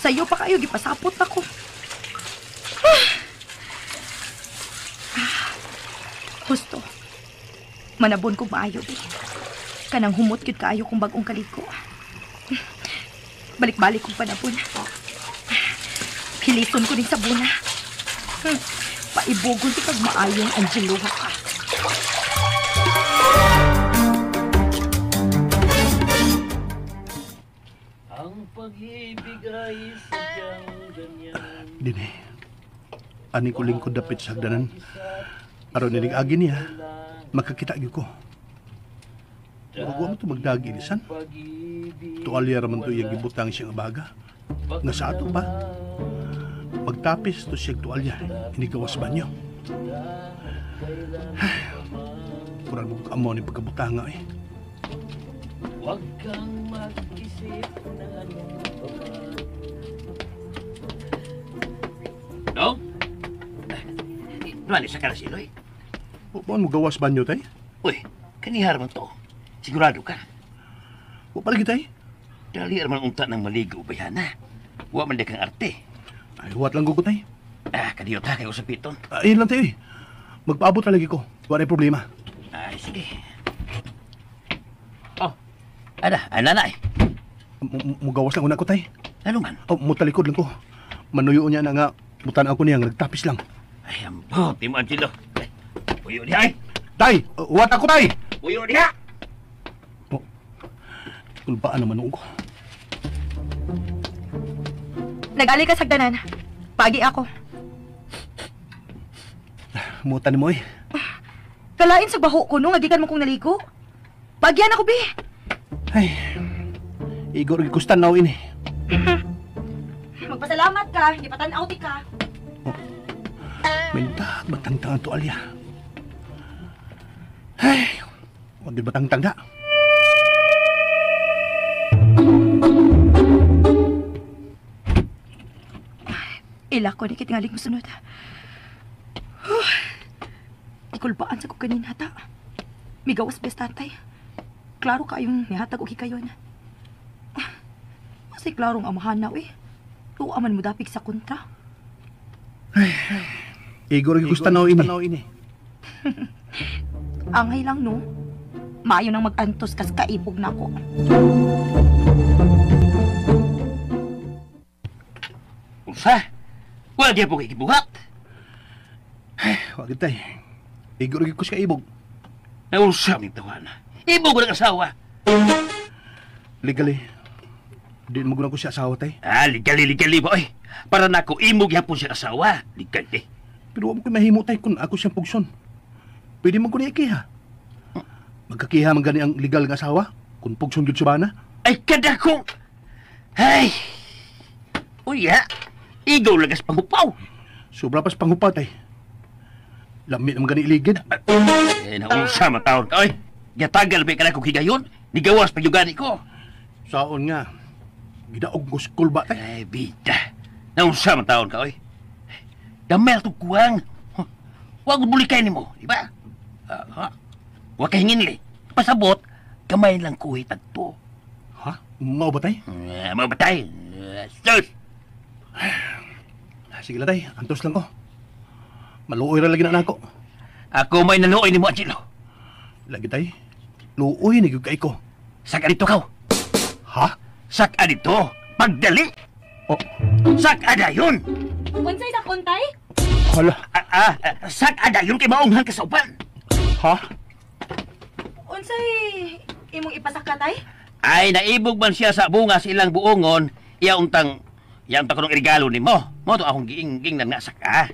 S5: Sa'yo pa kayo, gipasapot ako. Husto. Manabon kong maayo, eh. Kanang humot yun kaayo kong bagong kaliko. Balik-balik kong panabon. Hilison ko din sa buna. Paibugon si kag maayong Angelo ka.
S4: Pag-ibig ay sadyang ganyan.
S6: Dini, ani ko lingkod dapit sa hagdanan. Aron ninig agi niya, makakita ko. Huwag mo ito magdagi, lisan. Tuwalya raman ito yung gibutang siyang abaga. Nga sa ato pa, magtapis ito siyang tuwalya, inigawas banyo. Kurang mo kamo ni pagkabutanga eh.
S4: Huwag kang mag-isip na anong baba. Dong? Nuwani sa kalas Iloy?
S6: Huwag mo gawas banyo tay?
S4: Uy, kanihar man to. Sigurado ka?
S6: Huwag palagi tay?
S4: Dali man unta ng maligo bayana. Huwag man kang arte.
S6: Ay, huwag lang ko tay.
S4: Kadiyot ha kayo sa piton.
S6: Ayun lang tayo eh. Magpaabot talagi ko. Wala problema.
S4: Ay, sige. Nanay.
S6: Mugawas lang una ko, tay.
S4: Ano man?
S6: Mutalikod lang ko. Manuyo niya na nga, mutan ako niya, nagtapis lang.
S4: Ay, ambot, di mo, Angelo. Puyo diha, ay.
S6: Tay! What ako, tay!
S4: Puyo diha!
S6: Kulbaan naman ko.
S5: Nagali ka sa hagdanan. Pagi ako.
S6: Mutan mo eh.
S5: Kalain sa baho ko nung agikan mo kong naligo. Pagyan ako, be.
S6: Ay, Igor gigustan na ini.
S5: Magpasalamat ka, hindi pa tanaw ti ka.
S6: Minta batang-tang to alya. Ay, wag batang-tang da.
S5: Ila ko ni kitingaling musunod. Ikulbaan sa ko kanina ta. Migawas bes tatay. Klaro kayong nihatag o hikayon. Kasi klarong amahan na tuaman mo dapig sa kontra.
S6: Igor gigustan na ini.
S5: Angay lang no. Maayo nang mag-antos kas kaibog na ko.
S4: Unsa? Wala di po kikibuhat.
S6: Wag tay. Igor gigus ka ibog.
S4: Unsa mi tawana? Ibog ng asawa.
S6: Legally. Di mo guna ko siya asawa tay.
S4: Ligali boy. Para nako imog yapon siya asawa. Ligali.
S6: Pero wag ko mahimo tay kung ako siyang pugson. Pwede mo ko ni ikiha. Magkakiha man gani ang legal nga asawa kung pugson gyud siya bana.
S4: Ay kada ko. Ay. Uya. Igaw lagas panghupaw.
S6: Sobra pas panghupaw tay. Lamit naman gani iligid.
S4: Naunsa matawon ka oy. Gatagal ba ka na kong higayon? Nigawas pa yung gani ko.
S6: Saon nga. Gidaog ko school ba tay?
S4: Ay bida. Naunsa matawon ka oy. Damel to kuwang. Huwag bulikay ni mo, di ba? Huwag ka hingin li. Pasabot, kamay lang kuhitag to.
S6: Ha? Mau ba tay?
S4: Mau ba tay? Sus!
S6: Sige lang tay, antos lang ko. Maluoy ra lagi na nako.
S4: Ako may naluoy ni mo, Angelo.
S6: Lagi tay, luoy ni kay ko.
S4: Saka dito ka.
S6: Ha?
S4: Saka dito, pagdali.
S6: Oh.
S4: Saka dayon.
S5: Unsay sa kontay?
S6: Hala.
S4: Saka dayon kay maunghan ka sa upan.
S6: Ha?
S5: Unsay imong ipasaka tay?
S4: Ay naibog man siya sa bunga sa ilang buongon, iyaong kanong regalo nimo. Mo to akong giingging na nga saka.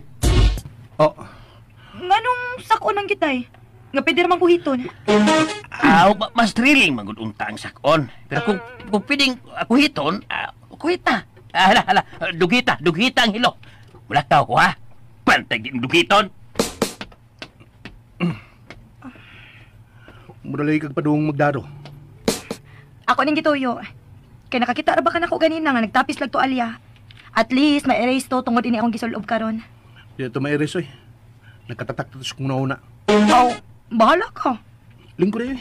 S6: Oh.
S5: Nganong sakon ang kitay? Nga pwede naman kuhiton.
S4: Mas thrilling magud unta ang sakon. Pero kung pwedeng kuhiton, kuhita. Hala, dugita ang hilo. Wala tao ko ha. Pantay din dugiton.
S6: Mudalay kag padung magdaro.
S5: Ako ning gituyo. Kaya nakakita ra ba ka nako ganina nga nagtapis lang to alya. At least ma-erase to tungod ini akong gisulob karon.
S6: Dito ma-erase oy. Nagkatatak-tatos kung nauna.
S5: Bahala ka.
S6: Lingko na yun.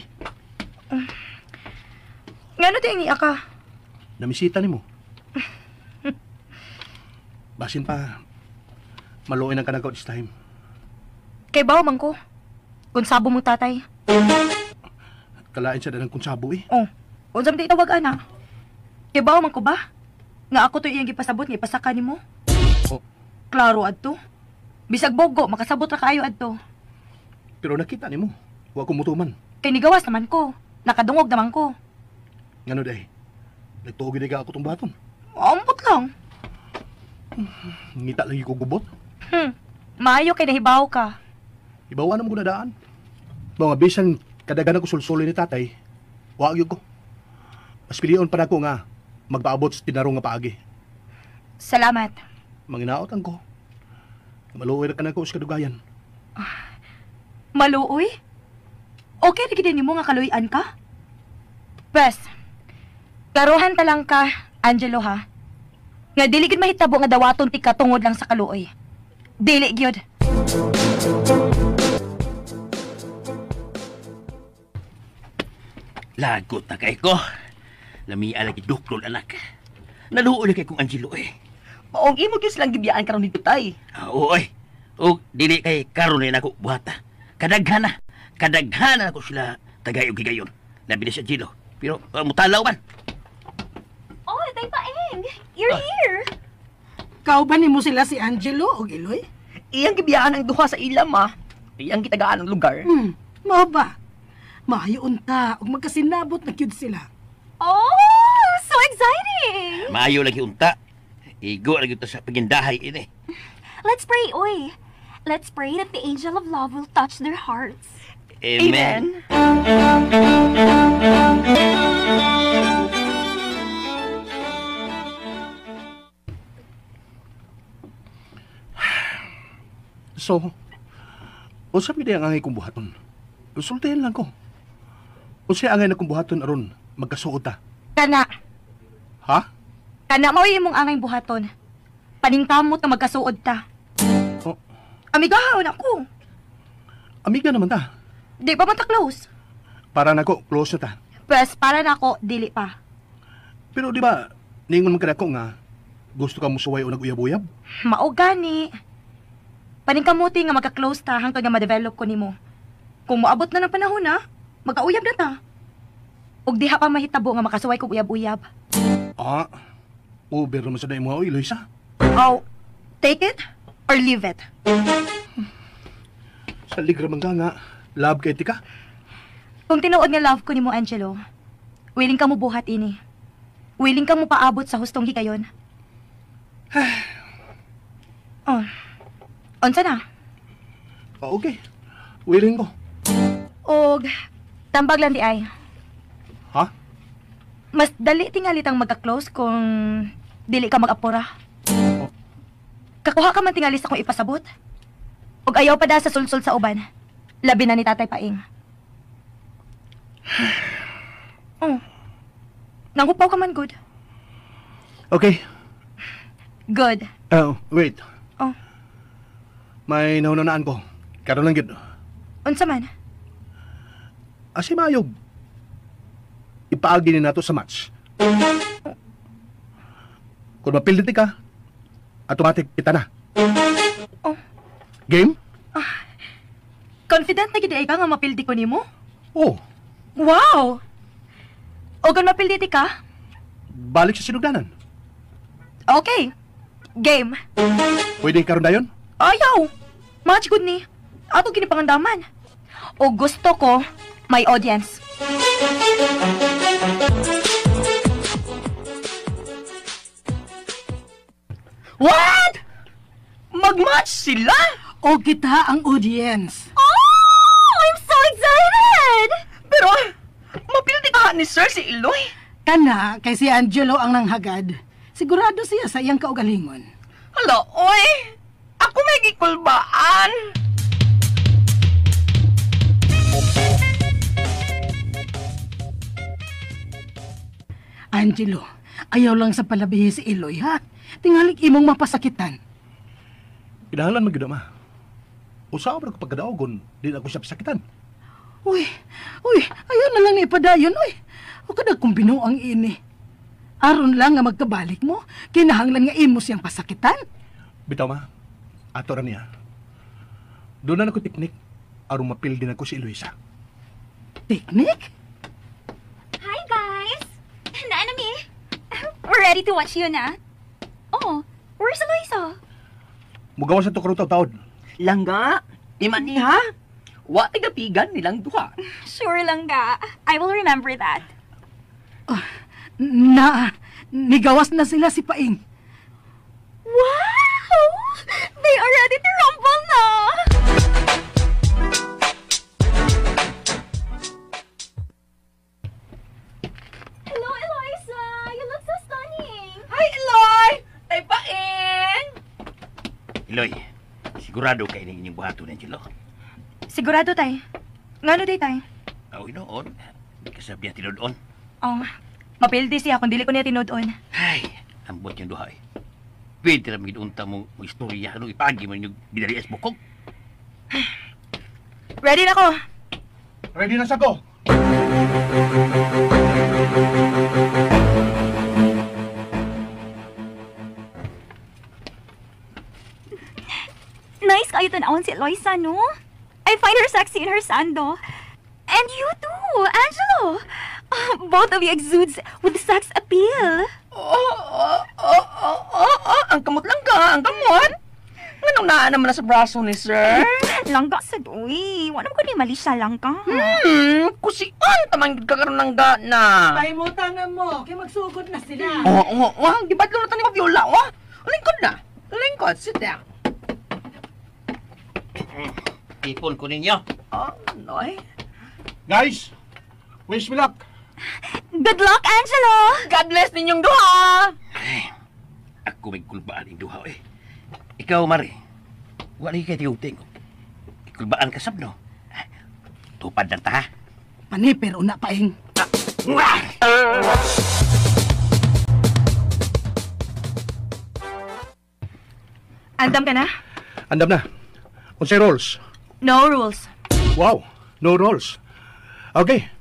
S5: Ngano tayo niya ka?
S6: Namisita ni mo. Basin pa, maluoy ng kanagaw this time.
S5: Kay bawa man ko. Kung sabo mong tatay.
S6: Kalain siya na ng kunsabo eh.
S5: Kung saan tayo tawag ana. Kay bawa man ko ba? Nga ako to iyang gipasabot nga ipasaka ni mo. Klaro adto. Bisag bogo, makasabot ra kaayo adto.
S6: Pero nakita ni mo, huwag ko mutuman.
S5: Kay nigawas naman ko. Nakadungog naman ko.
S6: Ngano dahi? Nagtuogin na ako tong baton.
S5: Ampot lang.
S6: Ngita lagi ko gubot.
S5: Maayo kay nahibaw ka.
S6: Ibawa na mo gunadaan. Mga bisan kadaghan ko sulsuloy ni tatay, huwag yun ko. Mas piliyon pa na ko nga, magpaabot sa tinarong nga paagi.
S5: Salamat.
S6: Manginaot lang ko. Maluoy na ka na ko sa kadugayan.
S5: Maluoy? Okay, nagiging mo nga kaluyan ka? Bes, karuhan ta lang ka, Angelo ha? Nga dili gid mahitabo nga dawaton ti ka tungod lang sa kaluoy. Dili gyud.
S4: Lagot na kay ko. Lamia lagi duklol anak. Naluoy kay kong Angelo eh.
S9: Maong imo gyud silang gibiyaan karon dito tay.
S4: Oo oy. O dili kay karon na ako buhata. Kadaghana ako sila tagay og gigayon. Labi na siya Angelo. Pero mutalaw man.
S10: Oh, tay Paeng. You're here.
S8: Kauban mo sila si Angelo o Iloy?
S9: Iyang gibiyaan ang duha sa ilam Iyang gitagaan ang lugar.
S8: Mao ba? Maayo unta ug magkasinabot na cute sila.
S10: Oh, so exciting!
S4: Maayo lagi unta. Igo lagi ito sa pagindahay ini.
S10: Let's pray, oy. Let's pray that the angel of love will touch their hearts.
S4: Amen.
S6: So, unsa mi ang angay kong buhaton? Sultihan lang ko. Unsa angay na kong buhaton aron magkasuot ta?
S5: Kana.
S6: Ha?
S5: Kana mo imong angay buhaton. Paningkamot na magkasuod ta.
S6: Oh.
S5: Amigahaon ako.
S6: Amiga naman ta.
S5: Di pa man ta close.
S6: Para nako close na ta.
S5: Pwes, para na ako, dili pa.
S6: Pero di ba, ningon man kadako nga, gusto ka mo suway o nag-uyab-uyab?
S5: Mao gani. Paningkamuti nga magka-close ta hangtod nga ma-develop ko nimo. Kung moabot na ng panahon na, magka-uyab na ta. Ug diha pa mahitabo nga makasuway kog uyab-uyab.
S6: Ah, over naman sa na imo, Eloisa.
S5: Oh, take it or leave it.
S6: Sa ligra man ka nga, love kay tika.
S5: Kung tinuod nga love ko nimo, Angelo, willing ka mo buhat ini. Willing ka mo paabot sa hustong hikayon. Oh. Unsa na?
S6: Ah, okay. Willing ko.
S5: Og tambag lang di ay.
S6: Ha?
S5: Mas dali tingali tang magka-close kung dili ka mag-apura. Kakuha ka man tingali sa kung ipasabot. Og ayaw pa da sa sulsul sa uban. Labi na ni Tatay Paing. Oh. Nangupaw ka man, good.
S6: Okay.
S5: Good.
S6: Oh, wait.
S5: Oh.
S6: May naunanaan ko. Karoon lang gid.
S5: Unsa man?
S6: Asi mayog. Ipaagi ni nato sa match. Kung mapilditi ka, automatic kita na.
S5: Oh.
S6: Game?
S5: Confident na gid ay ka nga mapildi ko nimo?
S6: Oh.
S5: Wow! O kung mapildi ka?
S6: Balik sa sinugdanan.
S5: Okay. Game.
S6: Pwede karon dayon?
S5: Ayaw! Match good ni. Ato ginipangandaman. O gusto ko, may audience.
S9: What? Mag-match sila?
S8: O kita ang audience.
S10: Oh, I'm so excited!
S9: Pero, mapildi ka ni Sir si Iloy?
S8: Kana, kay si Angelo ang nanghagad. Sigurado siya sa iyang kaugalingon.
S9: Hala, oy! Ako may gikulbaan!
S8: Angelo, ayaw lang sa palabihi si Iloy, ha? Tingalik imong mapasakitan.
S6: Kinahanglan man gyud ma. Usa ba kapag kadaogon, di na ko siya sakitan.
S8: Uy, ayaw na lang ni ipadayon, uy. O kadag kung binuang ini. Aron lang nga magkabalik mo, kinahanglan nga imo siyang pasakitan.
S6: Bitaw ma, ato ra niya. Doon na ako teknik, aron mapildi na ko si Eloisa.
S8: Teknik?
S10: Hi, guys! Naanami? We're ready to watch you na. Oh, where's Eloisa?
S6: Mugawa sa to karong taon.
S9: Langga, iman ni ha? Wa tigapigan nilang duha.
S10: Sure lang ga. I will remember that.
S8: Nigawas na sila si Paing.
S10: Wow! They are ready to rumble na! Hello, Eloisa! You look so stunning!
S9: Hi, Eloy! Tay Paing!
S4: Iloy, sigurado kay ning inyong buhaton, Angelo.
S5: Sigurado tay. Ngano day tay?
S4: Aw, inoon. Di ka sabi niya tinudon.
S5: Oh, mapildi siya kung dili ko niya tinudon.
S4: Ay, ambot yung duha eh. Pwede na mag-unta mong istorya. Ano, ipagi mo yung binari as bukog.
S5: Ready na ko.
S6: Ready na sa ko.
S10: Nice kayo tanawon si Eloisa, no? I find her sexy in her sando. And you too, Angelo. Both of you exudes with sex appeal.
S9: Ang kamot lang ka, ang kamot. Nganong naa naman na sa braso ni Sir?
S10: Langga sa doy. Wala ko ni mali siya lang ka.
S9: Kusian, tamang kakaroon ng gana.
S8: Paimutangan mo, kay magsugod na sila.
S9: Gibad lang na ni Mabiola, Lingkod na. Lingkod, sit down.
S4: Ipon ko ninyo.
S9: Noy.
S6: Guys, wish me luck.
S10: Good luck, Angelo!
S9: God bless ninyong duha!
S4: Ay, ako may kulbaan yung duha eh. Ikaw, Mari. Wala kay tiuting. Ikulbaan kasab no. Tupad na ta ha.
S8: Pani, pero na paing.
S5: Andam ka na?
S6: Andam na. Unsay rolls?
S5: No rules.
S6: Wow, no rolls. Okay.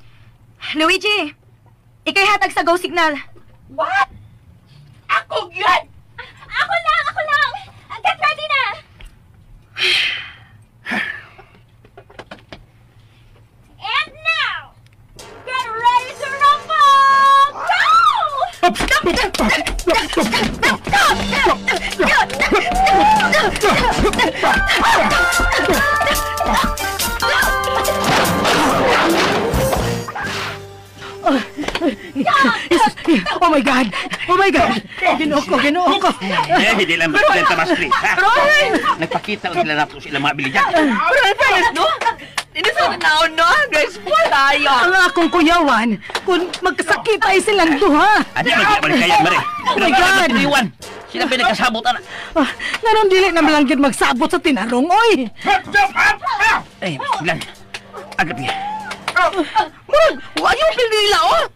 S5: Luigi, ikay hatag sa go signal.
S9: What? Ako yan!
S10: Ako lang! Get ready na! And now, get ready to rumble!
S8: Oh my God! Oh my God! Ginoo ko!
S4: Hindi lang magsalita mas Chris, ha? Nagpakita ko sila nato sila mga biligan.
S9: Pero in fairness, no? Hindi sa naon, no? Guys, tayo.
S8: Ang akong kuyawan, kung magkasakit ay silang duha.
S4: Adi, magkabalik kaya, Mare.
S8: Oh my God!
S4: Sila pinagkasabot, anak.
S8: Nanon dili na malanggit magsabot sa tinarong, oy!
S4: Eh, bilang. Agad niya.
S9: Ayaw pinila, oh!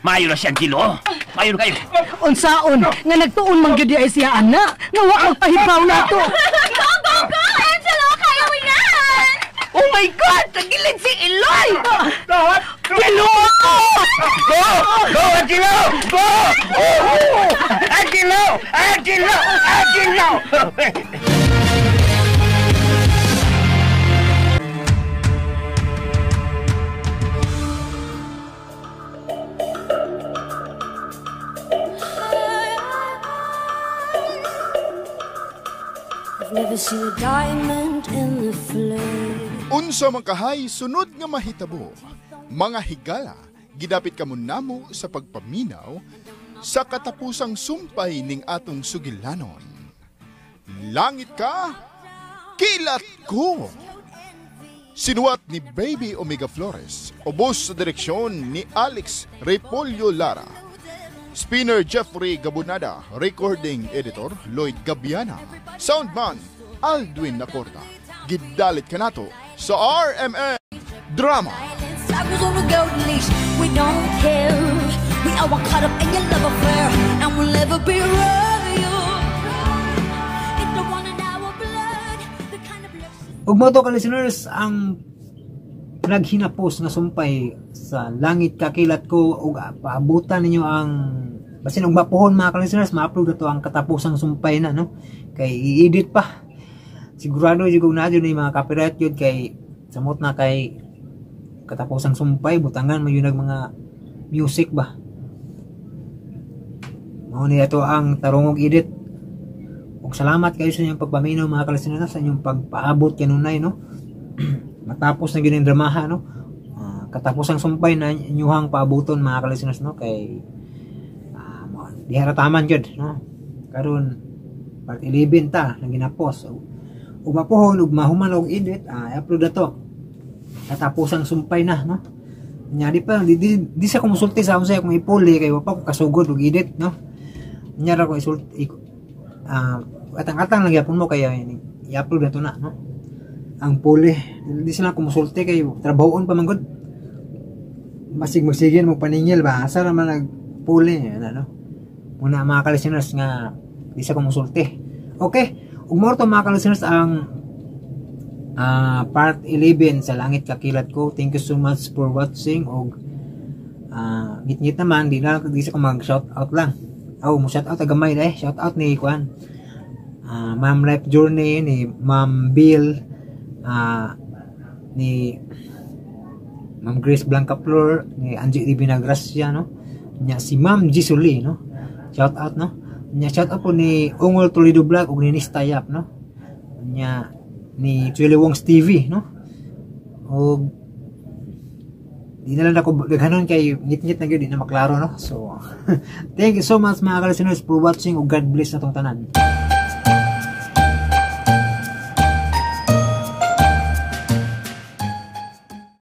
S4: Mayo na siyang kilo. Mayo na kayo.
S8: Unsaon, nga nagtuon man gyud ay siya ana, nga wa magpahibaw nato.
S10: Go! Angelo, kaya mo yan!
S9: Oh my God! Tagilid si Eloy!
S8: Ginoo ko!
S4: Go, Angelo! Go! Angelo!
S2: Never seen a diamond in the flame.
S3: Unsa man kahay sunod nga mahitabo, mga higala, gidapit kamo namo sa pagpaminaw sa katapusang sumpay ning atong sugilanon. Langit ka, kilat ko. Sinuwat ni Baby Omega Flores, ubos sa direksyon ni Alex Repolyo Lara. Spinner Jeffrey Gabunada, recording editor Lloyd Gabiana, soundman Aldwin Nacorta. Gidalit ka nato sa RMN Drama.
S2: Cycles on a golden leash, we don't care. We are caught up in your love affair, and we'll never be royal. It's the one in our blood, the kind of love.
S1: Ug mo to ka listeners, ang naghinapos nga sumpay sa langit kakilat ko ug paabutan ninyo ang basin og mapuhon mga listeners, ma-upload na to ang katapusang sumpay na no. Kay i-edit pa. Sigurado jud na jud ni mga copyright yun kay samot na kay katapusang sumpay butangan mo yun mga music ba. Mao ni ato ang tarungog edit. Ug salamat kayo sa inyong pagpaminaw mga listeners sa inyong pagpaabot kanunay no. Matapos na gyud ang dramaha no. Katapusang sumpay na inyuhang paabuton mga listeners no kay di harataman jud no. Karon part 11 ta nang ginapos. Ug mapuhon ug mahuman og edit, i-upload na to. Katapusang sumpay na no. Nya di pa di sa konsulti sa unsay akong ipuli kay wa pa ko kasugod og edit no. Nya ra ko isulti atang-atang lang yapon mo kaya i-upload na to na no. Ang puli di sila konsulti kay trabahoon pa man gud. Masig-masigin mo paningil ba asa ra man nagpuli no. Muna mga ka-listeners nga di sa konsulti. Okay, ug mo to mga ka-listeners ang part 11 sa Langit Kakilat Ko. Thank you so much for watching og ngit-ngit naman di sa ko mag shout out lang. Mo shout out agamay eh. Shout out ni Kuan. Ma'am Life Journey ni Ma'am Bill, ni Ma'am Grace Blanca Flor, ni Angie Divina Gracia no. Nya si Ma'am Gisuli no. Shout out no. Nya shout out po ni Ungol Toledo Vlog ug ni Nistayap no. Nya ni Chili Wong Stevie no. Og di na lang ako gaghanon kay ngit-ngit na gyud di na maklaro no. So thank you so much mga ka-listeners for watching ug God bless natong tanan.